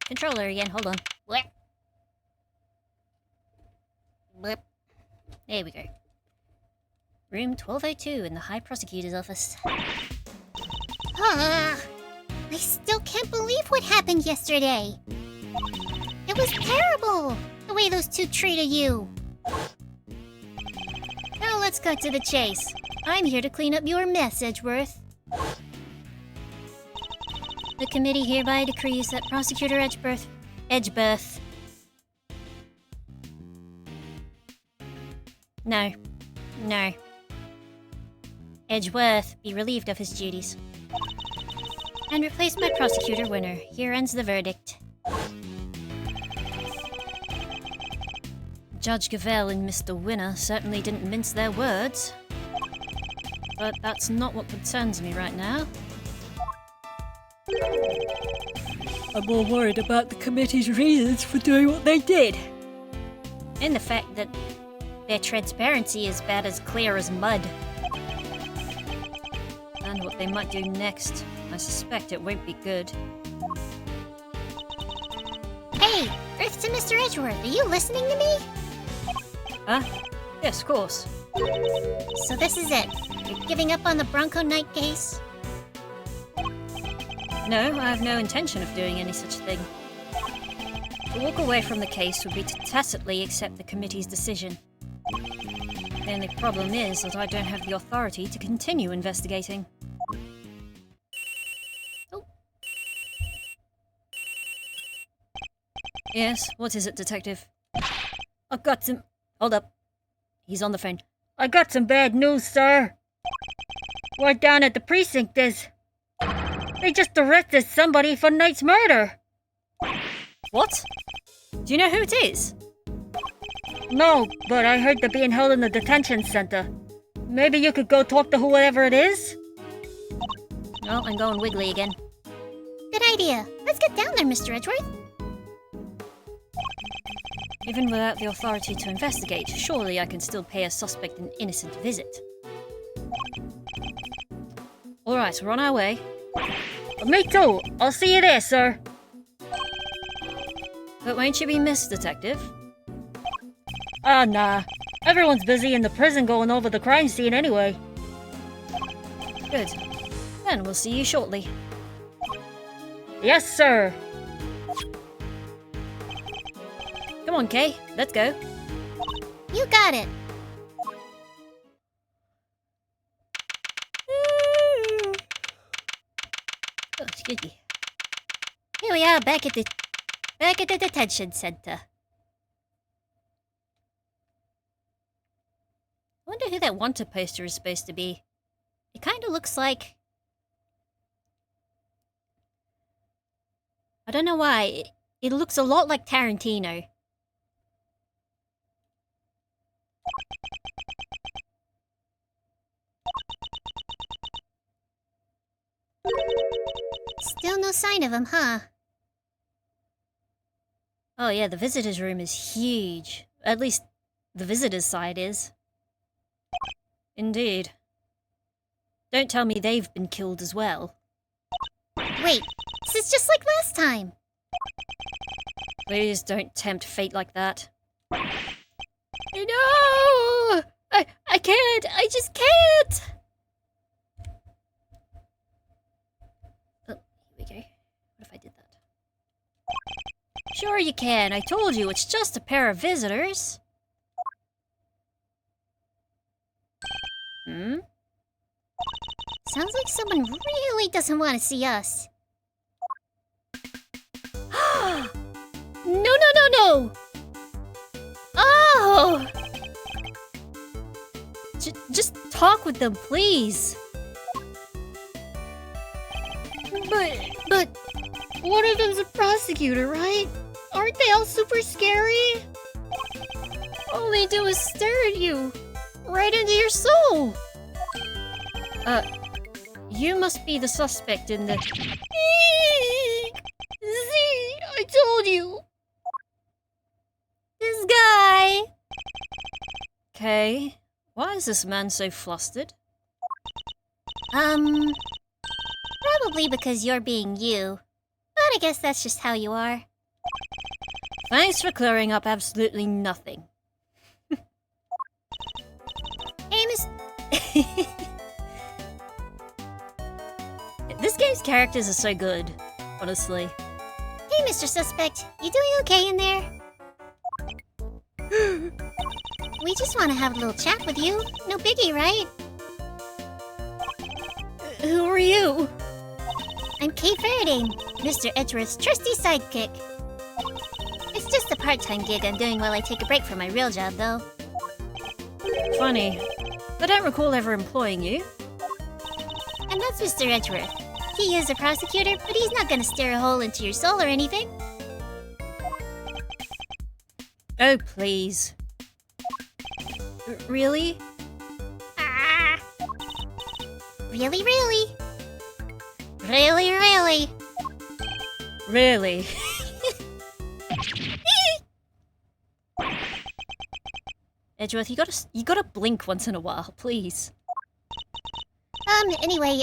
controller again. Hold on. Blip. Blip. There we go. Room 1202 in the High Prosecutor's office. Ah, I still can't believe what happened yesterday. It was terrible, the way those two treated you. Now let's cut to the chase. I'm here to clean up your mess, Edgeworth. The committee hereby decrees that Prosecutor Edgeworth... No. Edgeworth be relieved of his duties. And replaced by Prosecutor Winner. Here ends the verdict. Judge Gavelle and Mr. Winner certainly didn't mince their words. But that's not what concerns me right now. I'm more worried about the committee's reasons for doing what they did. And the fact that their transparency is about as clear as mud. And what they might do next. I suspect it won't be good. Hey, Earth to Mr. Edgeworth, are you listening to me? Huh? Yes, of course. So this is it. You're giving up on the Bronco Knight case? No, I have no intention of doing any such thing. To walk away from the case would be to tacitly accept the committee's decision. The only problem is that I don't have the authority to continue investigating. Oh. Yes, what is it, Detective? I've got some... Hold up. He's on the phone. I got some bad news, sir. Word down at the precinct is... They just arrested somebody for Knight's murder. What? Do you know who it is? No, but I heard they're being held in the detention center. Maybe you could go talk to whoever it is? Oh, I'm going wiggly again. Good idea. Let's get down there, Mr. Edgeworth. Even without the authority to investigate, surely I can still pay a suspect an innocent visit. Alright, we're on our way. Me too. I'll see you there, sir. But won't you be missed, Detective? Ah, nah. Everyone's busy in the prison going over the crime scene anyway. Good. Then we'll see you shortly. Yes, sir. Come on, Kay. Let's go. You got it. Oh, excuse me. Here we are, back at the detention center. I wonder who that wanted poster is supposed to be. It kind of looks like... I don't know why. It looks a lot like Tarantino. Still no sign of him, huh? Oh yeah, the visitor's room is huge. At least, the visitor's side is. Indeed. Don't tell me they've been killed as well. Wait, this is just like last time. Please don't tempt fate like that. No! I can't! I just can't! Oh, here we go. What if I did that? Sure you can. I told you, it's just a pair of visitors. Hmm? Sounds like someone really doesn't want to see us. No! Oh! Just talk with them, please. But one of them's a prosecutor, right? Aren't they all super scary? All they do is stare at you, right into your soul. You must be the suspect in the... See, I told you. This guy! Okay, why is this man so flustered? Probably because you're being you. But I guess that's just how you are. Thanks for clearing up absolutely nothing. Hey, Miss... This game's characters are so good, honestly. Hey, Mr. Suspect. You doing okay in there? We just want to have a little chat with you. No biggie, right? Who are you? I'm Kate Faraday, Mr. Edgeworth's trusty sidekick. It's just a part-time gig I'm doing while I take a break from my real job, though. Funny. I don't recall ever employing you. And that's Mr. Edgeworth. He is a prosecutor, but he's not gonna stare a hole into your soul or anything. Oh, please. Really? Ah! Really, really? Really, really? Really? Edgeworth, you gotta blink once in a while, please. Anyway,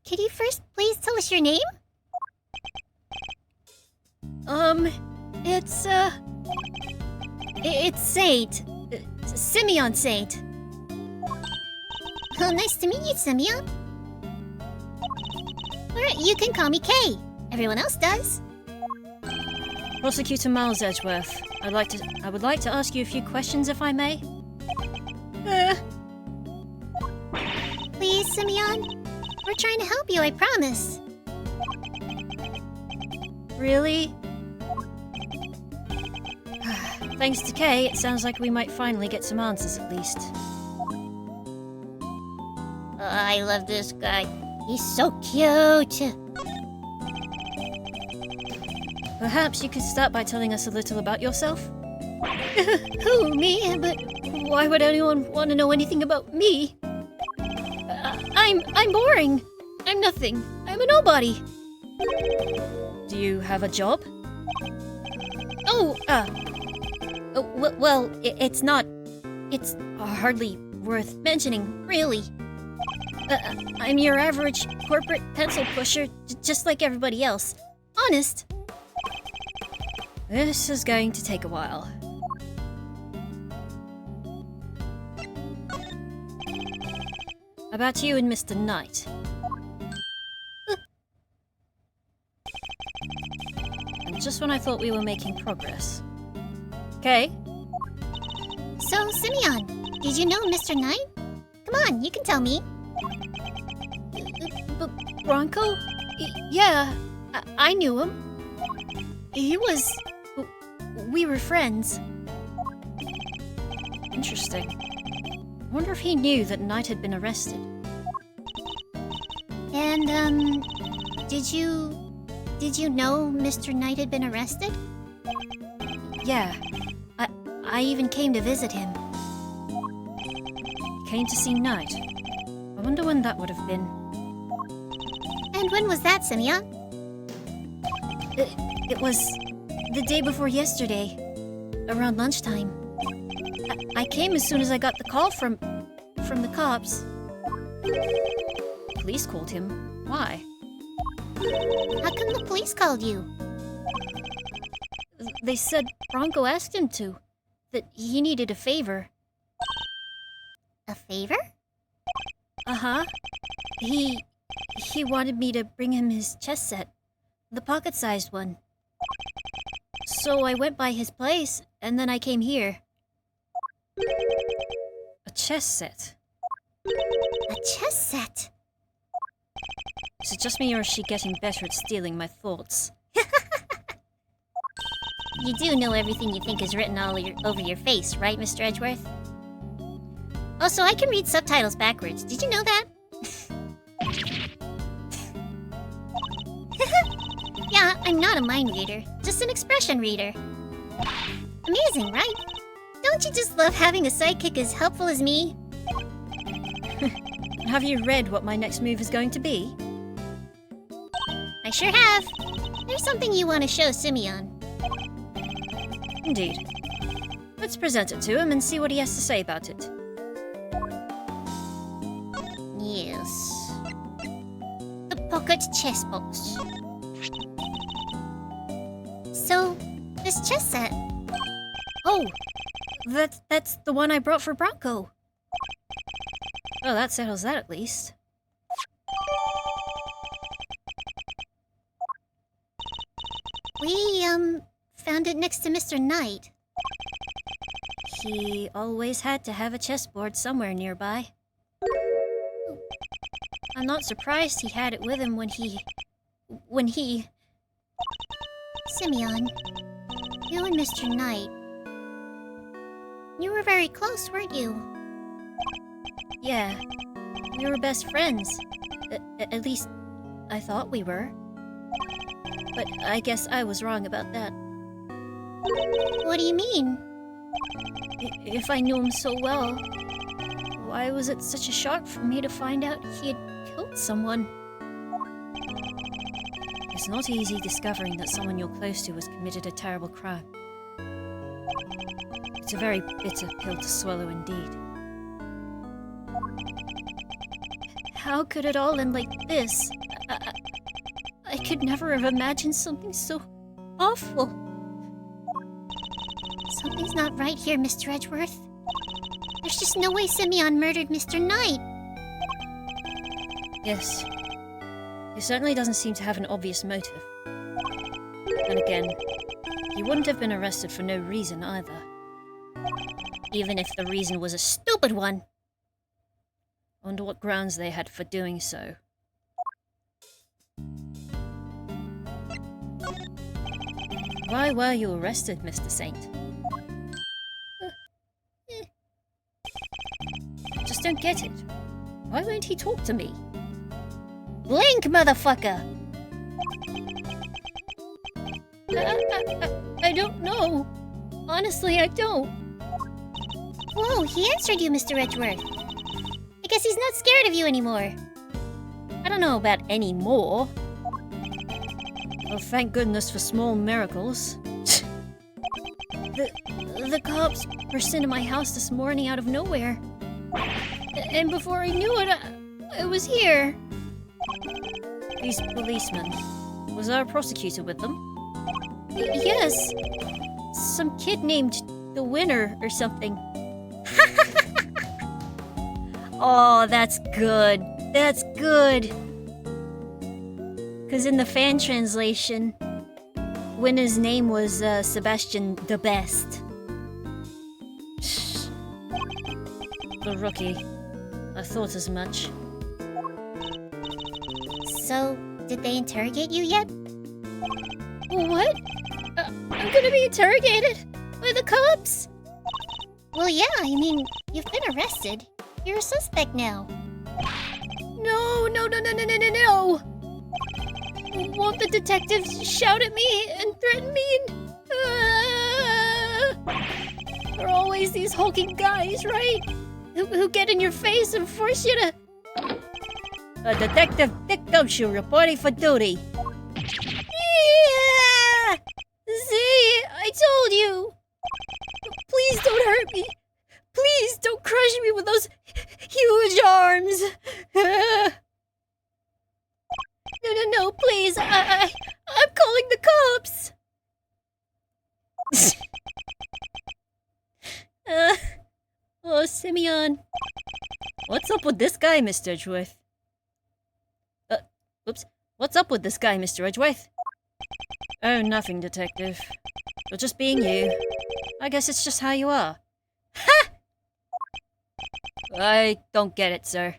could you first please tell us your name? It's Saint. Simeon Saint. Oh, nice to meet you, Simeon. Alright, you can call me Kay. Everyone else does. Prosecutor Miles Edgeworth. I would like to ask you a few questions, if I may. Please, Simeon. We're trying to help you, I promise. Really? Thanks to Kay, it sounds like we might finally get some answers at least. I love this guy. He's so cute. Perhaps you could start by telling us a little about yourself? Who, me? But Why would anyone want to know anything about me? I'm boring. I'm nothing. I'm a nobody. Do you have a job? well, it's not... It's hardly worth mentioning, really. I'm your average corporate pencil pusher, just like everybody else. Honest. This is going to take a while. About you and Mr. Knight. And just when I thought we were making progress. Okay. So, Simeon, did you know Mr. Knight? Come on, you can tell me. Bronco? Yeah, I knew him. He was... We were friends. Interesting. I wonder if he knew that Knight had been arrested. And, did you know Mr. Knight had been arrested? Yeah, I even came to visit him. came to see Knight. I wonder when that would have been. And when was that, Simeon? It was the day before yesterday, around lunchtime. I came as soon as I got the call from the cops. Police called him. Why? How come the police called you? They said Bronco asked him to. That he needed a favor. A favor? Uh-huh. He wanted me to bring him his chess set. The pocket-sized one. So I went by his place, and then I came here. A chess set? A chess set? Is it just me, or is she getting better at stealing my thoughts? You do know everything you think is written over your face, right, Mr. Edgeworth? Also, I can read subtitles backwards. Did you know that? Yeah, I'm not a mind reader, just an expression reader. Amazing, right? Don't you just love having a sidekick as helpful as me? Have you read what my next move is going to be? I sure have. There's something you want to show Simeon. Indeed. Let's present it to him and see what he has to say about it. Yes. The pocket chess box. So, this chess set. Oh! That's the one I brought for Bronco. Well, that settles that at least. We, found it next to Mr. Knight. He always had to have a chessboard somewhere nearby. I'm not surprised he had it with him when he... Simeon, you and Mr. Knight. You were very close, weren't you? Yeah, we were best friends. At least, I thought we were. But I guess I was wrong about that. What do you mean? If I knew him so well, why was it such a shock for me to find out he had killed someone? It's not easy discovering that someone you're close to has committed a terrible crime. It's a very bitter pill to swallow indeed. How could it all end like this? I could never have imagined something so awful. Something's not right here, Mr. Edgeworth. There's just no way Simeon murdered Mr. Knight. Yes. He certainly doesn't seem to have an obvious motive. Then again, he wouldn't have been arrested for no reason either. Even if the reason was a stupid one. I wonder what grounds they had for doing so. Why were you arrested, Mr. Saint? Just don't get it. Why won't he talk to me? Blink, motherfucker! I don't know. Honestly, I don't. Whoa, he answered you, Mr. Edgeworth. I guess he's not scared of you anymore. I don't know about anymore. Well, thank goodness for small miracles. The cops burst into my house this morning out of nowhere. And before I knew it, I was here. These policemen. Was there a prosecutor with them? Yes. Some kid named the Winner or something. Oh, that's good. That's good. Because in the fan translation, Winner's name was Sebastian the Best. The rookie. I thought as much. So, did they interrogate you yet? What? I'm gonna be interrogated? By the cops? Well, yeah, I mean, you've been arrested. You're a suspect now. No! Won't the detectives shout at me and threaten me and... There are always these hulking guys, right? Who get in your face and force you to... A detective dictates you reporting for duty. Yeah! See, I told you! Please don't hurt me! Please don't crush me with those huge arms! No, please, I'm calling the cops! Oh, Simeon. What's up with this guy, Mr. Edgeworth? Oops. What's up with this guy, Mr. Edgeworth? Oh, nothing, Detective. You're just being you. I guess it's just how you are. Ha! I don't get it, sir.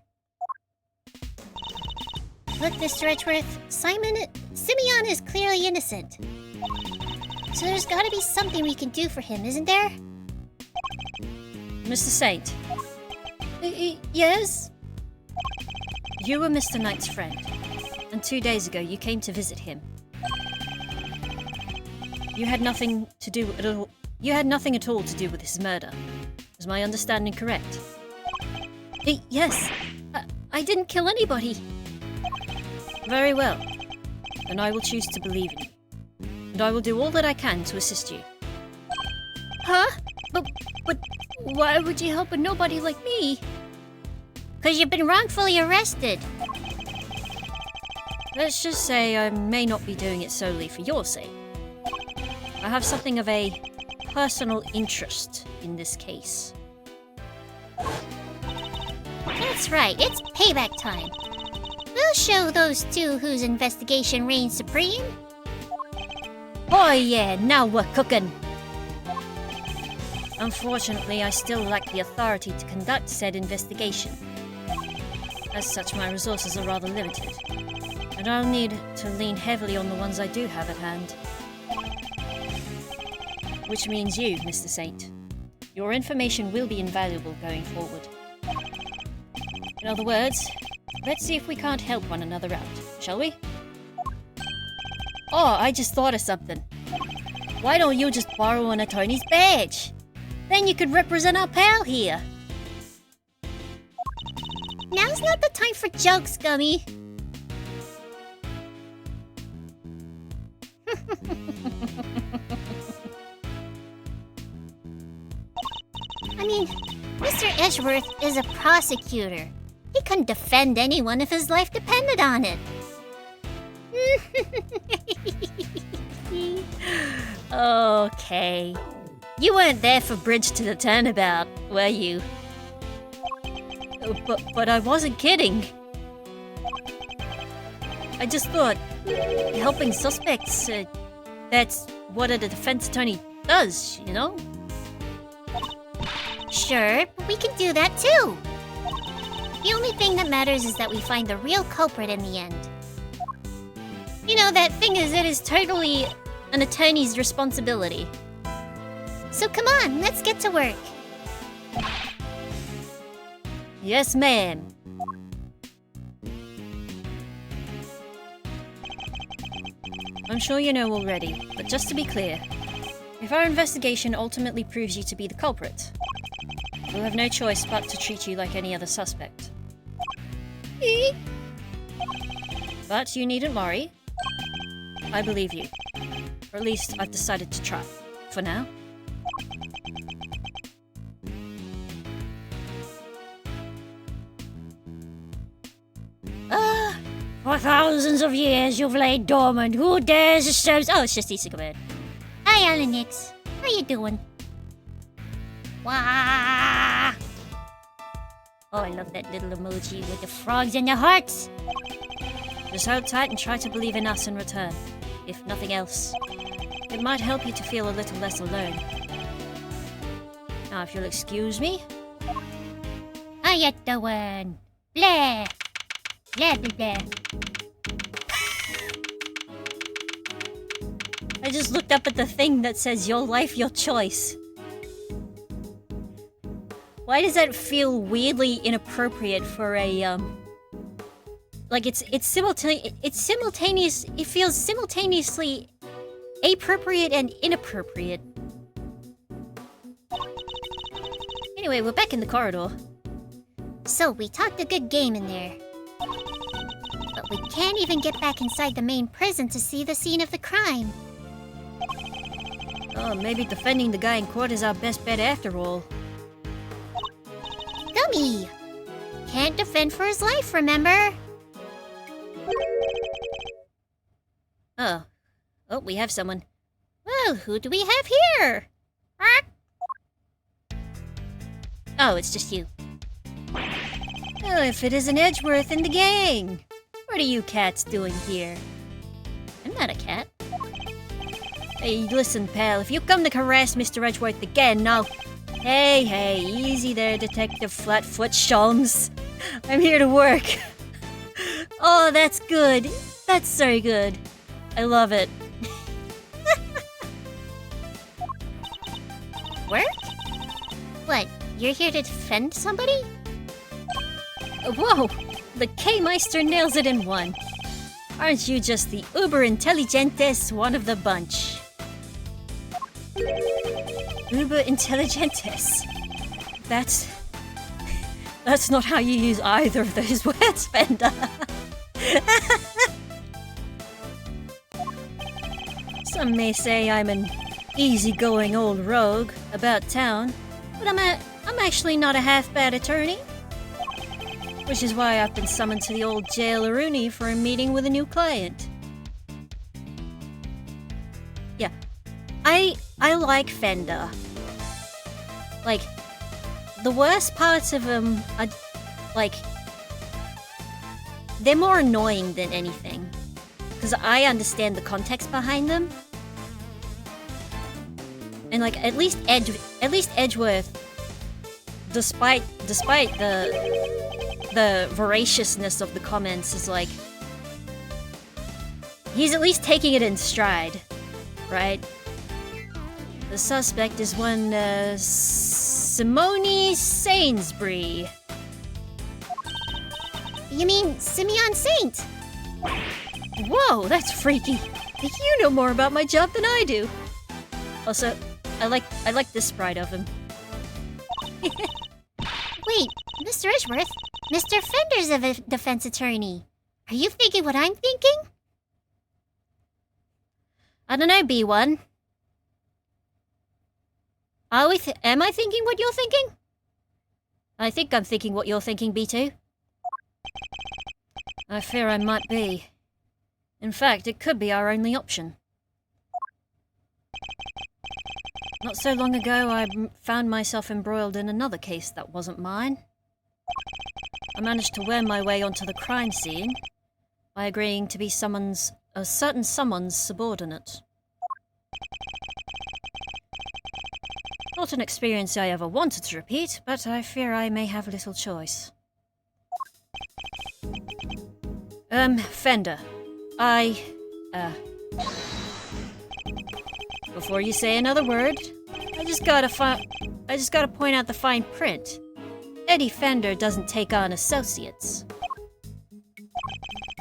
Look, Mr. Edgeworth, Simeon is clearly innocent. So there's gotta be something we can do for him, isn't there? Mr. Saint. Yes? You were Mr. Knight's friend, and 2 days ago you came to visit him. You had nothing to do at all. You had nothing at all to do with his murder. Is my understanding correct? Yes. I didn't kill anybody. Very well. Then I will choose to believe in you. And I will do all that I can to assist you. Huh? But why would you help a nobody like me? 'Cause you've been wrongfully arrested. Let's just say I may not be doing it solely for your sake. I have something of a personal interest in this case. That's right, it's payback time. We'll show those two whose investigation reigns supreme. Oh yeah, now we're cooking! Unfortunately, I still lack the authority to conduct said investigation. As such, my resources are rather limited, and I'll need to lean heavily on the ones I do have at hand. Which means you, Mr. Saint. Your information will be invaluable going forward. In other words, let's see if we can't help one another out, shall we? Oh, I just thought of something. Why don't you just borrow an attorney's badge? Then you could represent our pal here. Now's not the time for jokes, Gummy. I mean, Mr. Edgeworth is a prosecutor. He couldn't defend anyone if his life depended on it. Okay. You weren't there for Bridge to the Turnabout, were you? But I wasn't kidding. I just thought, helping suspects, that's what a defense attorney does, you know? Sure, but we can do that too. The only thing that matters is that we find the real culprit in the end. You know, that thing is, it is totally an attorney's responsibility. So come on, let's get to work. Yes, ma'am. I'm sure you know already, but just to be clear, if our investigation ultimately proves you to be the culprit, we'll have no choice but to treat you like any other suspect. But you needn't worry. I believe you. Or at least I've decided to try. For now. For thousands of years you've laid dormant. Who dares disturb... Oh, it's just e-cigarette. Hi, Alanix. How you doing? Wah! Oh, I love that little emoji with the frogs and the hearts. Just hold tight and try to believe in us in return. If nothing else, it might help you to feel a little less alone. Now, if you'll excuse me. How you doing? Blah! Blah, blah, blah. I just looked up at the thing that says your life, your choice. Why does that feel weirdly inappropriate for a, like it feels simultaneously appropriate and inappropriate. Anyway, we're back in the corridor. So, we talked a good game in there. But we can't even get back inside the main prison to see the scene of the crime. Oh, maybe defending the guy in court is our best bet after all. Gummy! Can't defend for his life, remember? Oh. Oh, we have someone. Well, who do we have here? Oh, it's just you. Oh, if it isn't Edgeworth and the gang. What are you cats doing here? I'm not a cat. Hey, listen, pal. If you come to harass Mr. Edgeworth again, I'll... Hey, easy there, Detective Flatfoot Sholmes. I'm here to work. Oh, that's good. That's so good. I love it. Work? What, you're here to defend somebody? Whoa! The K-Meister nails it in one. Aren't you just the uber intelligentes one of the bunch? Uber intelligentes. That's not how you use either of those words, Fender. Some may say I'm an easygoing old rogue about town, but I'm actually not a half-bad attorney. Which is why I've been summoned to the old jail Rooney for a meeting with a new client. Yeah, I like Fender. Like, the worst parts of him are, like, they're more annoying than anything. Because I understand the context behind them. And, like, at least Edgeworth, despite the voraciousness of the comments, is like, he's at least taking it in stride, right? The suspect is one Simone Sainsbury. You mean Simeon Saint? Whoa, that's freaky. You know more about my job than I do. Also, I like this sprite of him. Wait, Mr. Edgeworth, Mr. Fender's a defense attorney. Are you thinking what I'm thinking? I don't know, B1. Am I thinking what you're thinking? I think I'm thinking what you're thinking, B2. I fear I might be. In fact, it could be our only option. Not so long ago, I found myself embroiled in another case that wasn't mine. I managed to worm my way onto the crime scene by agreeing to be a certain someone's subordinate. Not an experience I ever wanted to repeat, but I fear I may have little choice. Fender, before you say another word, I just gotta point out the fine print. Eddie Fender doesn't take on associates.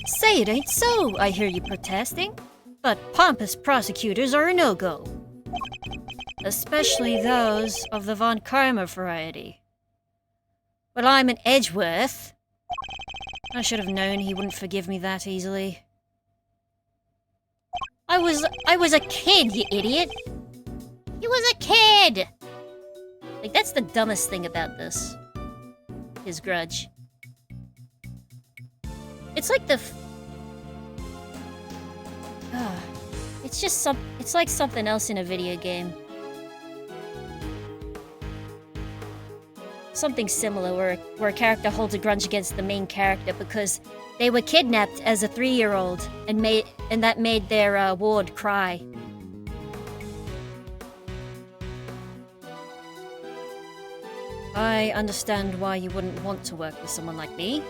Say it ain't so, I hear you protesting. But pompous prosecutors are a no-go. Especially those of the Von Karma variety. But I'm an Edgeworth. I should have known he wouldn't forgive me that easily. I was a kid, you idiot! He was a kid! Like, that's the dumbest thing about this. His grudge. It's like it's like something else in a video game. Something similar where a character holds a grudge against the main character because they were kidnapped as a 3-year-old and that made their ward cry. I understand why you wouldn't want to work with someone like me.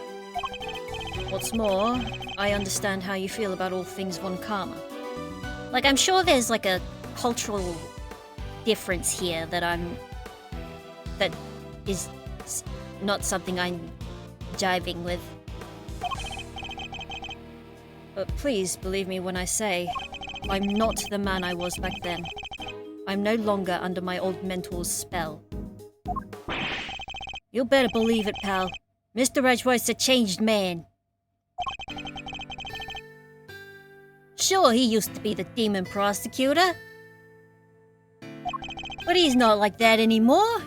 What's more, I understand how you feel about all things Von Karma. Like, I'm sure there's like a cultural difference here that is not something I'm jiving with. But please believe me when I say, I'm not the man I was back then. I'm no longer under my old mentor's spell. You better believe it, pal. Mr. Edgeworth's a changed man. Sure, he used to be the demon prosecutor. But he's not like that anymore.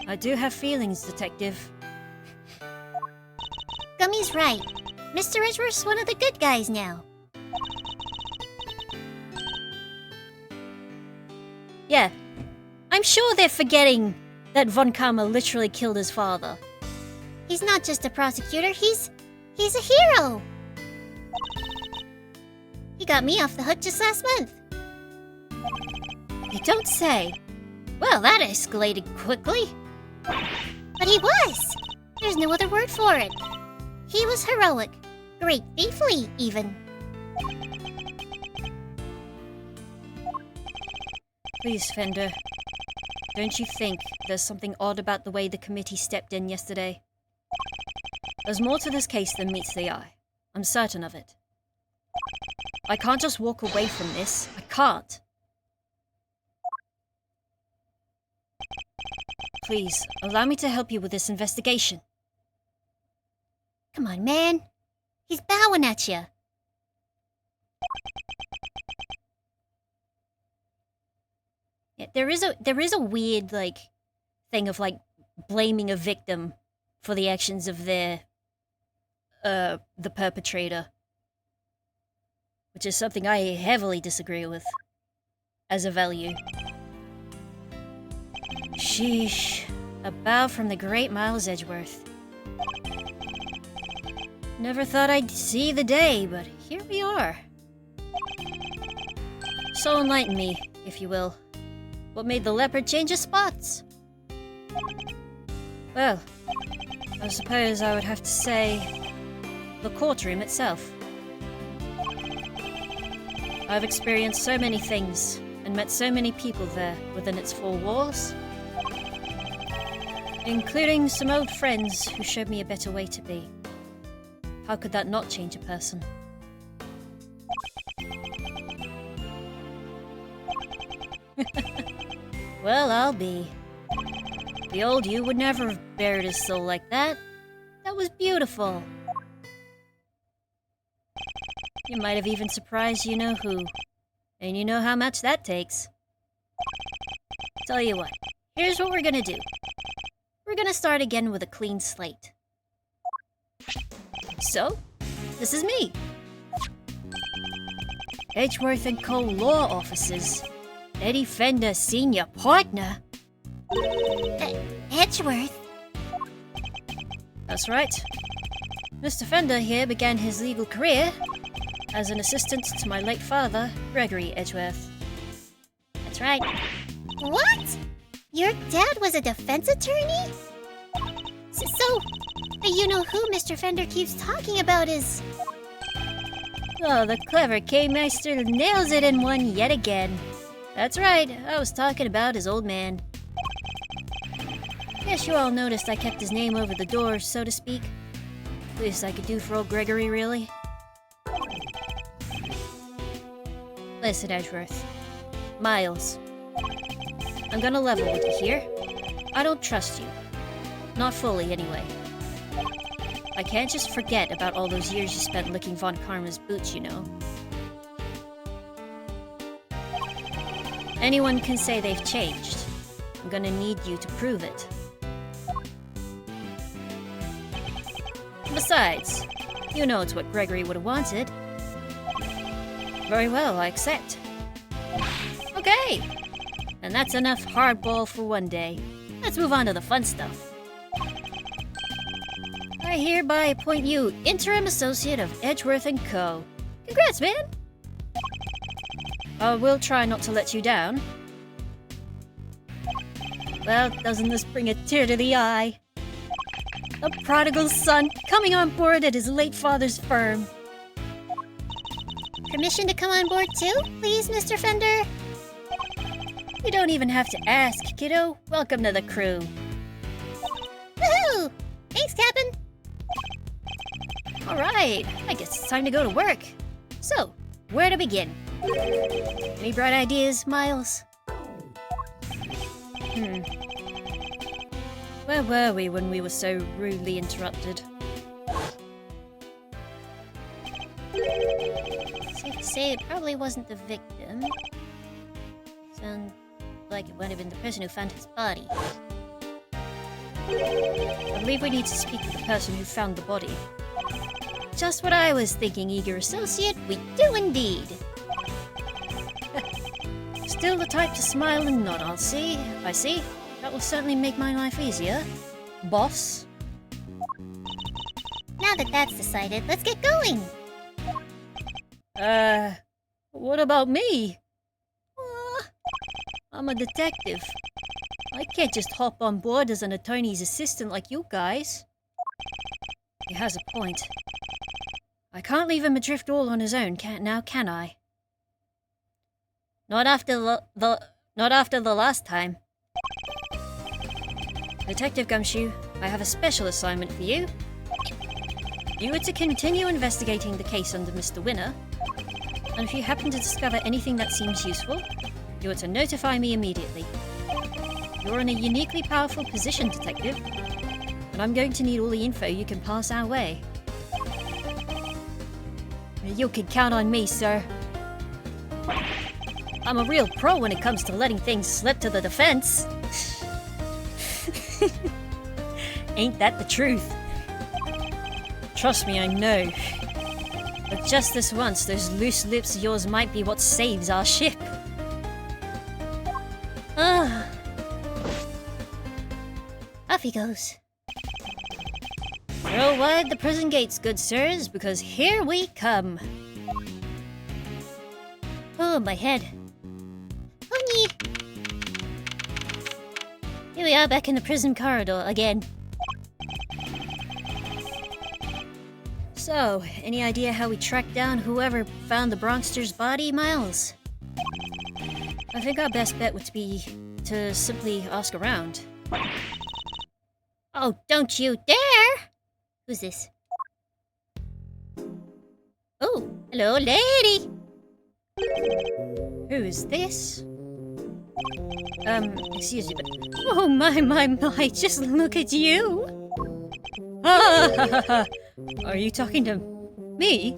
I do have feelings, Detective. Gummy's right. Mr. Edgeworth's one of the good guys now. Yeah, I'm sure they're forgetting that Von Karma literally killed his father. He's not just a prosecutor, he's a hero! He got me off the hook just last month. You don't say. Well, that escalated quickly. But he was! There's no other word for it. He was heroic. Great thiefly, even. Please, Fender. Don't you think there's something odd about the way the committee stepped in yesterday? There's more to this case than meets the eye. I'm certain of it. I can't just walk away from this. I can't. Please, allow me to help you with this investigation. Come on, man. He's bowing at you. Yeah, there is a weird, like, thing of, like, blaming a victim for the actions of the perpetrator. Which is something I heavily disagree with as a value. Sheesh. A bow from the great Miles Edgeworth. Never thought I'd see the day, but here we are. So enlighten me, if you will. What made the leopard change his spots? Well, I suppose I would have to say the courtroom itself. I've experienced so many things and met so many people there within its four walls, including some old friends who showed me a better way to be. How could that not change a person? Well, I'll be. The old you would never have bared his soul like that. That was beautiful. You might have even surprised you-know-who. And you know how much that takes. Tell you what, here's what we're gonna do. We're gonna start again with a clean slate. So, this is me. Edgeworth & Co. Law Offices. Eddie Fender, Senior Partner. Edgeworth? That's right. Mr. Fender here began his legal career as an assistant to my late father, Gregory Edgeworth. That's right. What? Your dad was a defense attorney? So the you-know-who Mr. Fender keeps talking about is... Oh, the clever K-Meister nails it in one yet again. That's right, I was talking about his old man. Guess you all noticed I kept his name over the door, so to speak. Least I could do for old Gregory, really. Listen, Edgeworth. Miles. I'm gonna level with you here. I don't trust you. Not fully, anyway. I can't just forget about all those years you spent licking Von Karma's boots, you know. Anyone can say they've changed. I'm gonna need you to prove it. Besides, you know it's what Gregory would have wanted. Very well, I accept. Okay! And that's enough hardball for one day. Let's move on to the fun stuff. I hereby appoint you Interim Associate of Edgeworth & Co. Congrats, man! I will try not to let you down. Well, doesn't this bring a tear to the eye? A prodigal son coming on board at his late father's firm. Permission to come on board too, please, Mr. Fender? You don't even have to ask, kiddo. Welcome to the crew. Woohoo! Thanks, Captain. Alright, I guess it's time to go to work. So, where to begin? Any bright ideas, Miles? Where were we when we were so rudely interrupted? Safe to say it probably wasn't the victim. Sounds like it might have been the person who found his body. I believe we need to speak with the person who found the body. Just what I was thinking, eager associate. We do indeed. still the type to smile and nod, I see. That will certainly make my life easier. Boss? Now that that's decided, let's get going. What about me? I'm a detective. I can't just hop on board as an attorney's assistant like you guys. He has a point. I can't leave him adrift all on his own, can I? Not after the last time. Detective Gumshoe, I have a special assignment for you. You are to continue investigating the case under Mr. Winner, and if you happen to discover anything that seems useful, you are to notify me immediately. You're in a uniquely powerful position, Detective, and I'm going to need all the info you can pass our way. You can count on me, sir. I'm a real pro when it comes to letting things slip to the defense. Ain't that the truth? Trust me, I know. But just this once, those loose lips of yours might be what saves our ship. Off he goes. Throw wide the prison gates, good sirs, because here we come. Oh, my head. Pony! Here we are back in the prison corridor again. So, any idea how we tracked down whoever found the Bronxter's body, Miles? I think our best bet would be to simply ask around. Oh, don't you dare! Who's this? Oh, hello, lady! Who is this? Excuse me, but... Oh, my, just look at you! Are you talking to me?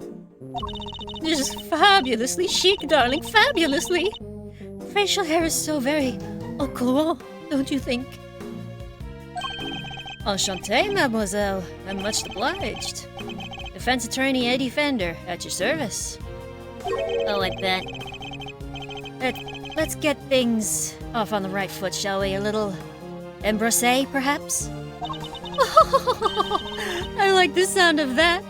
Just fabulously chic, darling, fabulously! Facial hair is so very... au courant, don't you think? Enchanté, mademoiselle. I'm much obliged. Defense attorney Eddie Fender, at your service. Oh, I bet. Let's get things off on the right foot, shall we? A little embrasse, perhaps? I like the sound of that.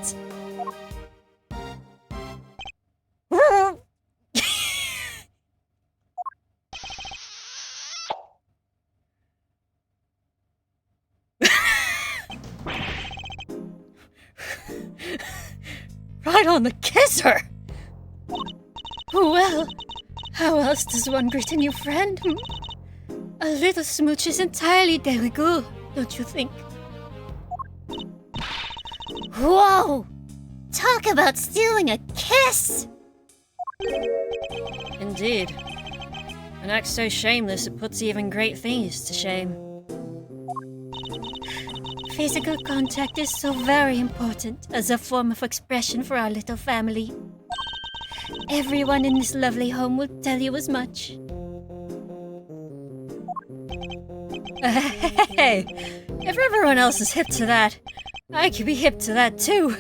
Right on the kisser! Well, how else does one greet a new friend? A little smooch is entirely de rigueur, don't you think? Whoa! Talk about stealing a kiss! Indeed. An act so shameless it puts even great things to shame. Physical contact is so very important as a form of expression for our little family. Everyone in this lovely home will tell you as much. Hey, if everyone else is hip to that, I could be hip to that too.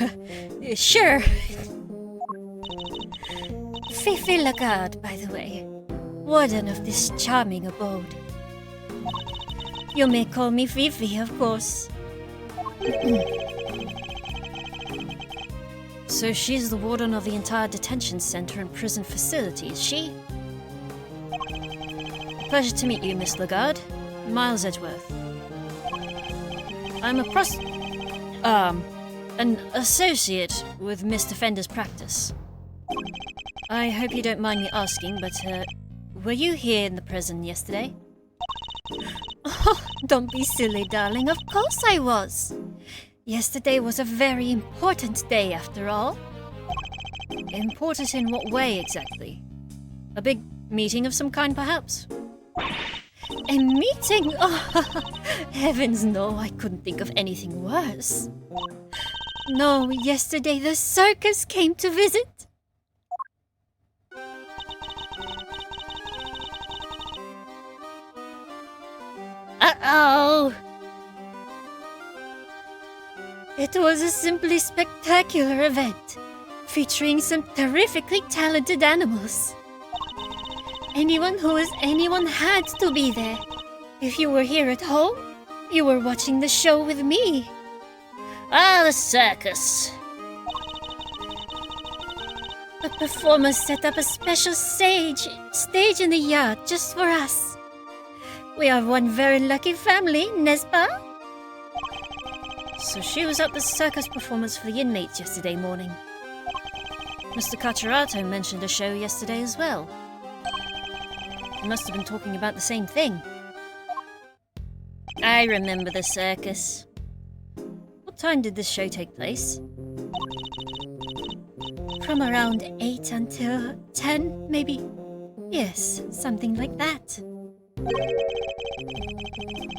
Sure. Fifi Lagarde, by the way, warden of this charming abode. You may call me Fifi, of course. So she's the warden of the entire detention center and prison facility, is she? Pleasure to meet you, Miss Lagarde. Miles Edgeworth. I'm an associate with Mr. Fender's practice. I hope you don't mind me asking, but, were you here in the prison yesterday? Oh, don't be silly, darling. Of course I was. Yesterday was a very important day, after all. Important in what way, exactly? A big meeting of some kind, perhaps? A meeting? Oh, heavens no, I couldn't think of anything worse. No, yesterday the circus came to visit. Uh-oh! It was a simply spectacular event, featuring some terrifically talented animals. Anyone who is anyone had to be there. If you were here at home, you were watching the show with me. Ah, the circus. The performers set up a special stage in the yard just for us. We are one very lucky family, n'est-ce pas? So she was at the circus performance for the inmates yesterday morning. Mr. Cacciarato mentioned a show yesterday as well. He must have been talking about the same thing. I remember the circus. What time did this show take place? From around 8 until 10, maybe? Yes, something like that.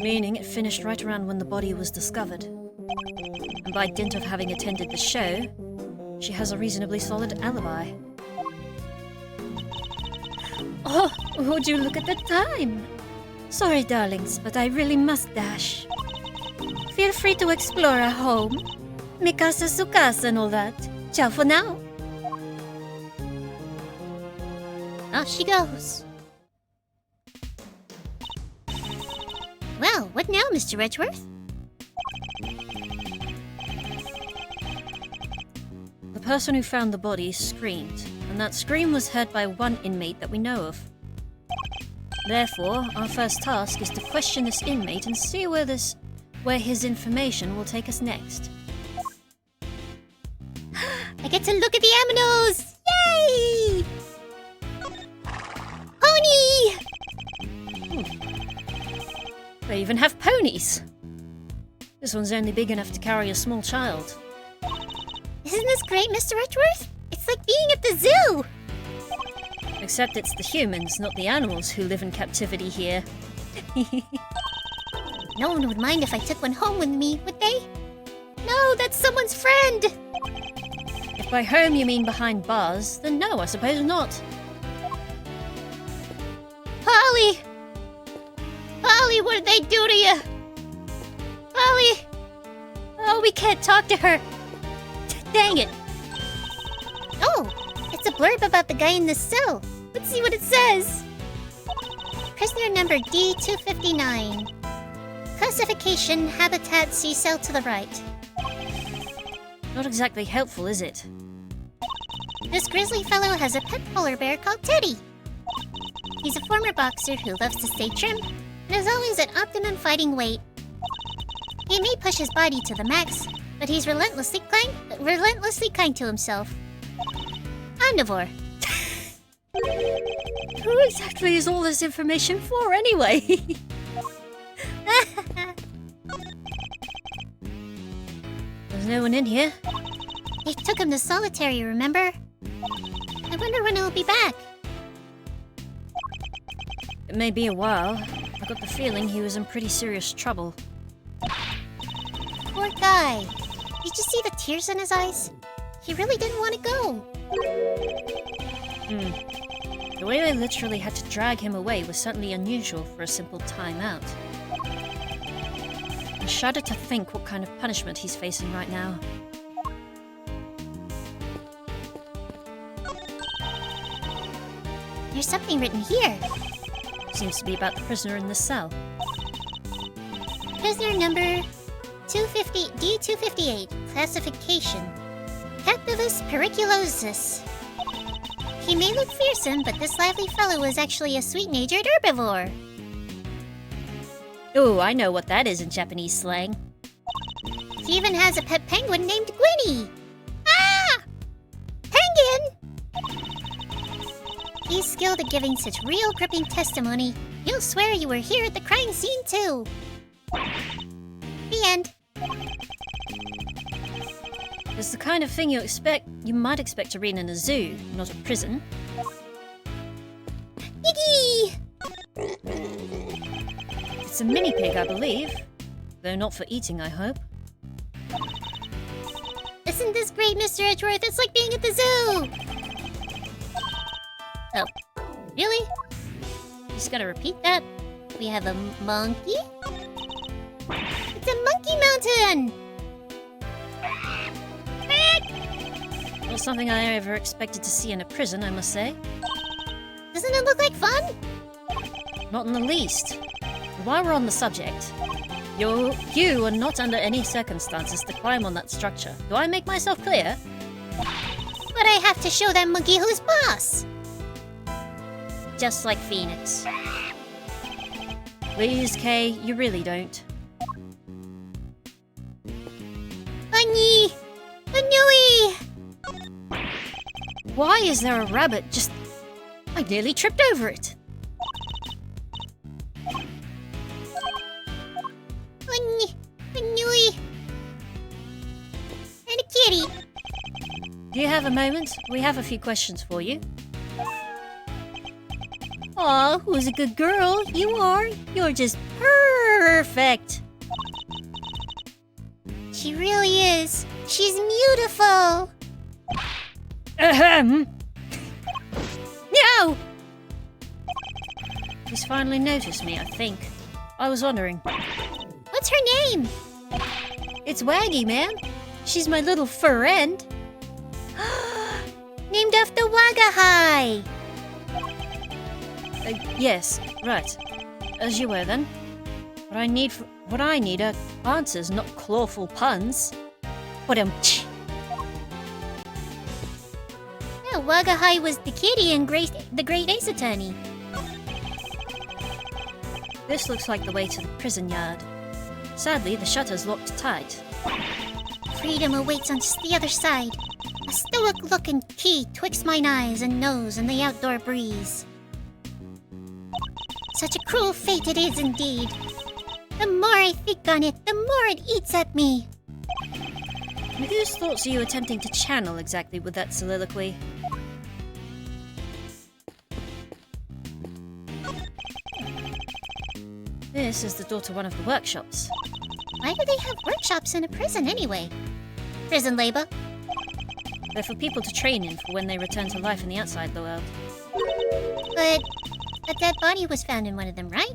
Meaning it finished right around when the body was discovered. And by dint of having attended the show, she has a reasonably solid alibi. Oh, would you look at the time? Sorry, darlings, but I really must dash. Feel free to explore our home. Mi casa su casa and all that. Ciao for now. Off she goes. Well, what now, Mr. Edgeworth? The person who found the body screamed, and that scream was heard by one inmate that we know of. Therefore, our first task is to question this inmate and see where his information will take us next. I get to look at the aminos! Yay! Pony! They even have ponies! This one's only big enough to carry a small child. Isn't this great, Mr. Edgeworth? It's like being at the zoo! Except it's the humans, not the animals, who live in captivity here. No one would mind if I took one home with me, would they? No, that's someone's friend! If by home you mean behind bars, then no, I suppose not. Polly! Polly, what did they do to you? Polly! Oh, we can't talk to her. Dang it. Oh, it's a blurb about the guy in the cell. Let's see what it says. Prisoner number D259. Classification, habitat, sea cell to the right. Not exactly helpful, is it? This grizzly fellow has a pet polar bear called Teddy. He's a former boxer who loves to stay trim and is always at optimum fighting weight. He may push his body to the max, but he's relentlessly kind to himself. Omnivore. Who exactly is all this information for, anyway? There's no one in here. They took him to solitary, remember? I wonder when he'll be back. It may be a while. I got the feeling he was in pretty serious trouble. Poor guy. Did you see the tears in his eyes? He really didn't want to go. The way they literally had to drag him away was certainly unusual for a simple timeout. I shudder to think what kind of punishment he's facing right now. There's something written here. Seems to be about the prisoner in the cell. Prisoner number 250 D258. Classification. Captivus periculosus. He may look fearsome, but this lively fellow is actually a sweet-natured herbivore. Oh, I know what that is in Japanese slang. He even has a pet penguin named Gwynny. Ah! Penguin! He's skilled at giving such real gripping testimony, you'll swear you were here at the crime scene too. The end. It's the kind of thing you might expect to read in a zoo, not a prison. Yiggy! It's a mini pig, I believe. Though not for eating, I hope. Isn't this great, Mr. Edgeworth? It's like being at the zoo! Oh, really? Just gotta repeat that? We have a monkey? It's a monkey mountain! Not something I ever expected to see in a prison, I must say. Doesn't it look like fun? Not in the least. While we're on the subject, you are not under any circumstances to climb on that structure. Do I make myself clear? But I have to show that monkey who's boss. Just like Phoenix. Please, Kay, you really don't. Bunny! Banui! Why is there a rabbit just... I nearly tripped over it. Bunny! Banui! And a kitty. Do you have a moment? We have a few questions for you. Aw, who's a good girl? You are. You're just perfect. She really is. She's beautiful. Ahem. No! He's finally noticed me, I think. I was wondering. What's her name? It's Waggy, ma'am. She's my little friend. Named after Wagahai. Yes, right. As you were then. What I need are answers, not clawful puns. But Yeah, Wagahai was the kitty in the Great Ace Attorney. this looks like the way to the prison yard. Sadly, the shutter's locked tight. Freedom awaits on just the other side. A stoic-looking key twixt mine eyes and nose in the outdoor breeze. Such a cruel fate it is indeed. The more I think on it, the more it eats at me. Whose thoughts are you attempting to channel exactly with that soliloquy? This is the door to one of the workshops. Why do they have workshops in a prison anyway? Prison labor? They're for people to train in for when they return to life in the outside world. But a dead body was found in one of them, right?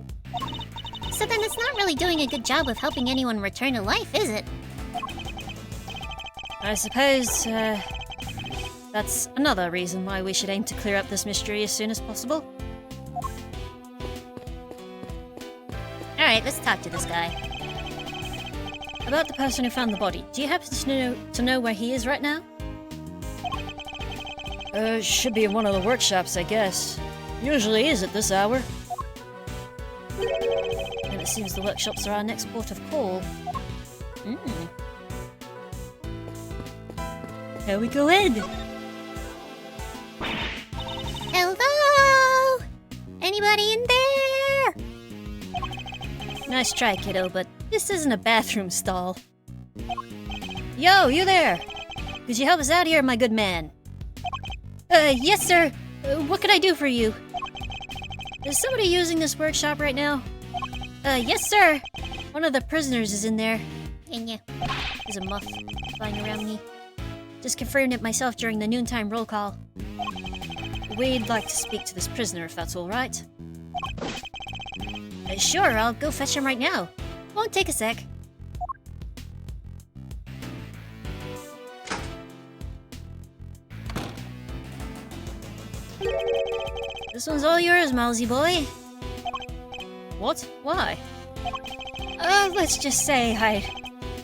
So then it's not really doing a good job of helping anyone return to life, is it? I suppose, that's another reason why we should aim to clear up this mystery as soon as possible. Alright, let's talk to this guy. About the person who found the body, do you happen to know where he is right now? Should be in one of the workshops, I guess. Usually is at this hour. And it seems the workshops are our next port of call. Here we go in! Hello? Anybody in there? Nice try, kiddo, but this isn't a bathroom stall. Yo, you there! Could you help us out here, my good man? Yes, sir. What can I do for you? Is somebody using this workshop right now? Yes, sir. One of the prisoners is in there. And yeah. There's a muff flying around me. Just confirmed it myself during the noontime roll call. We'd like to speak to this prisoner, if that's all right. Sure, I'll go fetch him right now. Won't take a sec. This one's all yours, Mousy boy. What? Why? Let's just say I'd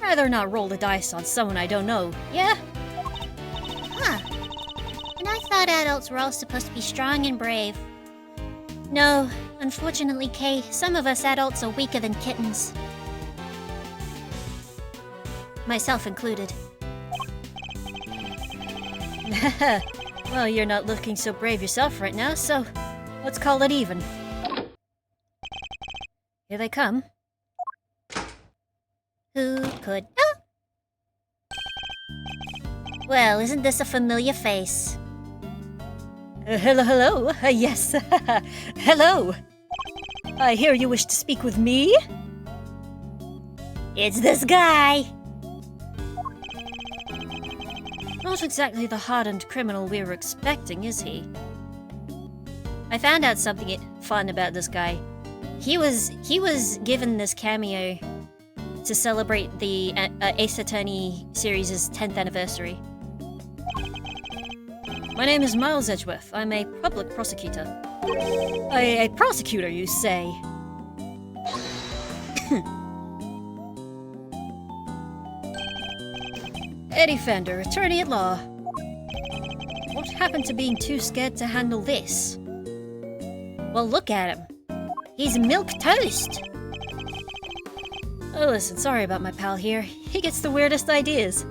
rather not roll the dice on someone I don't know, yeah? Huh. And I thought adults were all supposed to be strong and brave. No, unfortunately, Kay, some of us adults are weaker than kittens. Myself included. Well, you're not looking so brave yourself right now, so let's call it even. Here they come. Who could... Oh! Well, isn't this a familiar face? Hello? Yes. Hello. I hear you wish to speak with me? It's this guy! Not exactly the hardened criminal we were expecting, is he? I found out something fun about this guy. He was given this cameo to celebrate the Ace Attorney series' 10th anniversary. My name is Miles Edgeworth. I'm a public prosecutor. A prosecutor, you say? Eddie Fender, attorney at law. What happened to being too scared to handle this? Well, look at him. He's milk toast. Oh, listen, sorry about my pal here. He gets the weirdest ideas.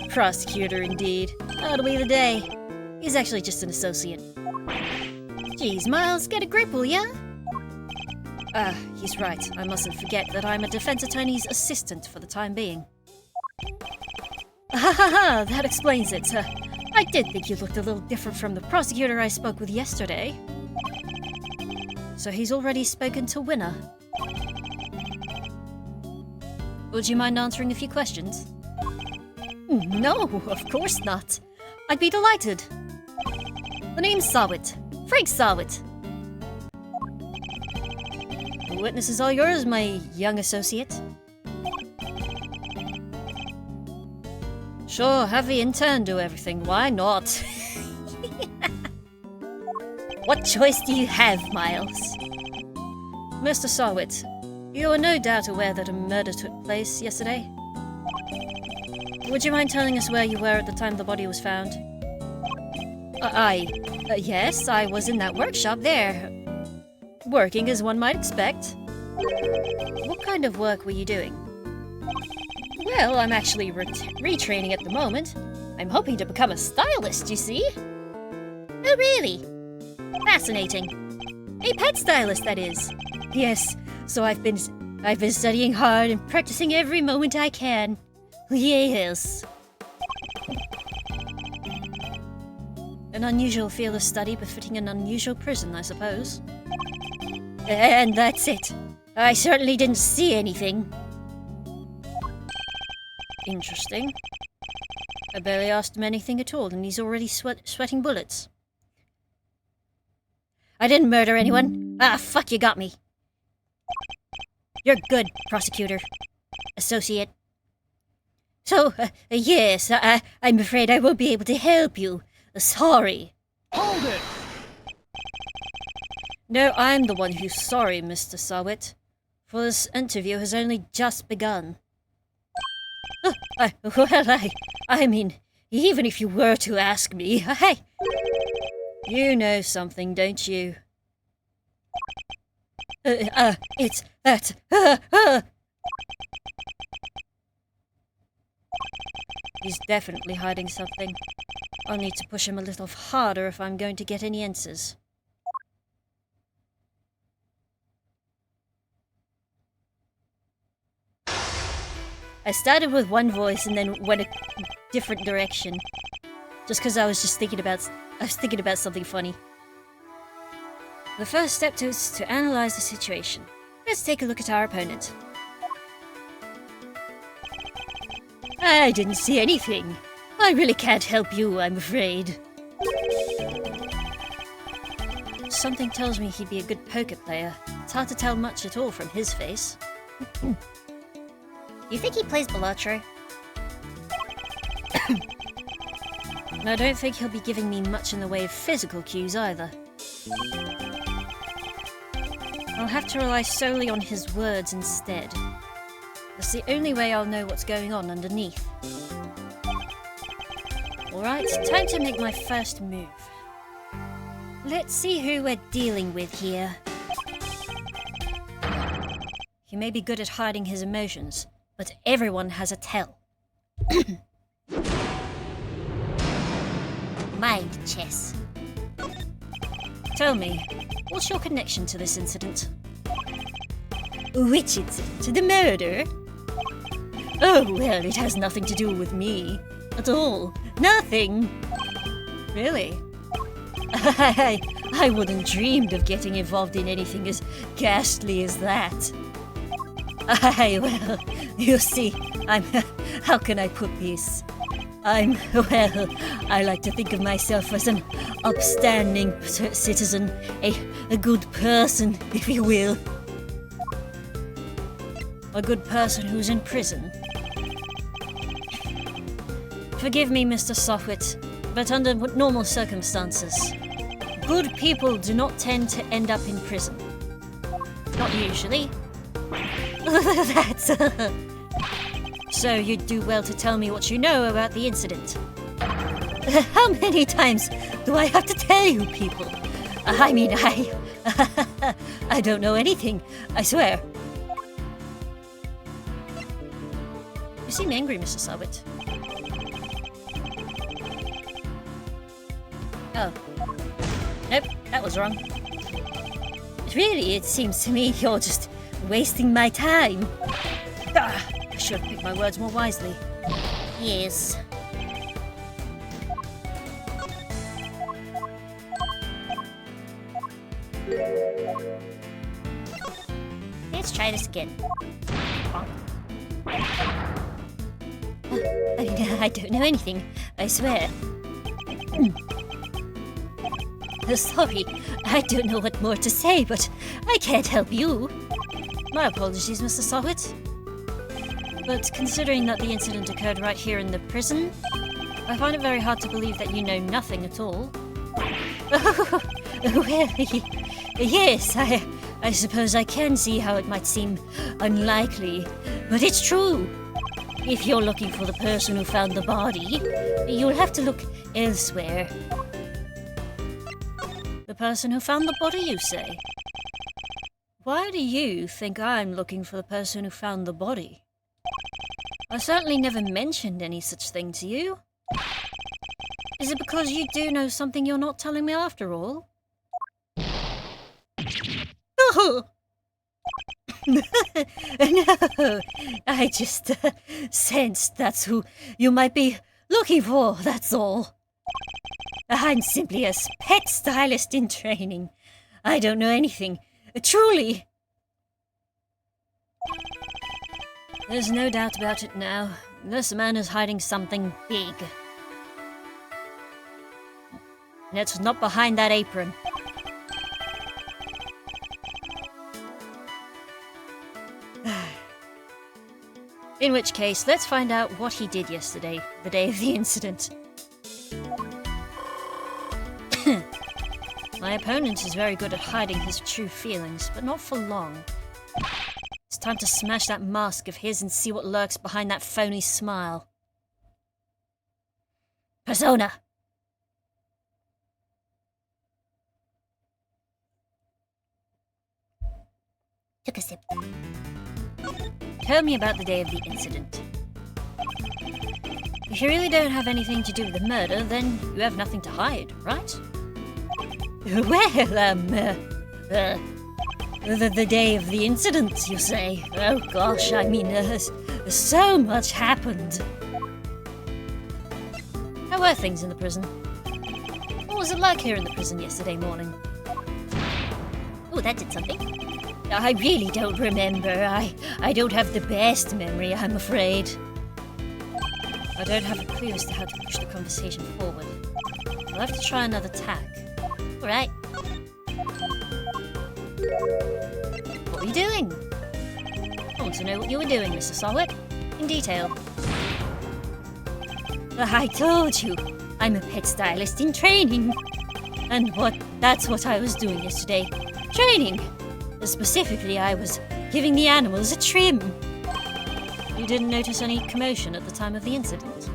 Prosecutor, indeed. That'll be the day. He's actually just an associate. Geez, Miles, get a grip, will ya? He's right. I mustn't forget that I'm a defense attorney's assistant for the time being. Ha ha ha! That explains it. I did think you looked a little different from the prosecutor I spoke with yesterday. So he's already spoken to Winner. Would you mind answering a few questions? No, of course not. I'd be delighted. The name's Sahwit. Frank Sahwit. The witness is all yours, my young associate. Sure, have the intern do everything. Why not? What choice do you have, Miles? Mr. Sahwit, you are no doubt aware that a murder took place yesterday. Would you mind telling us where you were at the time the body was found? Yes, I was in that workshop there. Working as one might expect. What kind of work were you doing? Well, I'm actually retraining at the moment. I'm hoping to become a stylist, you see? Oh, really? Fascinating. A pet stylist, that is. Yes, so I've been studying hard and practicing every moment I can. Yes. An unusual field of study befitting an unusual prison, I suppose. And that's it. I certainly didn't see anything. Interesting. I barely asked him anything at all, and he's already sweating bullets. I didn't murder anyone. Ah, fuck, you got me. You're good, prosecutor. Associate. So, yes, I'm afraid I won't be able to help you. Sorry. Hold it! No, I'm the one who's sorry, Mr. Sahwit. For this interview has only just begun. I mean, even if you were to ask me, you know something, don't you? It's that, He's definitely hiding something. I'll need to push him a little harder if I'm going to get any answers. I started with one voice and then went a different direction. Just because I was thinking about something funny. The first step is to analyze the situation. Let's take a look at our opponent. I didn't see anything. I really can't help you, I'm afraid. Something tells me he'd be a good poker player. It's hard to tell much at all from his face. You think he plays Belotro? I don't think he'll be giving me much in the way of physical cues either. I'll have to rely solely on his words instead. That's the only way I'll know what's going on underneath. Alright, time to make my first move. Let's see who we're dealing with here. He may be good at hiding his emotions, but everyone has a tell. Mind chess. Tell me, what's your connection to this incident? Which incident? The murder? Oh, well, it has nothing to do with me. At all. Nothing. Really? I wouldn't dreamed of getting involved in anything as ghastly as that. Well, you see, how can I put this? Well, I like to think of myself as an upstanding citizen, a good person, if you will. A good person who's in prison. Forgive me, Mr. Sahwit, but under normal circumstances, good people do not tend to end up in prison. Not usually. That's... So you'd do well to tell me what you know about the incident. How many times do I have to tell you people? I mean, I don't know anything, I swear. You seem angry, Mr. Sahwit. Oh. Nope, that was wrong. Really, it seems to me you're just wasting my time. I should have picked my words more wisely. Yes. Let's try this again. I don't know anything, I swear. Sorry, I don't know what more to say, but I can't help you. My apologies, Mr. Sahwit. But considering that the incident occurred right here in the prison, I find it very hard to believe that you know nothing at all. Well, yes, I suppose I can see how it might seem unlikely, but it's true. If you're looking for the person who found the body, you'll have to look elsewhere. The person who found the body, you say? Why do you think I'm looking for the person who found the body? I certainly never mentioned any such thing to you. Is it because you do know something you're not telling me after all? Oh! No, I just sensed that's who you might be looking for, that's all. I'm simply a pet stylist in training. I don't know anything, truly. There's no doubt about it now. This man is hiding something big. And it's not behind that apron. In which case, let's find out what he did yesterday, the day of the incident. My opponent is very good at hiding his true feelings, but not for long. It's time to smash that mask of his and see what lurks behind that phony smile. Persona! Took a sip. Tell me about the day of the incident. If you really don't have anything to do with the murder, then you have nothing to hide, right? Well, the day of the incident, you say? Oh gosh, I mean, so much happened. How were things in the prison? What was it like here in the prison yesterday morning? Oh, that did something. I really don't remember. I don't have the best memory, I'm afraid. I don't have a clue as to how to push the conversation forward. I'll have to try another tack. Alright. What were you doing? I want to know what you were doing, Mr. Sahwit. In detail. I told you, I'm a pet stylist in training. And that's what I was doing yesterday. Training! Specifically, I was giving the animals a trim. You didn't notice any commotion at the time of the incident?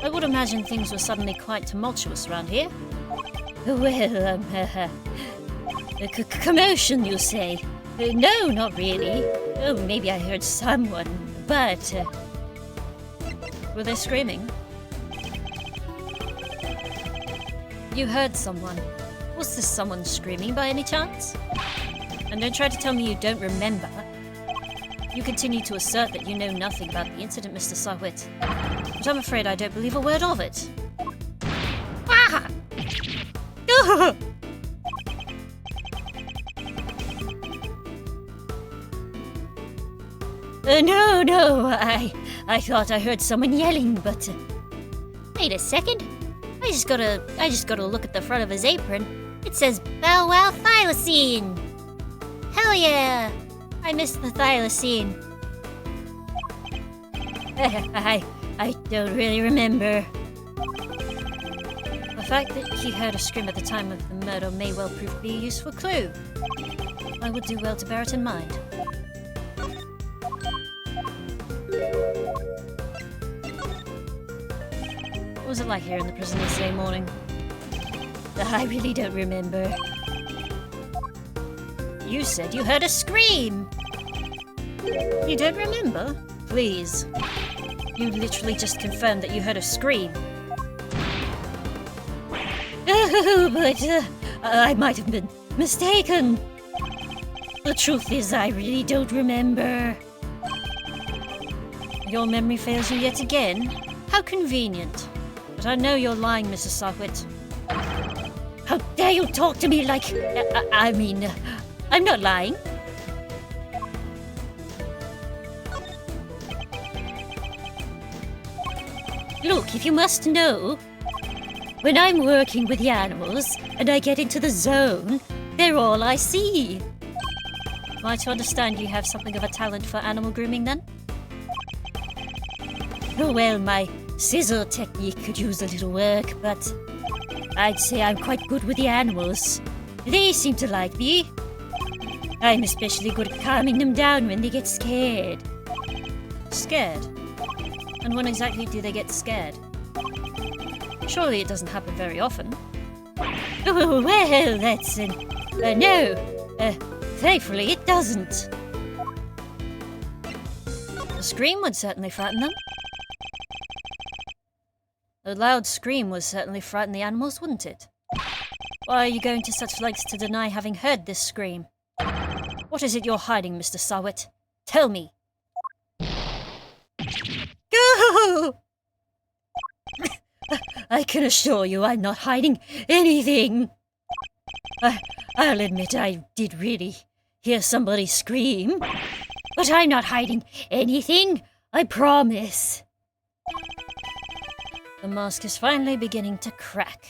I would imagine things were suddenly quite tumultuous around here. Well, commotion, you say? No, not really. Oh, maybe I heard someone, but... Were they screaming? You heard someone. Was this someone screaming by any chance? And don't try to tell me you don't remember. You continue to assert that you know nothing about the incident, Mr. Sahwit. But I'm afraid I don't believe a word of it. Ah! No, I thought I heard someone yelling, but... Wait a second. I just gotta look at the front of his apron. It says Bow Wow Thylacine. Hell yeah! I missed the thylacine. I don't really remember. fact that he heard a scream at the time of the murder may well prove to be a useful clue. I would do well to bear it in mind. What was it like here in the prison yesterday morning? I really don't remember. You said you heard a scream! You don't remember? Please. You literally just confirmed that you heard a scream. Oh, but I might have been mistaken. The truth is, I really don't remember. Your memory fails you yet again? How convenient. But I know you're lying, Mrs. Sahwit. How dare you talk to me like... I mean, I'm not lying. Look, if you must know, when I'm working with the animals and I get into the zone, they're all I see. Am I to understand you have something of a talent for animal grooming then? Oh, well, my scissor technique could use a little work, but I'd say I'm quite good with the animals. They seem to like me. I'm especially good at calming them down when they get scared. Scared? And when exactly do they get scared? Surely it doesn't happen very often. Oh, well, that's... no. Thankfully, it doesn't. A scream would certainly frighten them. A loud scream would certainly frighten the animals, wouldn't it? Why are you going to such lengths to deny having heard this scream? What is it you're hiding, Mr. Sahwit? Tell me. Go! I can assure you I'm not hiding anything. I'll admit I did really hear somebody scream, but I'm not hiding anything, I promise. The mask is finally beginning to crack.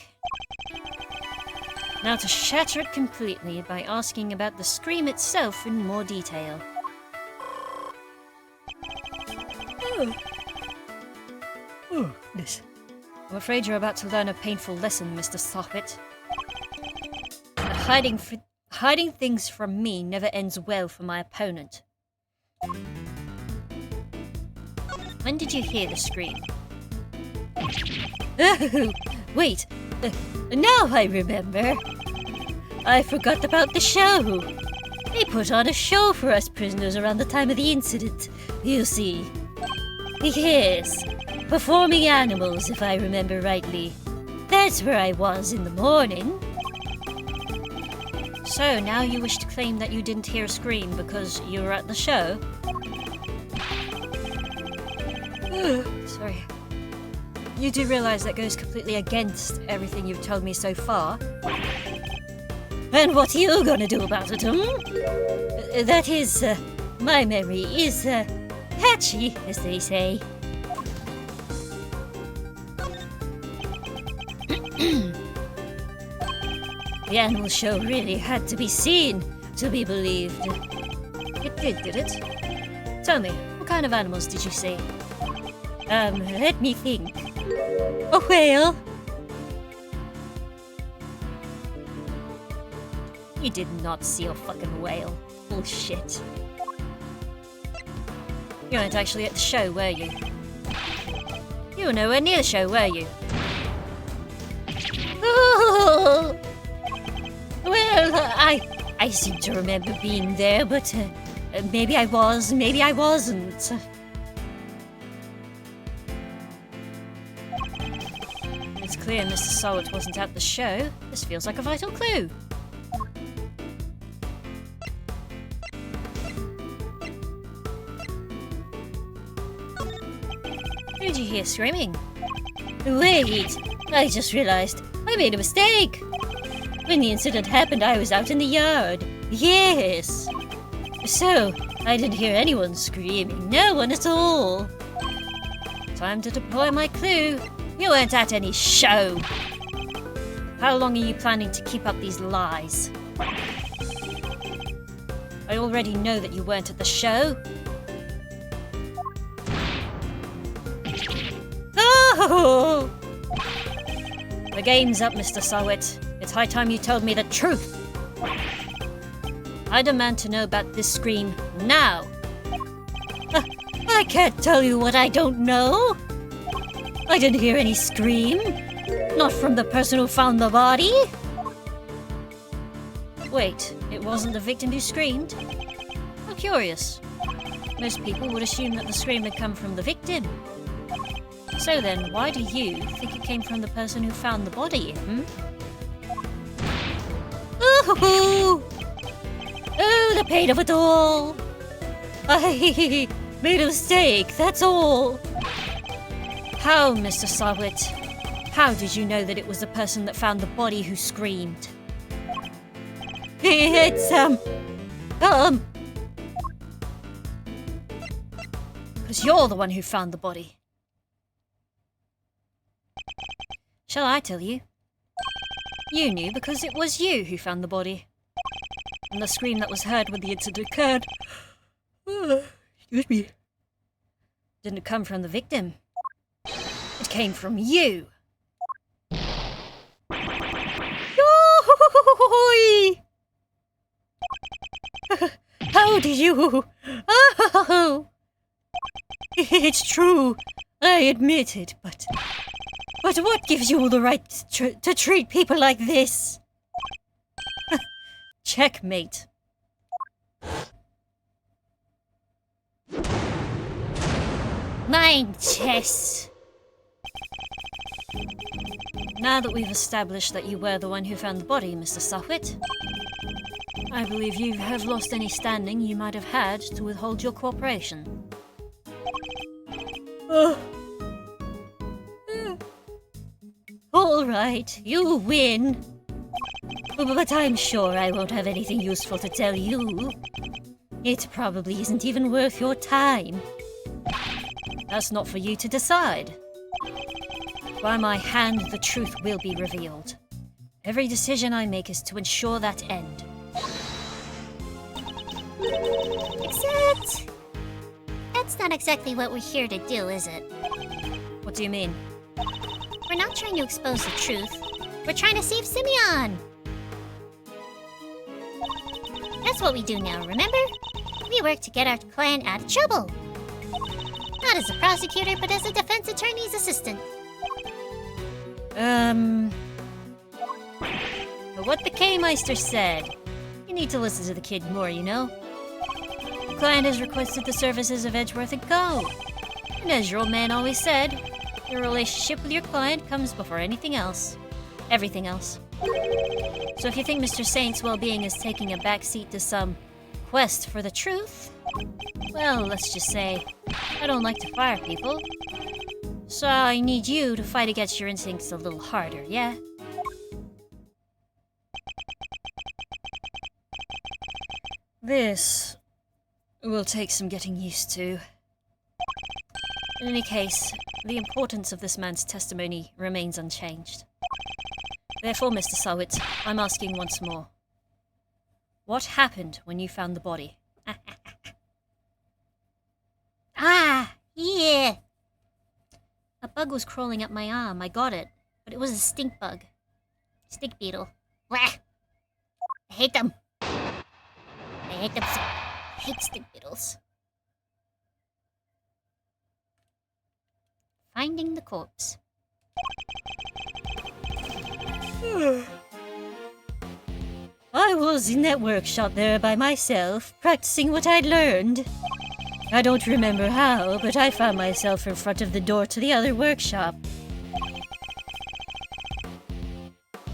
Now to shatter it completely by asking about the scream itself in more detail. Oh, goodness. I'm afraid you're about to learn a painful lesson, Mr. Sahwit. Hiding things from me never ends well for my opponent. When did you hear the scream? Oh, wait. Now I remember. I forgot about the show. They put on a show for us prisoners around the time of the incident, you see. Yes, performing animals, if I remember rightly. That's where I was in the morning. So, now you wish to claim that you didn't hear a scream because you were at the show? Sorry. You do realize that goes completely against everything you've told me so far? And what are you gonna do about it, That is, my memory is, patchy, as they say. The animal show really had to be seen to be believed. It did it? Tell me, what kind of animals did you see? Let me think. A whale? You did not see a fucking whale. Bullshit. You weren't actually at the show, were you? You were nowhere near the show, were you? Oh! Well, I seem to remember being there, but maybe I was, maybe I wasn't. It's clear Mr. Sahwit wasn't at the show. This feels like a vital clue. Who did you hear screaming? Wait, I just realized I made a mistake. When the incident happened, I was out in the yard. Yes. So, I didn't hear anyone screaming. No one at all. Time to deploy my clue. You weren't at any show. How long are you planning to keep up these lies? I already know that you weren't at the show. Oh! The game's up, Mr. Sahwit. It's high time you told me the truth. I demand to know about this scream now. I can't tell you what I don't know. I didn't hear any scream. Not from the person who found the body. Wait, it wasn't the victim who screamed? How curious. Most people would assume that the scream had come from the victim. So then, why do you think it came from the person who found the body, Ooh! Oh, the pain of it all! I made a mistake, that's all! How, Mr. Sahwit? How did you know that it was the person that found the body who screamed? It's, because you're the one who found the body. Shall I tell you? You knew because it was you who found the body. And the scream that was heard when the incident occurred, excuse me, didn't come from the victim. It came from you. How did you? Oh, it's true. I admit it, but what gives you the right to treat people like this? Checkmate. Mind chess. Now that we've established that you were the one who found the body, Mr. Sahwit, I believe you have lost any standing you might have had to withhold your cooperation. All right, you win. But I'm sure I won't have anything useful to tell you. It probably isn't even worth your time. That's not for you to decide. By my hand, the truth will be revealed. Every decision I make is to ensure that end. Except... that's not exactly what we're here to do, is it? What do you mean? We're not trying to expose the truth. We're trying to save Simeon! That's what we do now, remember? We work to get our clan out of trouble. Not as a prosecutor, but as a defense attorney's assistant. But what the K-Meister said, you need to listen to the kid more, you know? The client has requested the services of Edgeworth & Co. And as your old man always said, your relationship with your client comes before anything else. Everything else. So if you think Mr. Saint's well-being is taking a backseat to some quest for the truth, well, let's just say, I don't like to fire people. So I need you to fight against your instincts a little harder, yeah? This will take some getting used to. In any case, the importance of this man's testimony remains unchanged. Therefore, Mr. Sahwit, I'm asking once more. What happened when you found the body? Ah, yeah! A bug was crawling up my arm, I got it. But it was a stink bug. Stink beetle. Wah! I hate them! I hate them so. I hate stink beetles. Finding the corpse. I was in that workshop there by myself, practicing what I'd learned. I don't remember how, but I found myself in front of the door to the other workshop.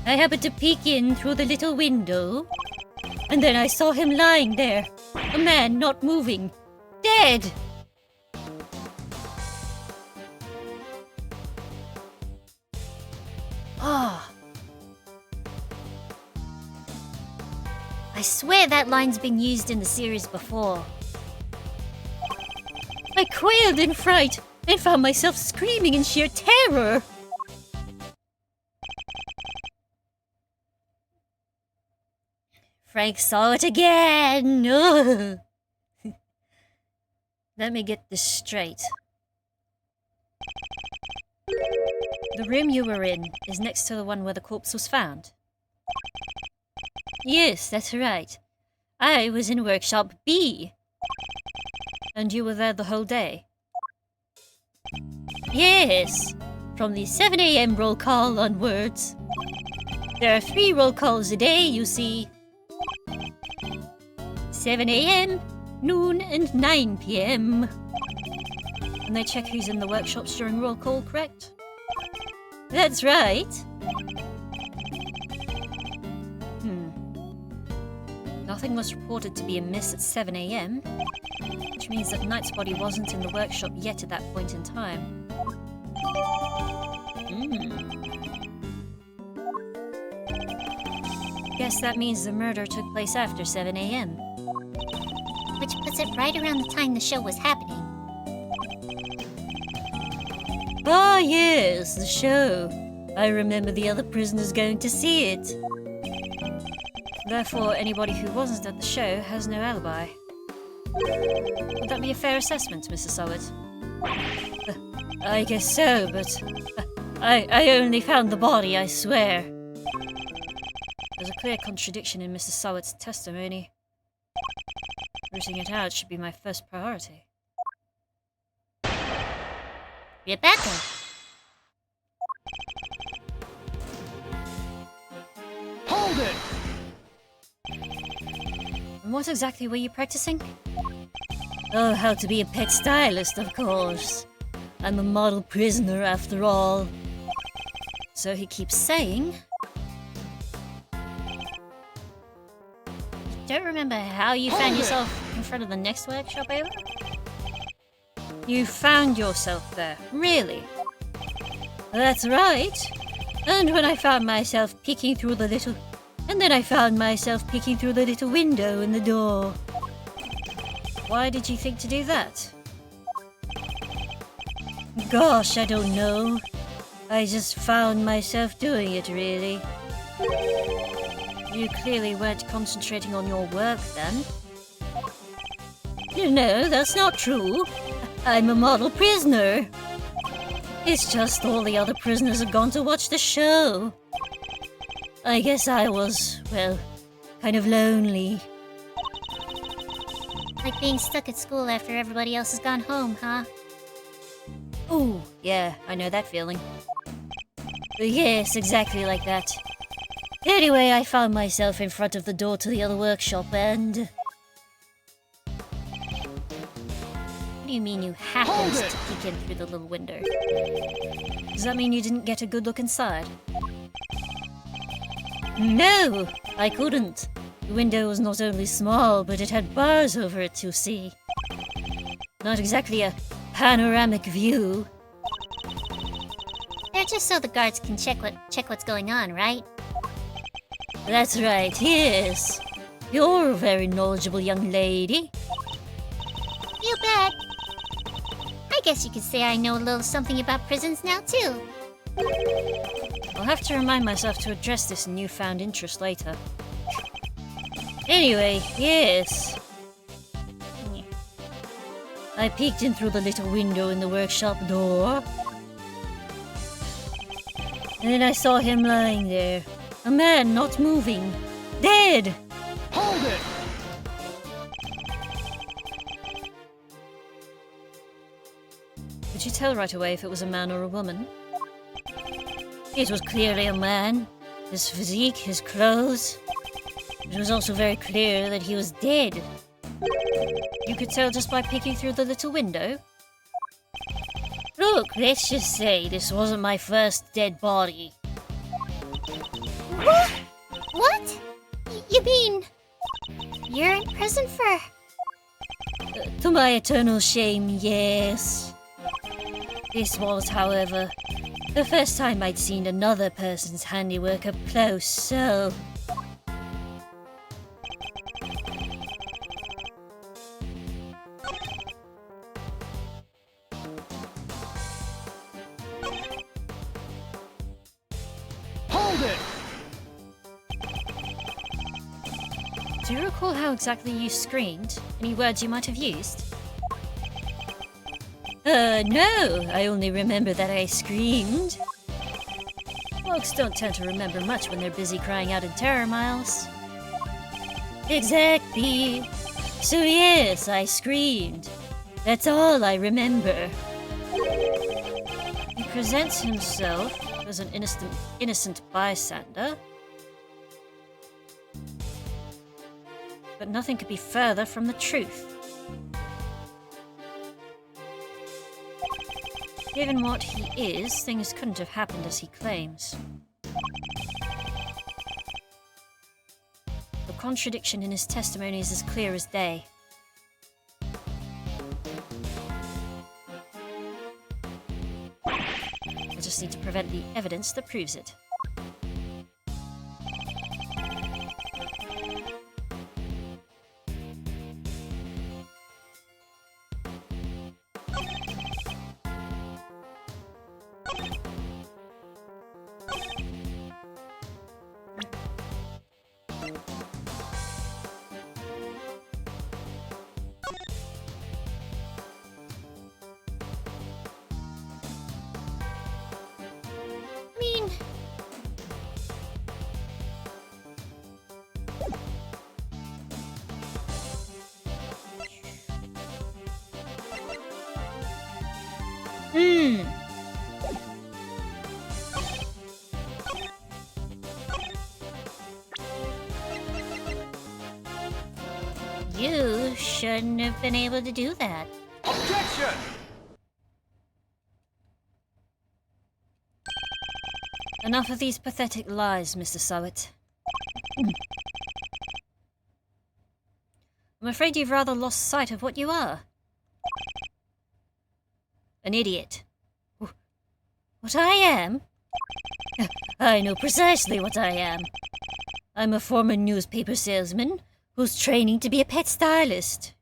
I happened to peek in through the little window, and then I saw him lying there, a man not moving, dead! Ah. I swear that line's been used in the series before. I quailed in fright and found myself screaming in sheer terror. Frank saw it again. Ugh. Let me get this straight. The room you were in is next to the one where the corpse was found. Yes, that's right. I was in workshop B. And you were there the whole day? Yes, from the 7 a.m. roll call onwards. There are 3 roll calls a day, you see. 7 a.m., noon, and 9 p.m. And they check who's in the workshops during roll call, correct? That's right. Nothing was reported to be amiss at 7 a.m., which means that Knight's body wasn't in the workshop yet at that point in time. Guess that means the murder took place after 7 a.m. Which puts it right around the time the show was happening. Ah, yes, the show. I remember the other prisoners going to see it. Therefore, anybody who wasn't at the show has no alibi. Would that be a fair assessment, Mr. Sahwit? I guess so, but I only found the body, I swear. There's a clear contradiction in Mr. Sahwit's testimony. Rooting it out should be my first priority. Rebecca! Hold it! And what exactly were you practicing? Oh, how to be a pet stylist, of course. I'm a model prisoner, after all. So he keeps saying... Don't remember how you found yourself in front of the next workshop, over? You found yourself there, really? That's right. And when I found myself peeking through the little... And then I found myself peeking through the little window in the door. Why did you think to do that? Gosh, I don't know. I just found myself doing it, really. You clearly weren't concentrating on your work, then. No, that's not true. I'm a model prisoner. It's just all the other prisoners have gone to watch the show. I guess I was, well, kind of lonely. Like being stuck at school after everybody else has gone home, huh? Ooh, yeah, I know that feeling. Yes, exactly like that. Anyway, I found myself in front of the door to the other workshop and... What do you mean you happened to peek in through the little window? Does that mean you didn't get a good look inside? No, I couldn't. The window was not only small, but it had bars over it to see. Not exactly a panoramic view. They're just so the guards can check what's going on, right? That's right, yes. You're a very knowledgeable young lady. You bet. I guess you could say I know a little something about prisons now, too. I'll have to remind myself to address this newfound interest later. Anyway, yes. I peeked in through the little window in the workshop door. And then I saw him lying there. A man not moving. Dead! Hold it! Could you tell right away if it was a man or a woman? It was clearly a man. His physique, his clothes. It was also very clear that he was dead. You could tell just by peeking through the little window? Look, let's just say this wasn't my first dead body. What? What? You mean... You're in prison for... To my eternal shame, yes. This was, however, the first time I'd seen another person's handiwork up close, so... Hold it! Do you recall how exactly you screamed? Any words you might have used? No, I only remember that I screamed. Folks don't tend to remember much when they're busy crying out in terror, Miles. Exactly. So yes, I screamed. That's all I remember. He presents himself as an innocent bystander. But nothing could be further from the truth. Given what he is, things couldn't have happened as he claims. The contradiction in his testimony is as clear as day. I just need to prevent the evidence that proves it. You shouldn't have been able to do that. Objection! Enough of these pathetic lies, Mr. Sahwit. I'm afraid you've rather lost sight of what you are. An idiot. What I am? I know precisely what I am. I'm a former newspaper salesman who's training to be a pet stylist.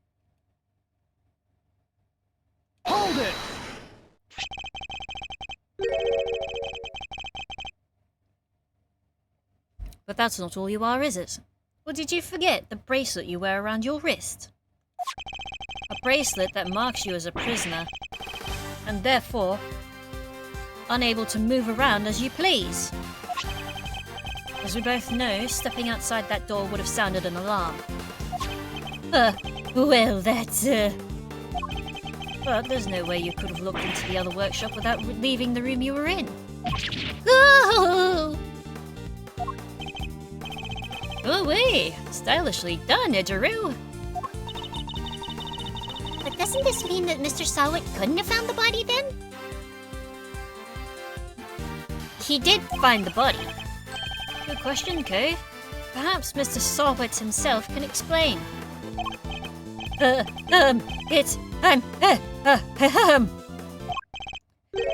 Hold it! But that's not all you are, is it? Or did you forget the bracelet you wear around your wrist? A bracelet that marks you as a prisoner, and therefore unable to move around as you please. As we both know, stepping outside that door would have sounded an alarm. Well, that's, But there's no way you could have looked into the other workshop without leaving the room you were in. Ooh! Oh, wait! Stylishly done, Edaru! But doesn't this mean that Mr. Sahwit couldn't have found the body then? He did find the body. Good question, Ko. Perhaps Mr. Sahwit himself can explain.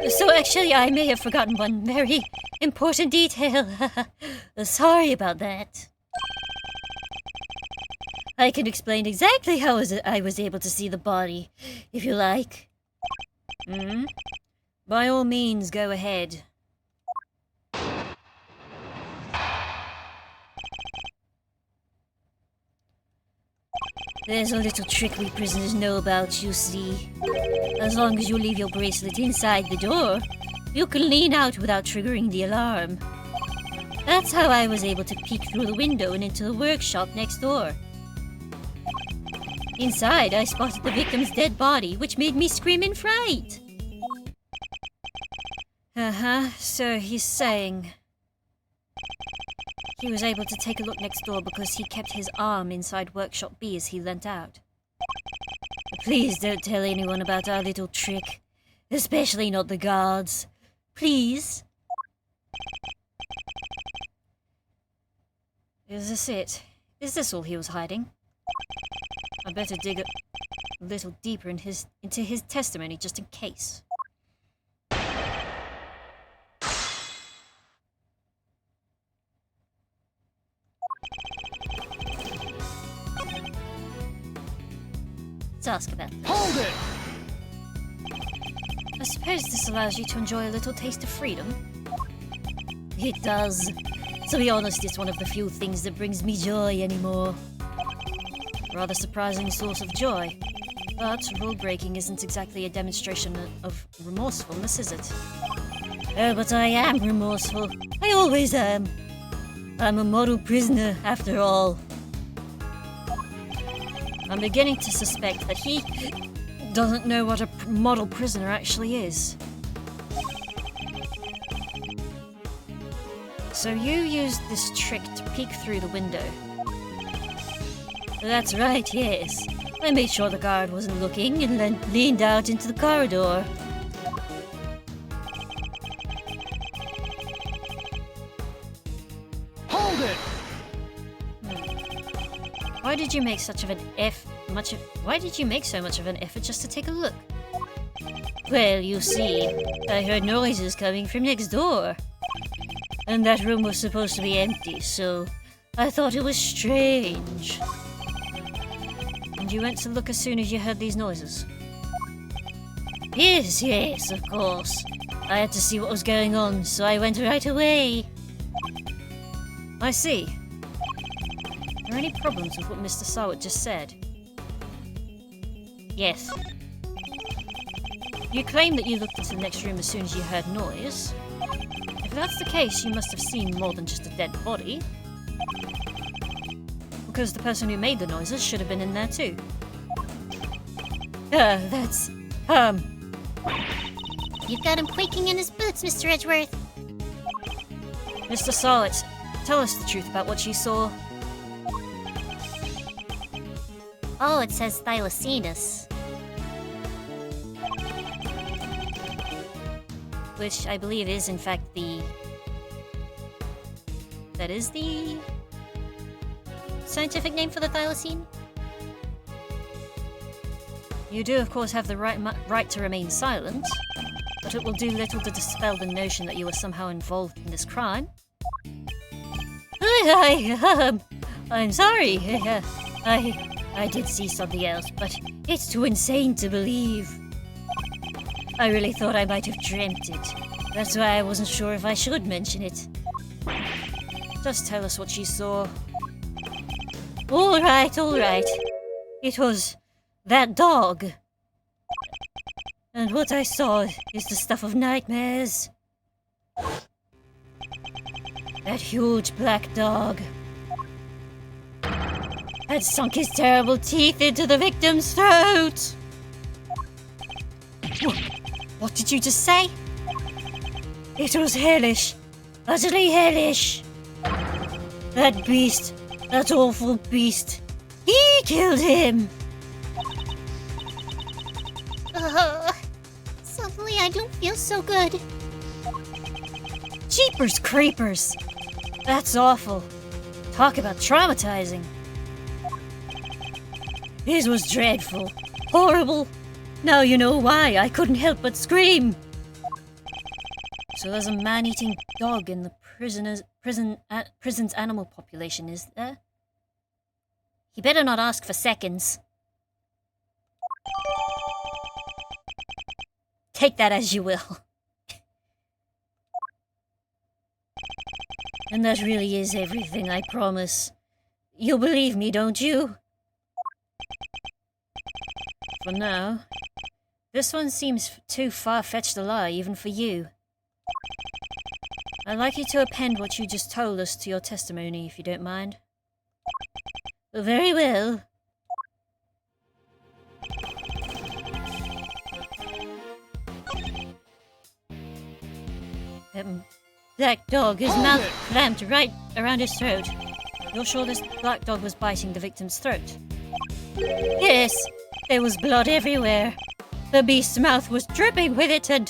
So actually, I may have forgotten one very important detail. Sorry about that. I can explain exactly how I was able to see the body, if you like. By all means, go ahead. There's a little trick we prisoners know about, you see. As long as you leave your bracelet inside the door, you can lean out without triggering the alarm. That's how I was able to peek through the window and into the workshop next door. Inside, I spotted the victim's dead body, which made me scream in fright. So he's saying he was able to take a look next door because he kept his arm inside Workshop B as he leant out. Please don't tell anyone about our little trick. Especially not the guards. Please. Is this it? Is this all he was hiding? I better dig a little deeper into his testimony just in case. Let's ask about this. Hold it! I suppose this allows you to enjoy a little taste of freedom. It does. To be honest, it's one of the few things that brings me joy anymore. Rather surprising source of joy. But rule breaking isn't exactly a demonstration of remorsefulness, is it? But I am remorseful. I always am. I'm a model prisoner, after all. I'm beginning to suspect that he doesn't know what a model prisoner actually is. So you used this trick to peek through the window. That's right, yes. I made sure the guard wasn't looking and then leaned out into the corridor. Hold it! Why did you make such of an why did you make so much of an effort just to take a look? Well, you see, I heard noises coming from next door. And that room was supposed to be empty, so I thought it was strange. And you went to look as soon as you heard these noises? Yes, yes, of course. I had to see what was going on, so I went right away. I see. Are there any problems with what Mr. Sahwit just said? Yes. You claim that you looked into the next room as soon as you heard noise. If that's the case, you must have seen more than just a dead body. Because the person who made the noises should have been in there too. You've got him quaking in his boots, Mr. Edgeworth. Mr. Sahwit, tell us the truth about what you saw. Oh, it says Thylacinus. Which I believe is in fact the... That is the... scientific name for the thylacine? You do of course have the right to remain silent, but it will do little to dispel the notion that you were somehow involved in this crime. I'm sorry. I did see something else, but it's too insane to believe. I really thought I might have dreamt it. That's why I wasn't sure if I should mention it. Just tell us what you saw. All right. It was that dog. And what I saw is the stuff of nightmares. That huge black dog had sunk his terrible teeth into the victim's throat. What did you just say? It was hellish. Utterly hellish. That beast, that awful beast, he killed him. Suddenly I don't feel so good. Jeepers creepers. That's awful. Talk about traumatizing. This was dreadful. Horrible. Now you know why I couldn't help but scream. So there's a man-eating dog in the prison's animal population, is there? He better not ask for seconds. Take that as you will. And that really is everything, I promise. You'll believe me, don't you? For now. This one seems too far-fetched a lie, even for you. I'd like you to append what you just told us to your testimony, if you don't mind. Very well. Black dog, his mouth clamped right around his throat. You're sure this black dog was biting the victim's throat? Yes, there was blood everywhere. The beast's mouth was dripping with it and...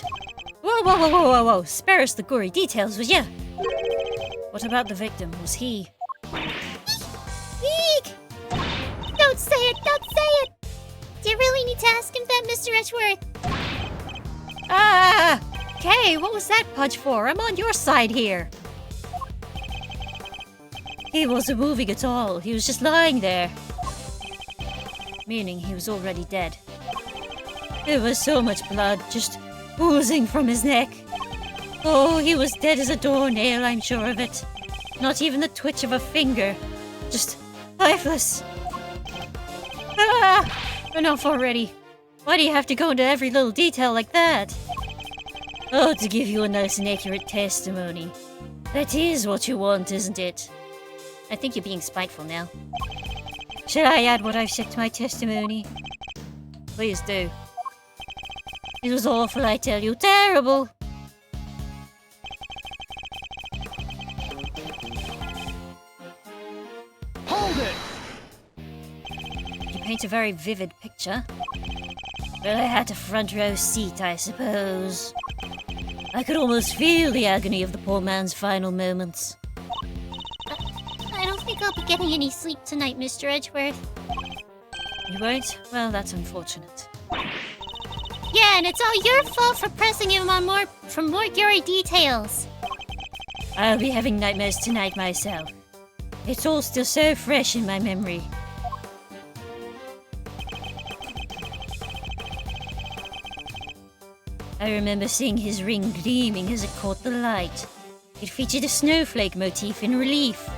Whoa. Spare us the gory details, will ya? What about the victim? Was he... Eek! Don't say it! Do you really need to ask him that, Mr. Edgeworth? Okay, what was that punch for? I'm on your side here. He wasn't moving at all. He was just lying there. Meaning he was already dead. There was so much blood just oozing from his neck. Oh, he was dead as a doornail, I'm sure of it. Not even the twitch of a finger. Just lifeless. Enough already. Why do you have to go into every little detail like that? Oh, to give you a nice and accurate testimony. That is what you want, isn't it? I think you're being spiteful now. Shall I add what I've said to my testimony? Please do. It was awful, I tell you. Terrible! Hold it! You paint a very vivid picture. Well, I had a front row seat, I suppose. I could almost feel the agony of the poor man's final moments. I don't think I'll be getting any sleep tonight, Mr. Edgeworth. You won't? Well, that's unfortunate. Yeah, and it's all your fault for pressing him on for more gory details. I'll be having nightmares tonight myself. It's all still so fresh in my memory. I remember seeing his ring gleaming as it caught the light. It featured a snowflake motif in relief.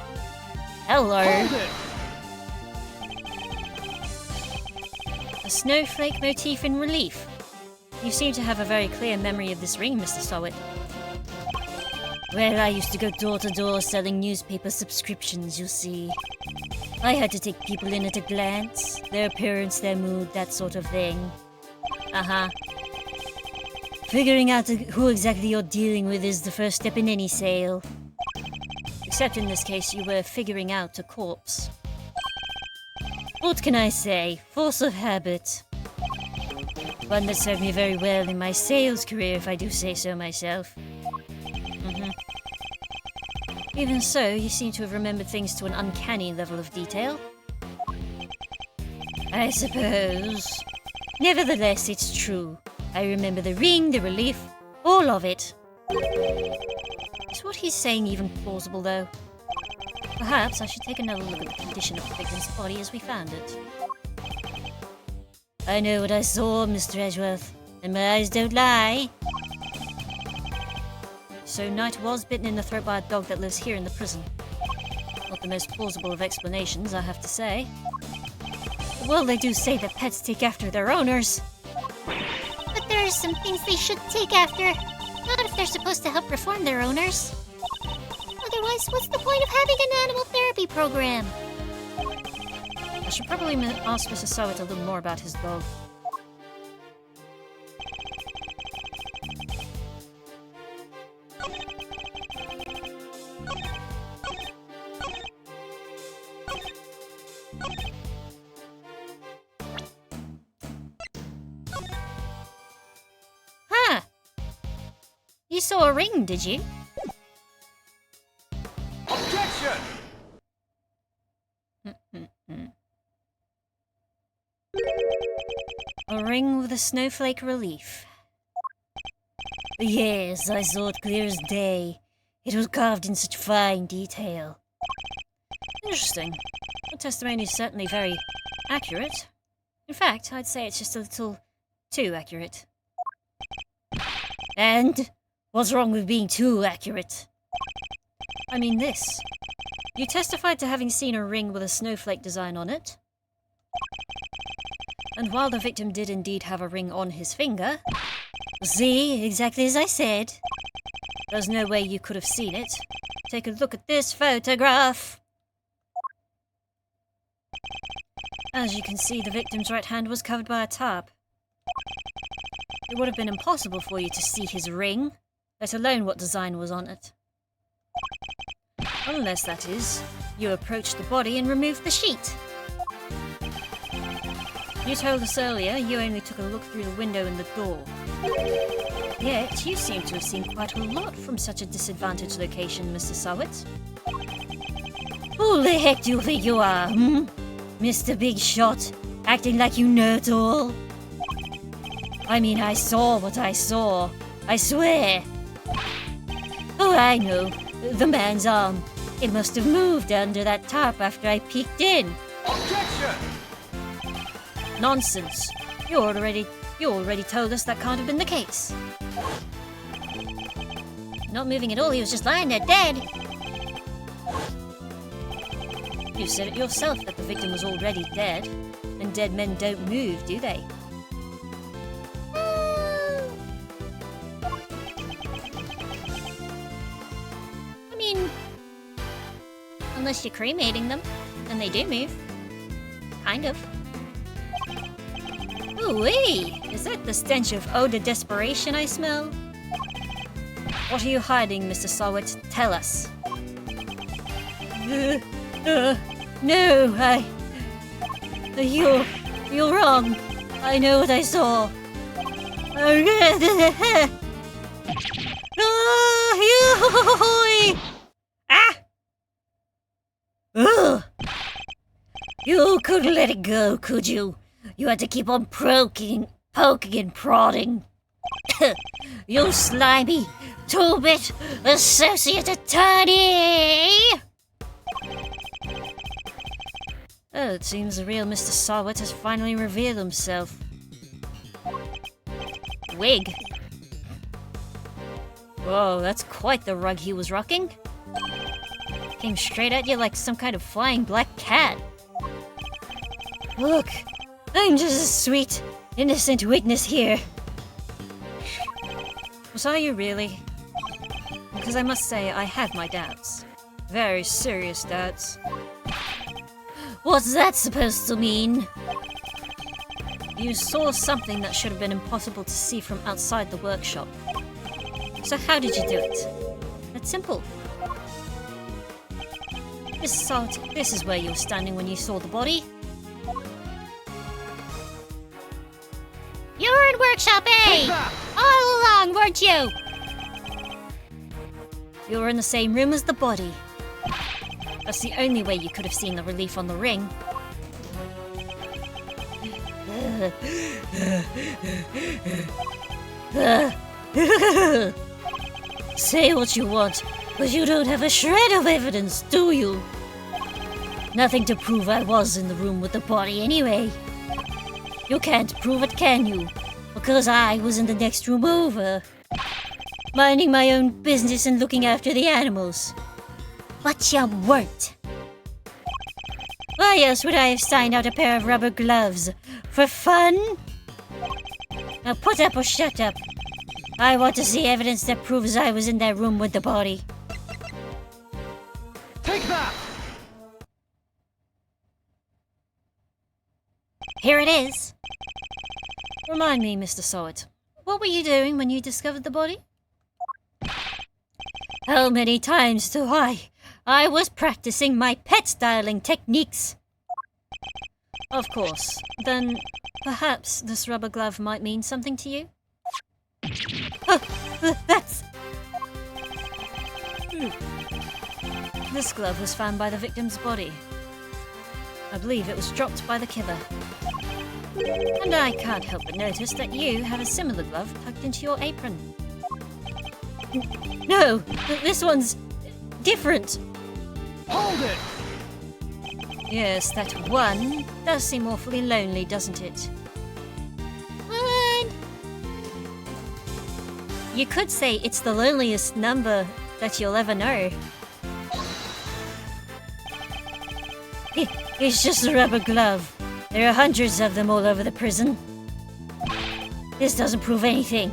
Hello. Hold it! A snowflake motif in relief. You seem to have a very clear memory of this ring, Mr. Sahwit. Well, I used to go door to door selling newspaper subscriptions, you see. I had to take people in at a glance, their appearance, their mood, that sort of thing. Uh-huh. Figuring out who exactly you're dealing with is the first step in any sale. Except in this case, you were figuring out a corpse. What can I say? Force of habit. One that served me very well in my sales career, if I do say so myself. Even so, you seem to have remembered things to an uncanny level of detail. I suppose. Nevertheless, it's true. I remember the ring, the relief, all of it. Is what he's saying even plausible, though? Perhaps I should take another look at the condition of the victim's body as we found it. I know what I saw, Mr. Edgeworth, and my eyes don't lie. So Knight was bitten in the throat by a dog that lives here in the prison. Not the most plausible of explanations, I have to say. Well, they do say that pets take after their owners. But there are some things they should take after. Not if they're supposed to help reform their owners. Otherwise, what's the point of having an animal therapy program? I should probably ask Mr. Sahwit a little more about his dog. Huh! You saw a ring, did you? Objection! A ring with a snowflake relief. Yes, I saw it clear as day. It was carved in such fine detail. Interesting. The testimony is certainly very accurate. In fact, I'd say it's just a little too accurate. And what's wrong with being too accurate? I mean this. You testified to having seen a ring with a snowflake design on it. And while the victim did indeed have a ring on his finger... See, exactly as I said. There's no way you could have seen it. Take a look at this photograph. As you can see, the victim's right hand was covered by a tarp. It would have been impossible for you to see his ring, let alone what design was on it. Unless, that is, you approached the body and removed the sheet. You told us earlier you only took a look through the window in the door. Yet, you seem to have seen quite a lot from such a disadvantaged location, Mr. Sahwit. Who the heck do you think you are, hmm? Mr. Big Shot, acting like you know it all? I mean, I saw what I saw. I swear. Oh, I know. The man's arm. It must have moved under that tarp after I peeked in. Objection! Nonsense. You already told us that can't have been the case. Not moving at all, he was just lying there dead. You said it yourself that the victim was already dead. And dead men don't move, do they? Unless you're cremating them, then they do move. Kind of. Ooh-wee! Is that the stench of eau de desperation I smell? What are you hiding, Mr. Sahwit? Tell us. No, You're wrong. I know what I saw. Ah! Ugh! You couldn't let it go, could you? You had to keep on poking and prodding. You slimy, two-bit associate attorney! Oh, it seems the real Mr. Sahwit has finally revealed himself. Wig. Whoa, that's quite the rug he was rocking. Came straight at you like some kind of flying black cat. Look, I'm just a sweet, innocent witness here. Was I you really? Because I must say, I have my doubts. Very serious doubts. What's that supposed to mean? You saw something that should have been impossible to see from outside the workshop. So how did you do it? It's simple. This is where you were standing when you saw the body. You were in workshop A! All along, weren't you? You were in the same room as the body. That's the only way you could have seen the relief on the ring. Say what you want, but you don't have a shred of evidence, do you? Nothing to prove I was in the room with the body anyway. You can't prove it, can you? Because I was in the next room over. Minding my own business and looking after the animals. But you weren't. Why else would I have signed out a pair of rubber gloves? For fun? Now put up or shut up. I want to see evidence that proves I was in that room with the body. Take that! Here it is. Remind me, Mr. Sahwit, what were you doing when you discovered the body? How many times do I was practicing my pet styling techniques. Of course. Then, perhaps this rubber glove might mean something to you? That's... This glove was found by the victim's body. I believe it was dropped by the killer. And I can't help but notice that you have a similar glove tucked into your apron. No, this one's different. Hold it! Yes, that one does seem awfully lonely, doesn't it? What? You could say it's the loneliest number that you'll ever know. It's just a rubber glove. There are hundreds of them all over the prison. This doesn't prove anything.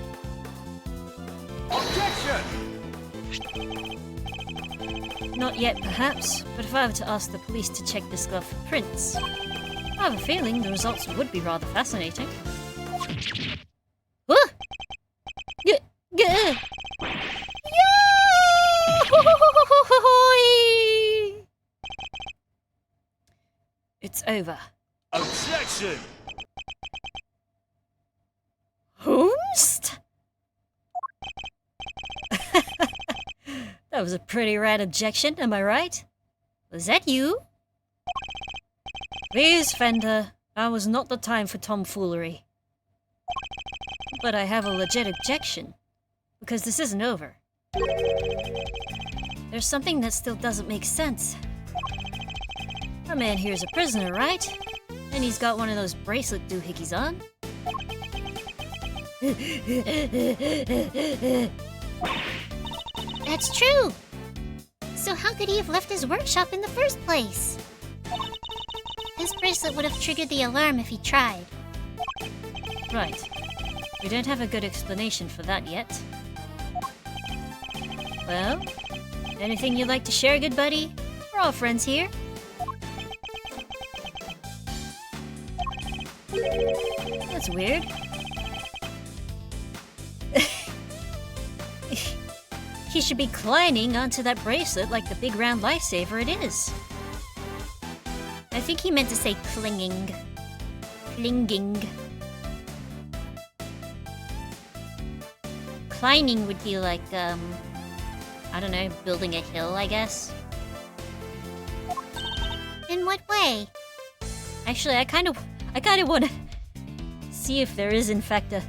Objection! Not yet, perhaps, but if I were to ask the police to check this glove for prints, I have a feeling the results would be rather fascinating. Huh? It's over. Objection! Whomst? That was a pretty rad objection, am I right? Was that you? Please, Fender, now was not the time for tomfoolery. But I have a legit objection, because this isn't over. There's something that still doesn't make sense. Our man here's a prisoner, right? And he's got one of those bracelet doohickeys on. That's true. So how could he have left his workshop in the first place? His bracelet would have triggered the alarm if he tried. Right. We don't have a good explanation for that yet. Well, anything you'd like to share, good buddy? We're all friends here. That's weird. He should be climbing onto that bracelet like the big round lifesaver it is. I think he meant to say clinging. Clinging. Climbing would be like, I don't know, building a hill, I guess. In what way? Actually, I kind of want to see if there is in fact a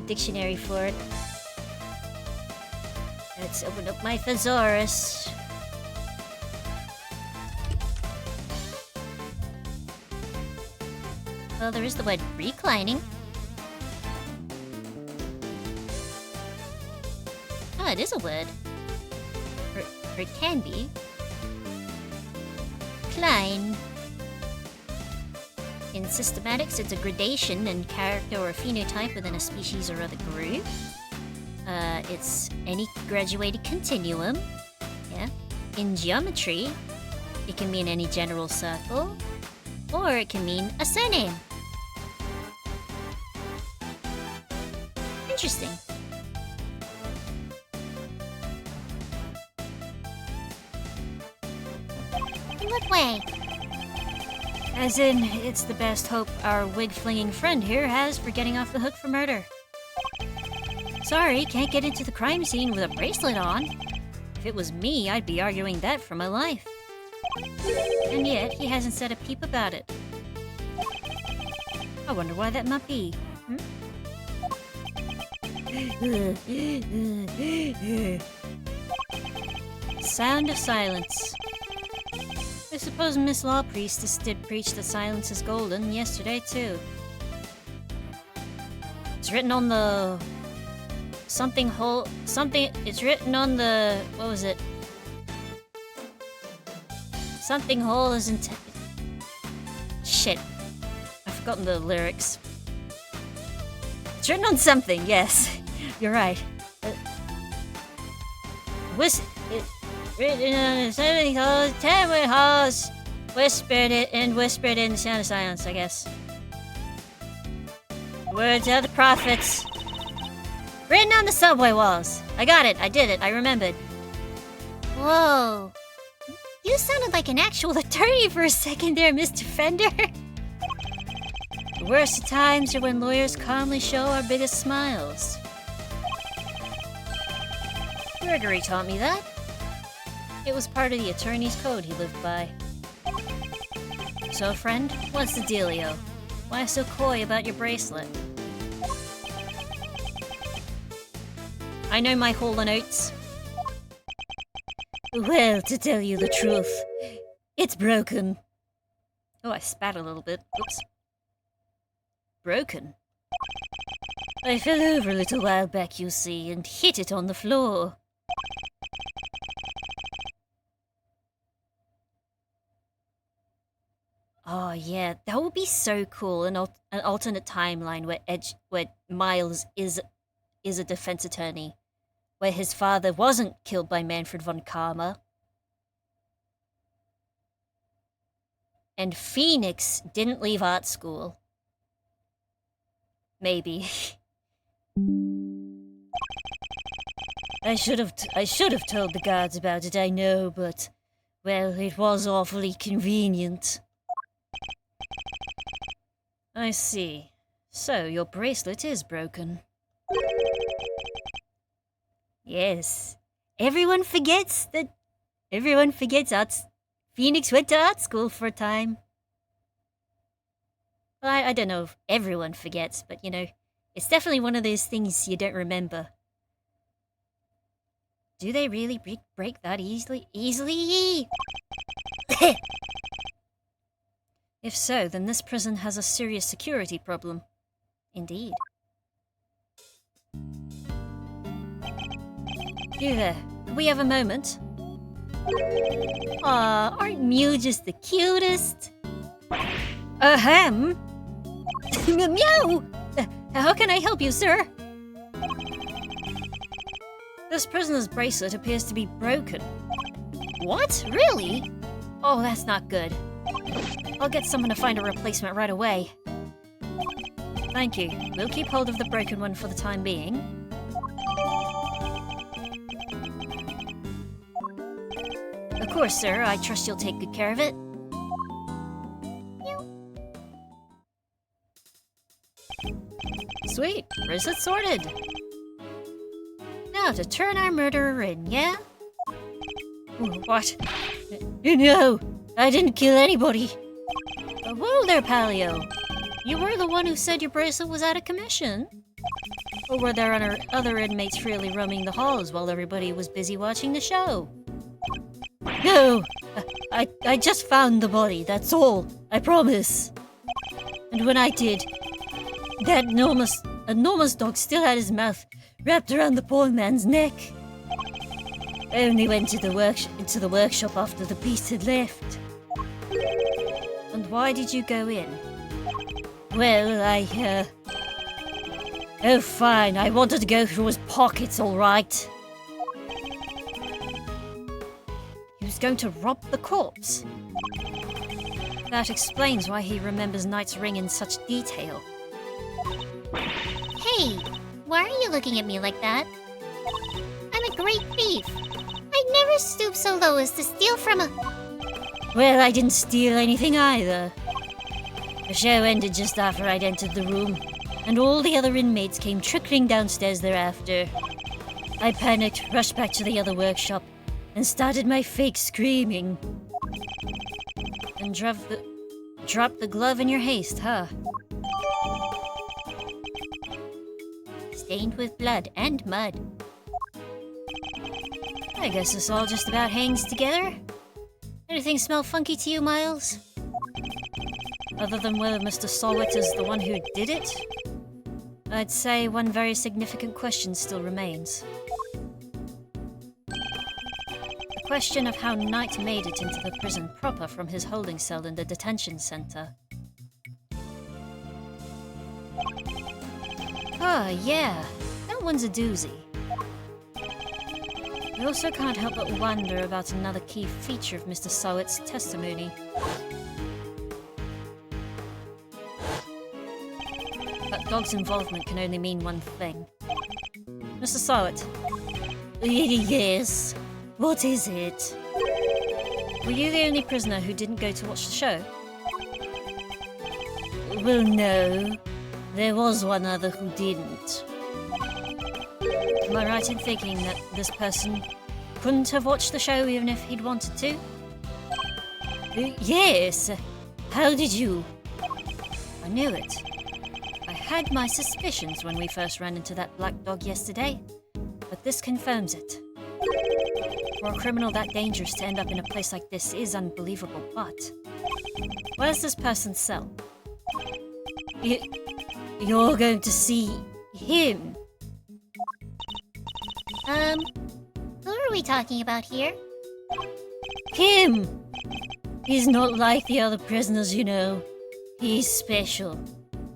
dictionary for it. Let's open up my thesaurus. Well, there is the word reclining. Oh, it is a word. Or it can be. Klein. In systematics, it's a gradation in character or phenotype within a species or other group. It's any graduated continuum. Yeah. In geometry, it can mean any general circle, or it can mean a surname. Interesting. In what way? As in, it's the best hope our wig-flinging friend here has for getting off the hook for murder. Sorry, can't get into the crime scene with a bracelet on. If it was me, I'd be arguing that for my life. And yet, he hasn't said a peep about it. I wonder why that might be. Sound of silence. I suppose Miss Law Priestess did preach that silence is golden yesterday, too. It's written on the... It's written on the... What was it? Something hole is in... Shit. I've forgotten the lyrics. It's written on something, yes. You're right. Written on something hole, 10 halls. Whispered in the sound of silence, I guess. Words of the prophets. Written on the subway walls. I got it. I did it. I remembered. Whoa. You sounded like an actual attorney for a second there, Mr. Fender. The worst of times are when lawyers calmly show our biggest smiles. Gregory taught me that. It was part of the attorney's code he lived by. So, friend, what's the dealio? Why so coy about your bracelet? I know my Hall and Oates. Well, to tell you the truth, it's broken. Oh, I spat a little bit. Oops. Broken? I fell over a little while back, you see, and hit it on the floor. Oh yeah, that would be so cool. An alternate timeline where Miles is a defense attorney, where his father wasn't killed by Manfred von Karma, and Phoenix didn't leave art school. Maybe. I should have told the guards about it, I know, but well, it was awfully convenient. I see. So, your bracelet is broken. Yes. Everyone forgets Phoenix went to art school for a time. Well, I don't know if everyone forgets, but you know, it's definitely one of those things you don't remember. Do they really break that easily? If so, then this prison has a serious security problem. Indeed. You there, could we have a moment? Aw, aren't Mew just the cutest? Ahem! Meow! How can I help you, sir? This prisoner's bracelet appears to be broken. What? Really? Oh, that's not good. I'll get someone to find a replacement right away. Thank you. We'll keep hold of the broken one for the time being. Of course, sir. I trust you'll take good care of it. Sweet. Bracelet sorted. Now to turn our murderer in, yeah? What? No, I didn't kill anybody. Whoa there, Palio. You were the one who said your bracelet was out of commission? Or were there other inmates freely roaming the halls while everybody was busy watching the show? No, I just found the body, that's all, I promise. And when I did, that enormous dog still had his mouth wrapped around the poor man's neck. I only went into the workshop after the beast had left. And why did you go in? Well, oh, fine, I wanted to go through his pockets, alright. He was going to rob the corpse. That explains why he remembers Knight's ring in such detail. Hey, why are you looking at me like that? I'm a great thief. I'd never stoop so low as to steal from a... Well, I didn't steal anything either. The show ended just after I'd entered the room, and all the other inmates came trickling downstairs thereafter. I panicked, rushed back to the other workshop, and started my fake screaming. And dropped the glove in your haste, huh? Stained with blood and mud. I guess this all just about hangs together. Anything smell funky to you, Miles? Other than whether Mr. Sahwit is the one who did it? I'd say one very significant question still remains. The question of how Knight made it into the prison proper from his holding cell in the detention center. Ah, yeah. That one's a doozy. I also can't help but wonder about another key feature of Mr. Sahwit's testimony. That dog's involvement can only mean one thing. Mr. Sahwit. Yes. What is it? Were you the only prisoner who didn't go to watch the show? Well, no. There was one other who didn't. Am I right in thinking that this person couldn't have watched the show even if he'd wanted to? Yes. How did you? I knew it. I had my suspicions when we first ran into that black dog yesterday, but this confirms it. For a criminal that dangerous to end up in a place like this is unbelievable, but... Where's this person's cell? You're going to see him. Who are we talking about here? Him! He's not like the other prisoners, you know. He's special.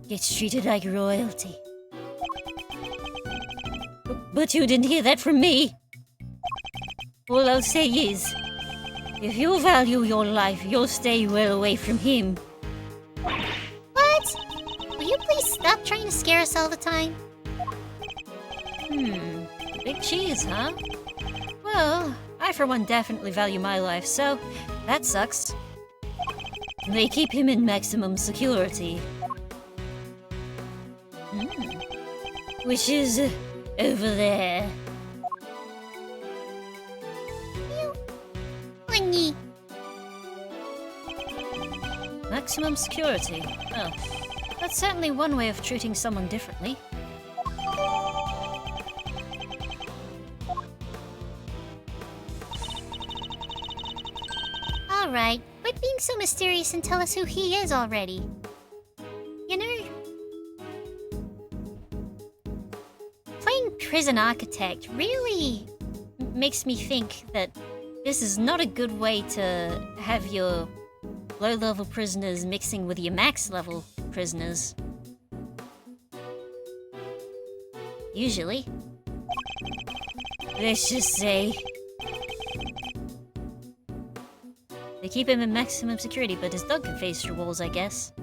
Gets treated like royalty. But you didn't hear that from me. All I'll say is, if you value your life, you'll stay well away from him. What? Will you please stop trying to scare us all the time? Big cheese, huh? Well, I for one definitely value my life, so that sucks. They keep him in maximum security. Which is over there. Honey. Maximum security. Oh, that's certainly one way of treating someone differently. Alright, quit being so mysterious and tell us who he is already. You know, playing prison architect really makes me think that this is not a good way to have your low-level prisoners mixing with your max-level prisoners. Usually. Let's just say... They keep him in maximum security, but his dog can phase through walls, I guess.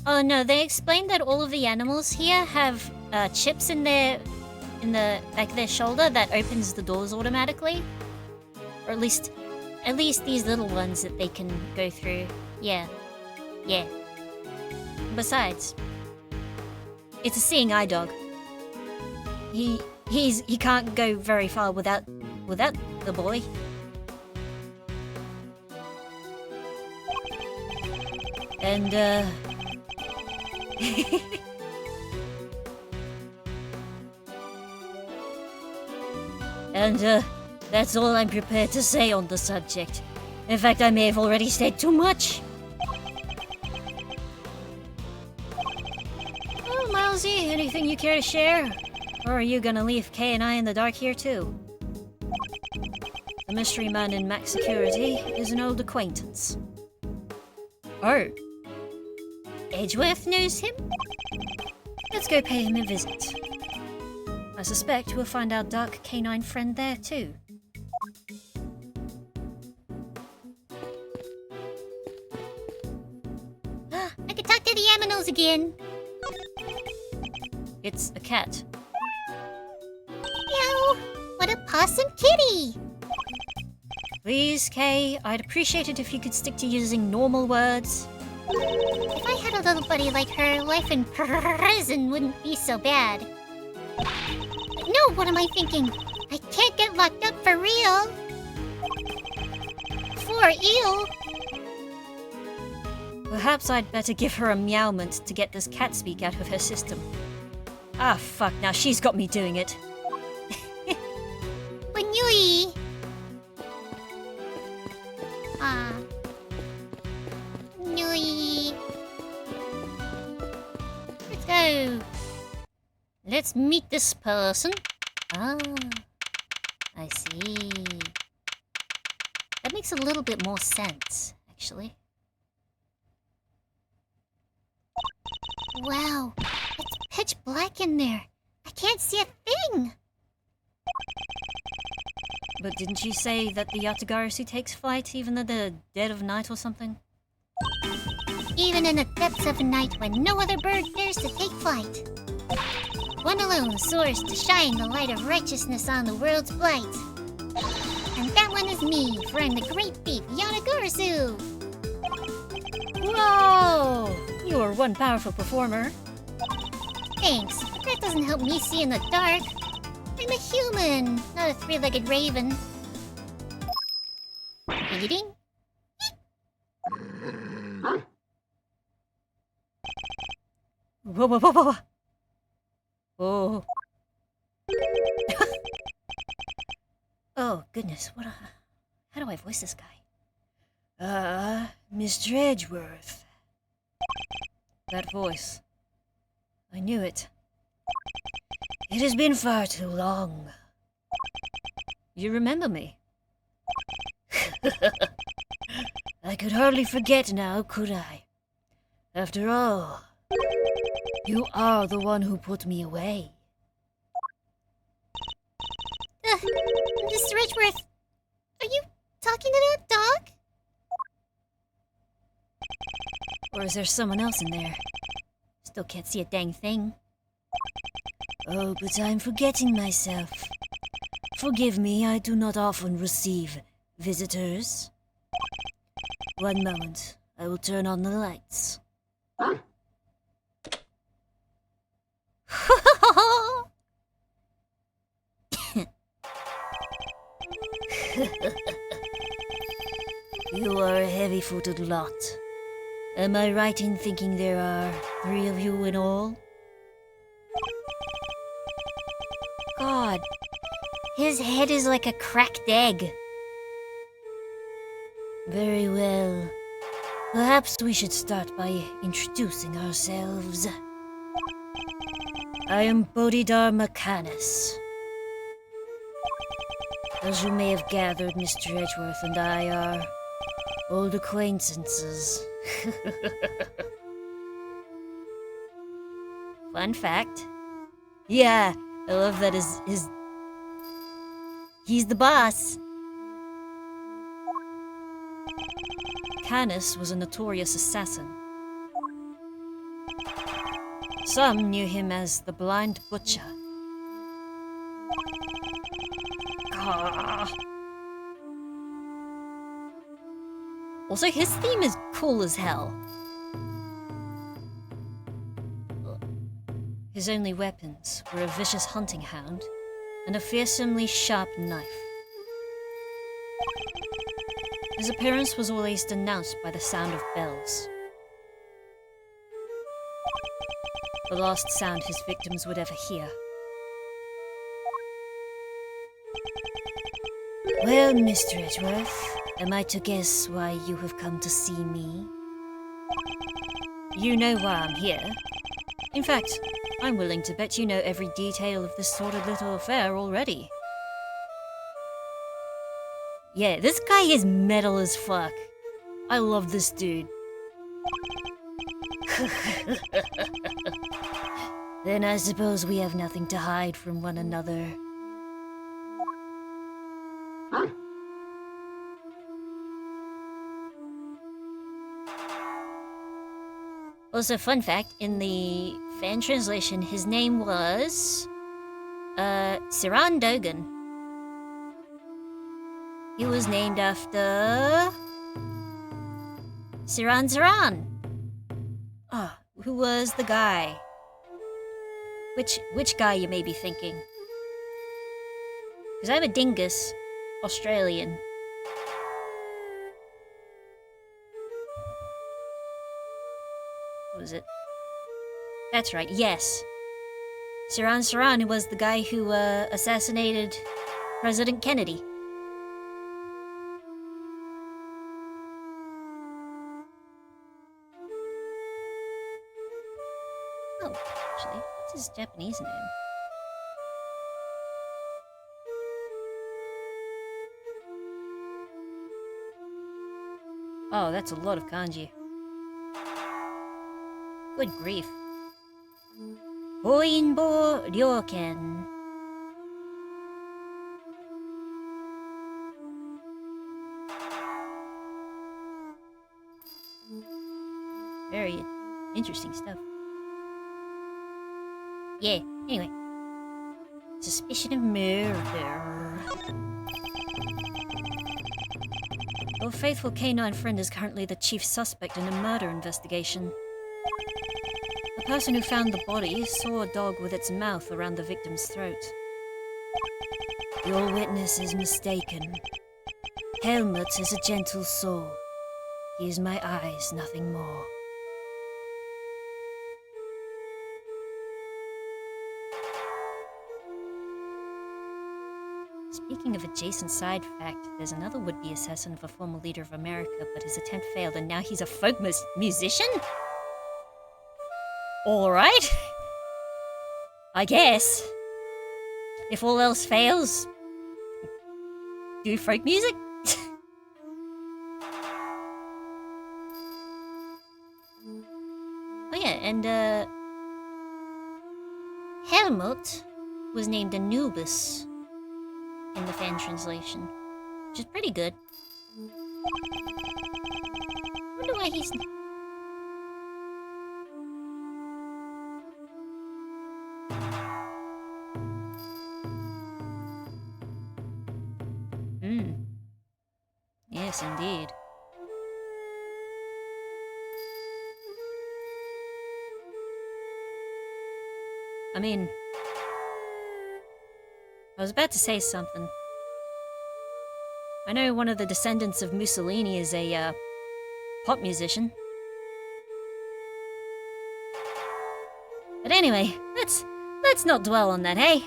Oh no, they explained that all of the animals here have chips in the back of their shoulder that opens the doors automatically. Or at least these little ones that they can go through. Yeah. Yeah. Besides, it's a seeing eye dog. He can't go very far without the boy. And that's all I'm prepared to say on the subject. In fact, I may have already said too much. Oh, Milesy, anything you care to share? Or are you gonna leave Kay and I in the dark here too? The mystery man in max security is an old acquaintance. Oh. Edgeworth knows him? Let's go pay him a visit. I suspect we'll find our dark canine friend there too. I can talk to the aminals again. It's a cat. Meow! What a possum kitty! Please, Kay, I'd appreciate it if you could stick to using normal words. If I had a little buddy like her, life in prison wouldn't be so bad. No, what am I thinking? I can't get locked up for real. For eel. Perhaps I'd better give her a meowment to get this cat speak out of her system. Ah, fuck, now she's got me doing it. Banyui. Ah. Nui. Let's go. Let's meet this person. Ah. I see. That makes a little bit more sense, actually. Wow. It's pitch black in there. I can't see a thing. But didn't she say that the Yatagarasu takes flight even in the dead of night or something? Even in the depths of night when no other bird dares to take flight. One alone soars to shine the light of righteousness on the world's blight. And that one is me, for I'm the great thief, Yatagarasu! Whoa! You are one powerful performer. Thanks, but that doesn't help me see in the dark. I'm a human, not a three-legged raven. Ding-a-ding. Whoa, whoa, whoa, whoa. Oh. Oh, goodness, how do I voice this guy? Mr. Edgeworth. That voice. I knew it. It has been far too long. You remember me? I could hardly forget now, could I? After all, you are the one who put me away. Mr. Edgeworth, are you talking to that dog? Or is there someone else in there? Still can't see a dang thing. Oh, but I'm forgetting myself. Forgive me, I do not often receive visitors. One moment, I will turn on the lights. You are a heavy-footed lot. Am I right in thinking there are 3 of you in all? God, his head is like a cracked egg. Very well. Perhaps we should start by introducing ourselves. I am Bodhidharma Canis. As you may have gathered, Mr. Edgeworth and I are old acquaintances. Fun fact. Yeah, I love that he's the boss. Canis was a notorious assassin. Some knew him as the Blind Butcher. Ah. Also, his theme is cool as hell. His only weapons were a vicious hunting hound and a fearsomely sharp knife. His appearance was always denounced by the sound of bells. The last sound his victims would ever hear. Well, Mr. Edgeworth, am I to guess why you have come to see me? You know why I'm here. In fact, I'm willing to bet you know every detail of this sordid little affair already. Yeah, this guy is metal as fuck. I love this dude. Then I suppose we have nothing to hide from one another. Also, fun fact, in the fan translation, his name was... Siran Dogan. He was named after... Siran. Ah, who was the guy? Which guy you may be thinking? Because I'm a dingus, Australian. What was it? That's right, yes. Siran was the guy who assassinated President Kennedy. Oh, actually, what's his Japanese name? Oh, that's a lot of kanji. Good grief. Hoinbo Ryoken. Very interesting stuff. Yeah, anyway. Suspicion of murder. Your faithful canine friend is currently the chief suspect in a murder investigation. The person who found the body saw a dog with its mouth around the victim's throat. Your witness is mistaken. Helmut is a gentle soul. He is my eyes, nothing more. Speaking of adjacent side fact, there's another would-be assassin of a former leader of America, but his attempt failed and now he's a folk musician? Alright. I guess. If all else fails, do folk music? Oh yeah, and Helmut was named Anubis in the fan translation, which is pretty good. Wonder why he's... Yes, indeed. I mean... I was about to say something. I know one of the descendants of Mussolini is a, pop musician. But anyway, let's not dwell on that, hey?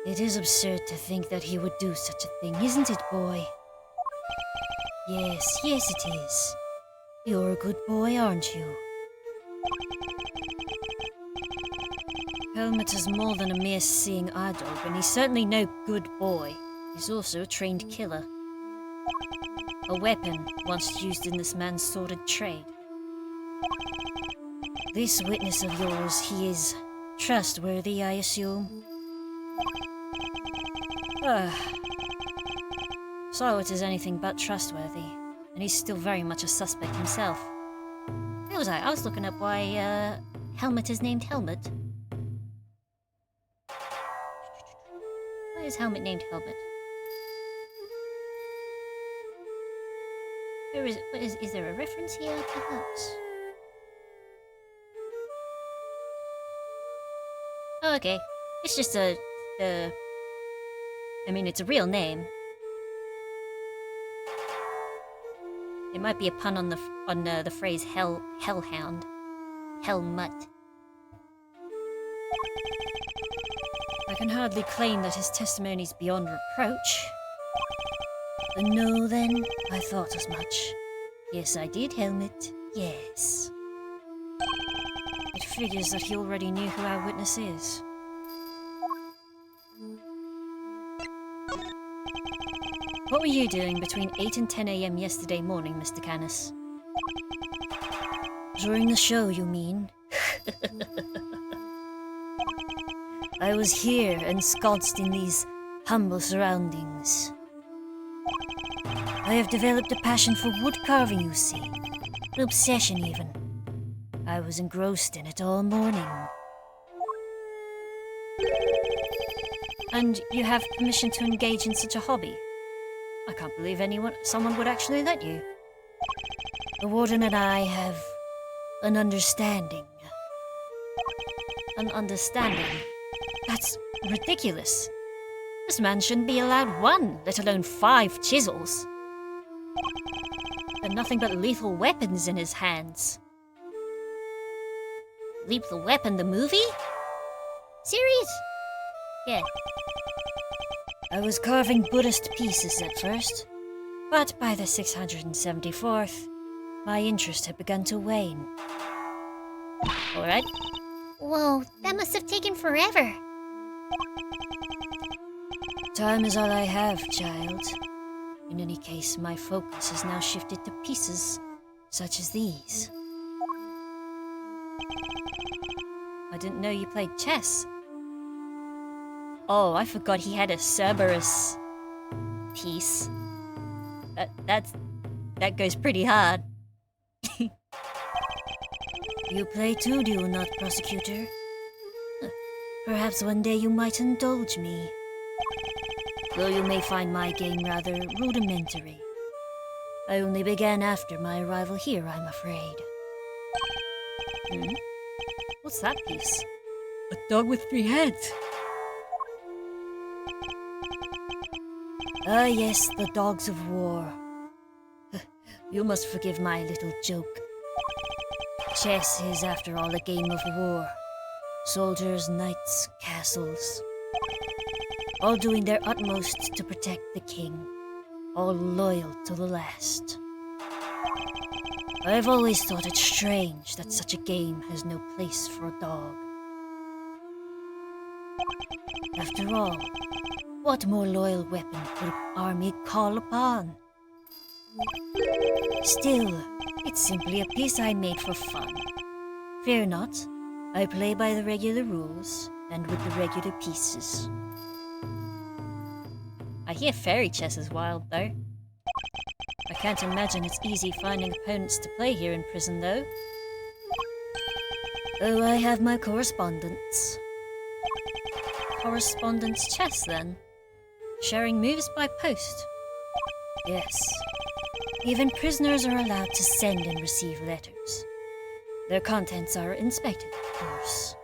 It is absurd to think that he would do such a thing, isn't it, boy? Yes, it is. You're a good boy, aren't you? Helmut is more than a mere seeing eye dog, and he's certainly no good boy. He's also a trained killer. A weapon once used in this man's sordid trade. This witness of yours, he is trustworthy, I assume? Sahwit is anything but trustworthy, and he's still very much a suspect himself. Where was I? I was looking up why, Helmet is named Helmet. Why is Helmet named Helmet? Where is it? What is there a reference here, perhaps? Oh, okay. It's just I mean, it's a real name. It might be a pun on the phrase hellhound. Helmut. I can hardly claim that his testimony's beyond reproach. But no, then, I thought as much. Yes, I did, Helmet. Yes. It figures that he already knew who our witness is. What were you doing between 8 and 10 a.m. yesterday morning, Mr. Canis? During the show, you mean? I was here, ensconced in these humble surroundings. I have developed a passion for wood carving, you see. An obsession, even. I was engrossed in it all morning. And you have permission to engage in such a hobby? I can't believe someone would actually let you. The warden and I have an understanding. An understanding? That's ridiculous. This man shouldn't be allowed 1, let alone 5 chisels. And nothing but lethal weapons in his hands. Lethal Weapon, the movie? Serious? Yeah. I was carving Buddhist pieces at first, but by the 674th, my interest had begun to wane. Alright? Whoa, that must have taken forever. Time is all I have, child. In any case, my focus has now shifted to pieces such as these. I didn't know you played chess. Oh, I forgot he had a Cerberus piece. That goes pretty hard. You play too, do you not, prosecutor? Perhaps one day you might indulge me. Though you may find my game rather rudimentary. I only began after my arrival here, I'm afraid. What's that piece? A dog with 3 heads. Ah, yes, the dogs of war. You must forgive my little joke. Chess is, after all, a game of war. Soldiers, knights, castles. All doing their utmost to protect the king. All loyal to the last. I've always thought it strange that such a game has no place for a dog. After all, what more loyal weapon could an army call upon? Still, it's simply a piece I made for fun. Fear not, I play by the regular rules and with the regular pieces. I hear fairy chess is wild, though. I can't imagine it's easy finding opponents to play here in prison, though. Oh, I have my correspondence. Correspondence chess, then? Sharing moves by post? Yes. Even prisoners are allowed to send and receive letters. Their contents are inspected, of course.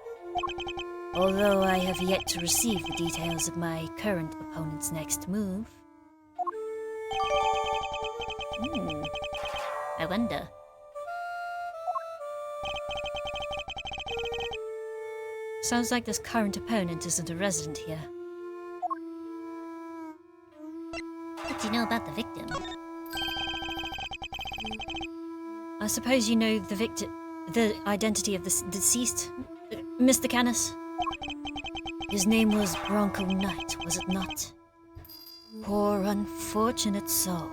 Although I have yet to receive the details of my current opponent's next move. I wonder. Sounds like this current opponent isn't a resident here. What do you know about the victim? I suppose you know the identity of the deceased, Mr. Canis? His name was Bronco Knight, was it not? Poor unfortunate soul.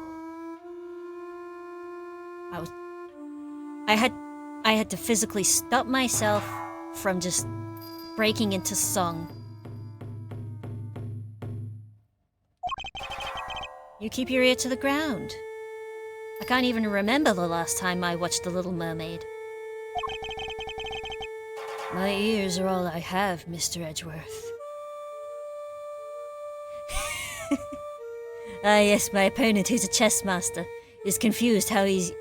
I had to physically stop myself from just breaking into song. You keep your ear to the ground. I can't even remember the last time I watched The Little Mermaid. My ears are all I have, Mr. Edgeworth. Ah, yes, my opponent, who's a chess master, is confused how he's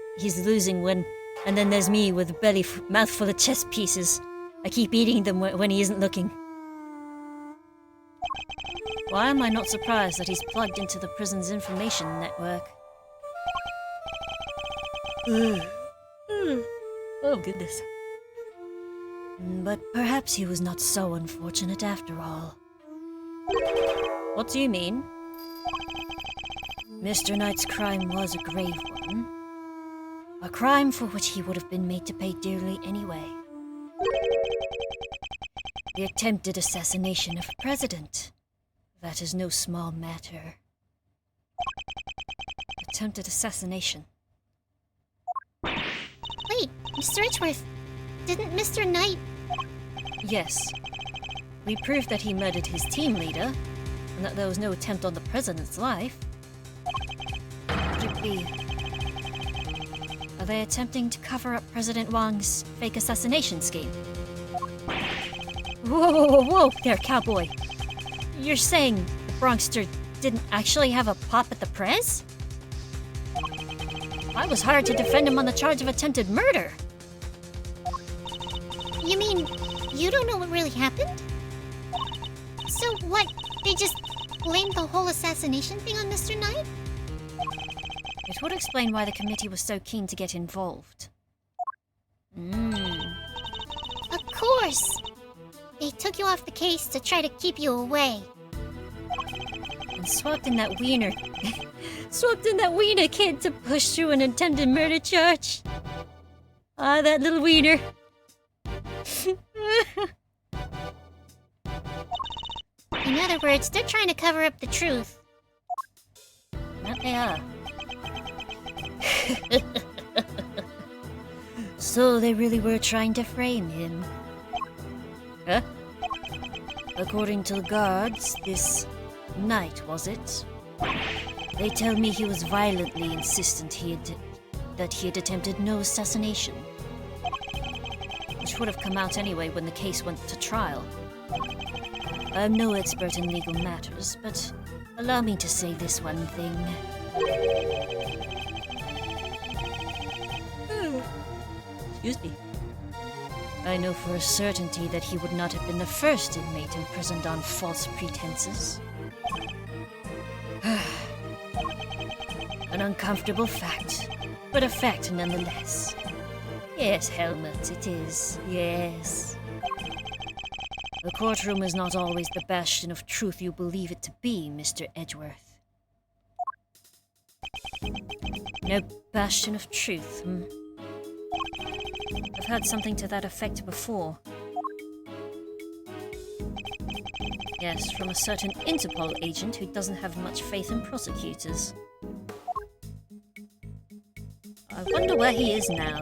losing when... And then there's me with a mouth full of chess pieces. I keep eating them when he isn't looking. Why am I not surprised that he's plugged into the prison's information network? Oh, goodness. But perhaps he was not so unfortunate after all. What do you mean? Mr. Knight's crime was a grave one. A crime for which he would have been made to pay dearly anyway. The attempted assassination of a president. That is no small matter. Attempted assassination. Wait, Mr. Edgeworth, didn't Mr. Knight... Yes. We proved that he murdered his team leader, and that there was no attempt on the president's life. Could it be... Are they attempting to cover up President Wang's fake assassination scheme? Whoa, whoa, whoa, whoa there, cowboy! You're saying the Bronxster didn't actually have a pop at the prez? I was hired to defend him on the charge of attempted murder. You mean, you don't know what really happened? So what, they just blamed the whole assassination thing on Mr. Knight? It would explain why the committee was so keen to get involved. Of course! They took you off the case to try to keep you away. And swapped in that wiener... swapped in that wiener kid to push through an attempted murder charge. Ah, that little wiener. In other words, they're trying to cover up the truth. That they are. So they really were trying to frame him. Huh? According to the guards, this night, was it? They tell me he was violently insistent that he had attempted no assassination. Which would have come out anyway when the case went to trial. I'm no expert in legal matters, but allow me to say this one thing. Excuse me. I know for a certainty that he would not have been the first inmate imprisoned on false pretenses. An uncomfortable fact, but a fact nonetheless. Yes, Helmut, it is. Yes. The courtroom is not always the bastion of truth you believe it to be, Mr. Edgeworth. No bastion of truth, I've heard something to that effect before. Yes, from a certain Interpol agent who doesn't have much faith in prosecutors. I wonder where he is now.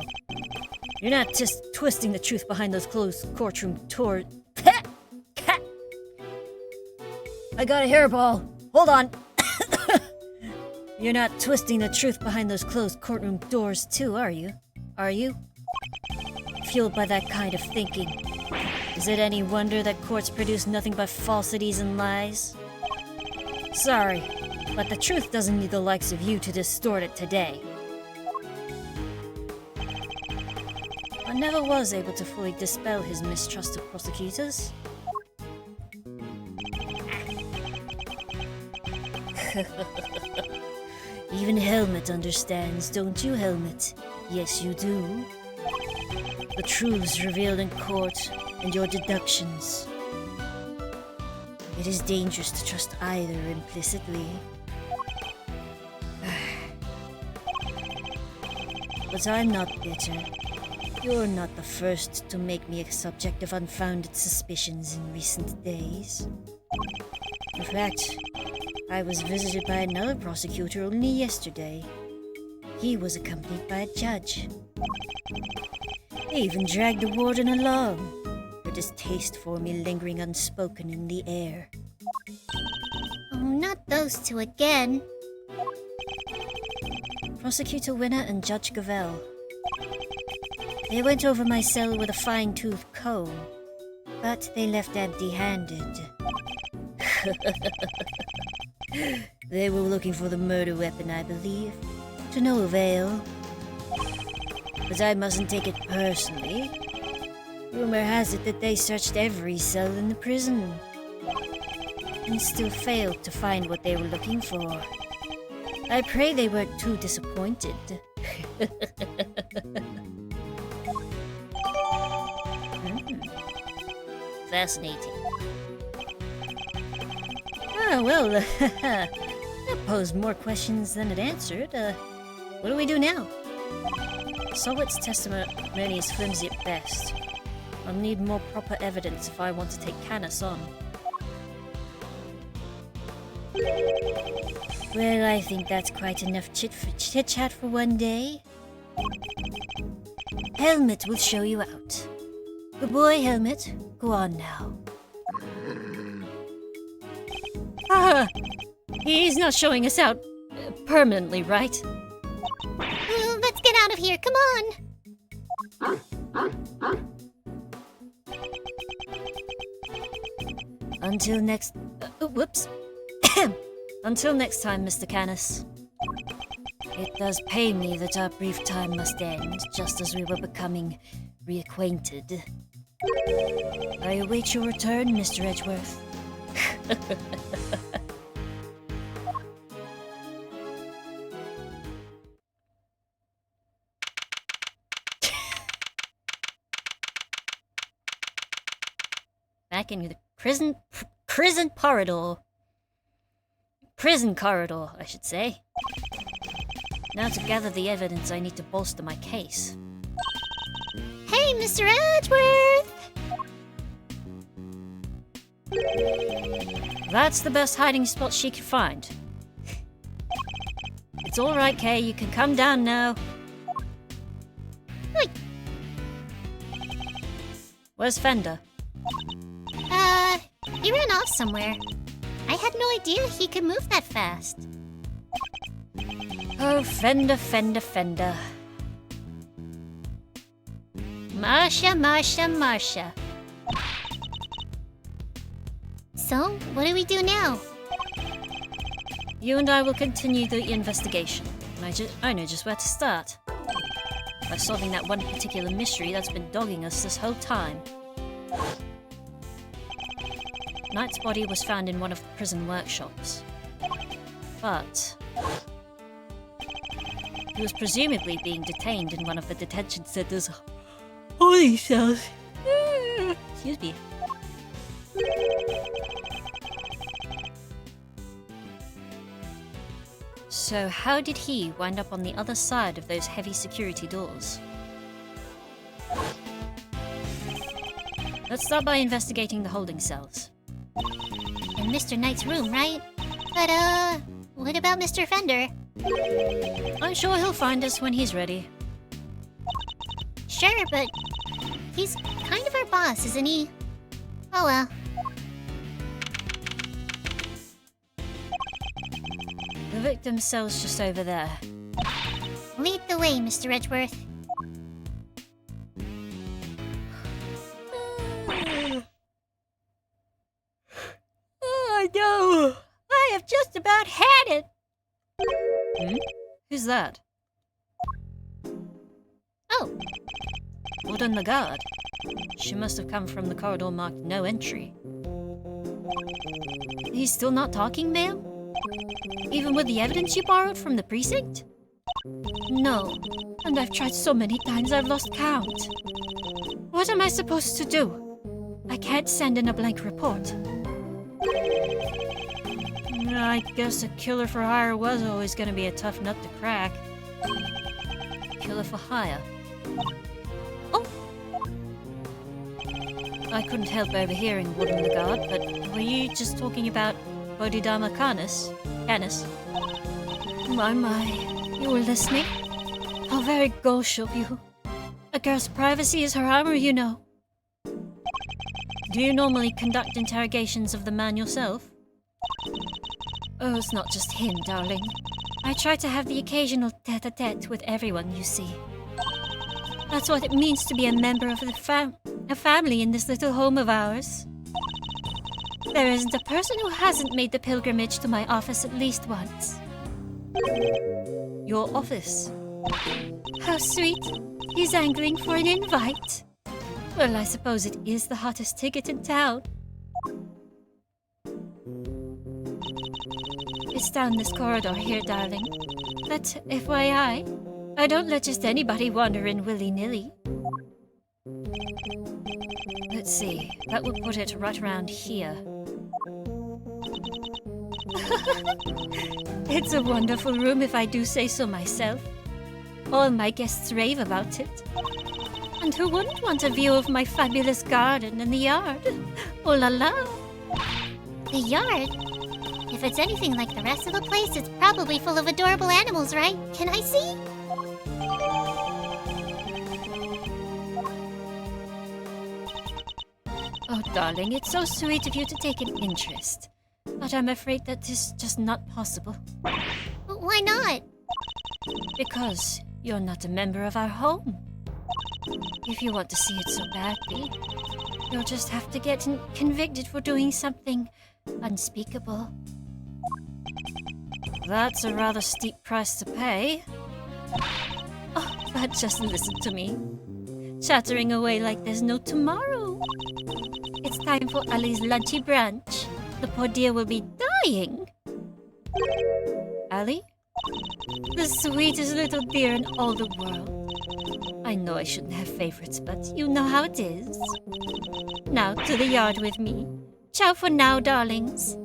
You're not just twisting the truth behind those closed courtroom doors. I got a hairball. Hold on. You're not twisting the truth behind those closed courtroom doors too, are you? Are you? Fueled by that kind of thinking. Is it any wonder that courts produce nothing but falsities and lies? Sorry, but the truth doesn't need the likes of you to distort it today. I never was able to fully dispel his mistrust of prosecutors. Even Helmut understands, don't you, Helmut? Yes, you do. The truths revealed in court and your deductions. It is dangerous to trust either implicitly. But I'm not bitter. You're not the first to make me a subject of unfounded suspicions in recent days. In fact, I was visited by another prosecutor only yesterday. He was accompanied by a judge. They even dragged the warden along, her distaste for me lingering unspoken in the air. Oh, not those two again. Prosecutor Winner and Judge Gavel. They went over my cell with a fine-tooth comb, but they left empty-handed. They were looking for the murder weapon, I believe. To no avail. But I mustn't take it personally. Rumor has it that they searched every cell in the prison and still failed to find what they were looking for. I pray they weren't too disappointed. Fascinating. Ah, well, that posed more questions than it answered. What do we do now? Sahwit's testimony is flimsy at best. I'll need more proper evidence if I want to take Canis on. Well, I think that's quite enough chit-chat for one day. Helmet will show you out. Good boy, Helmet. Go on now. Ah! He's not showing us out permanently, right? Let's get out of here, come on! Until next... whoops. Until next time, Mr. Canis. It does pain me that our brief time must end, just as we were becoming reacquainted. I await your return, Mr. Edgeworth. Back in the prison corridor. Prison corridor, I should say. Now to gather the evidence I need to bolster my case. Hey, Mr. Edgeworth! That's the best hiding spot she could find. It's alright, Kay, you can come down now. Oi. Where's Fender? He ran off somewhere. I had no idea he could move that fast. Oh, Fender, Fender, Fender. Marsha, Marsha, Marsha. So, what do we do now? You and I will continue the investigation. I know just where to start. By solving that one particular mystery that's been dogging us this whole time. Knight's body was found in one of the prison workshops. But he was presumably being detained in one of the detention center's holding cells. Excuse me. So how did he wind up on the other side of those heavy security doors? Let's start by investigating the holding cells. In Mr. Knight's room, right? But, what about Mr. Fender? I'm sure he'll find us when he's ready. Sure, but he's kind of our boss, isn't he? Oh well. The victim's cell's just over there. Lead the way, Mr. Edgeworth. Oh no! I have just about had it! Who's that? Oh, Warden the guard. She must have come from the corridor marked no entry. He's still not talking, ma'am? Even with the evidence you borrowed from the precinct? No. And I've tried so many times I've lost count. What am I supposed to do? I can't send in a blank report. I guess a killer for hire was always going to be a tough nut to crack. Killer for hire? Oh! I couldn't help overhearing Warden the Guard, but were you just talking about Bodhidharma Canis? My, you were listening? How very gauche of you. A girl's privacy is her armor, you know. Do you normally conduct interrogations of the man yourself? Oh, it's not just him, darling. I try to have the occasional tete-a-tete with everyone, you see. That's what it means to be a member of a family in this little home of ours. There isn't a person who hasn't made the pilgrimage to my office at least once. Your office? How sweet. He's angling for an invite. Well, I suppose it is the hottest ticket in town. It's down this corridor here, darling. But FYI, I don't let just anybody wander in willy-nilly. Let's see, that would put it right around here. It's a wonderful room if I do say so myself. All my guests rave about it. And who wouldn't want a view of my fabulous garden and the yard? Oh la la! The yard? If it's anything like the rest of the place, it's probably full of adorable animals, right? Can I see? Oh, darling, it's so sweet of you to take an interest. But I'm afraid that is just not possible. But why not? Because you're not a member of our home. If you want to see it so badly, you'll just have to get convicted for doing something unspeakable. That's a rather steep price to pay. Oh, but just listen to me. Chattering away like there's no tomorrow. It's time for Ali's lunchy brunch. The poor dear will be dying. Ali? The sweetest little dear in all the world. I know I shouldn't have favorites, but you know how it is. Now to the yard with me. Ciao for now, darlings.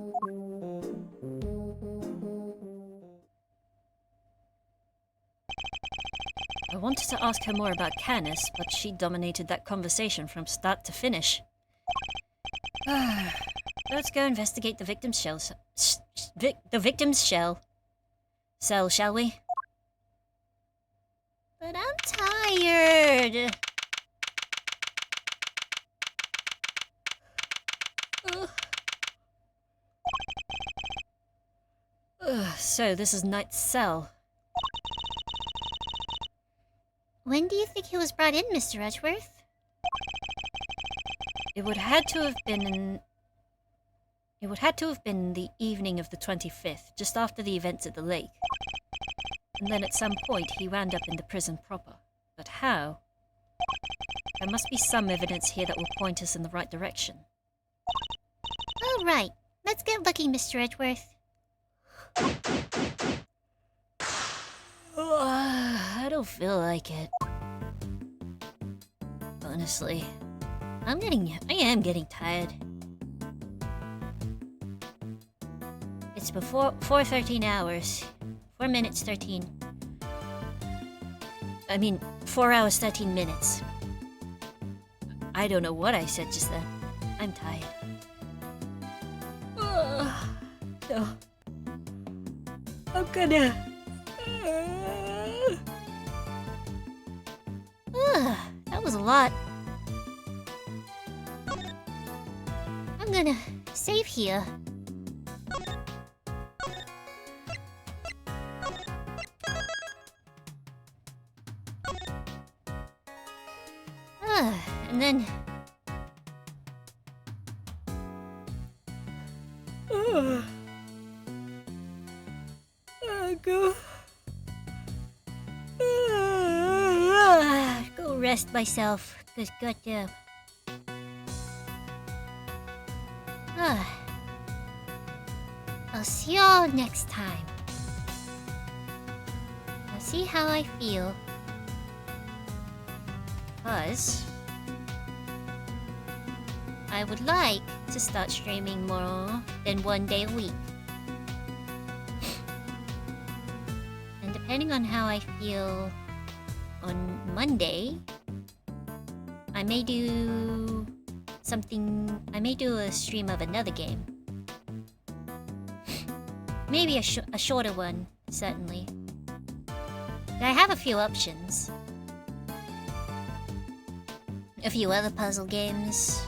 I wanted to ask her more about Canis, but she dominated that conversation from start to finish. Let's go investigate the victim's shell. The victim's shell. Cell, shall we? But I'm tired. So this is Knight's cell. When do you think he was brought in, Mr. Edgeworth? It would had to have been the evening of the 25th, just after the events at the lake. And then at some point he wound up in the prison proper. But how? There must be some evidence here that will point us in the right direction. All right, let's get looking, Mr. Edgeworth. I don't feel like it. Honestly, I am getting tired. It's before 4:13 hours. 4 minutes 13. I mean, 4 hours 13 minutes. I don't know what I said just then. I'm tired. No. I'm gonna... That was a lot. I'm gonna save here. And then... Go rest myself, cause goddamn. I'll see y'all next time. I'll see how I feel. Cause I would like to start streaming more than 1 day a week. And depending on how I feel on Monday, I may do something. I may do a stream of another game. Maybe a shorter one, certainly. I have a few options. A few other puzzle games.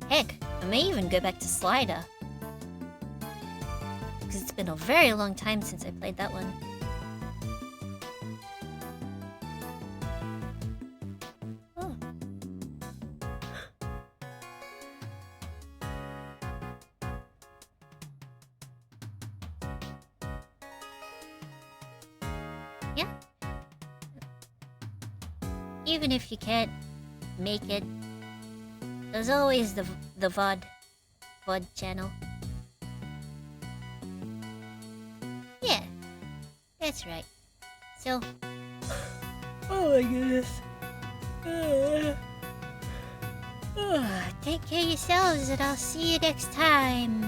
Heck, I may even go back to Slider. Because it's been a very long time since I played that one. Oh. Yeah. Even if you can't make it, there's always the VOD channel. Yeah, that's right. So, Oh my goodness. take care of yourselves and I'll see you next time.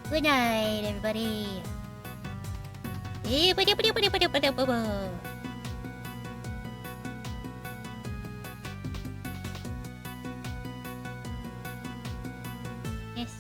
Good night, everybody. Yes.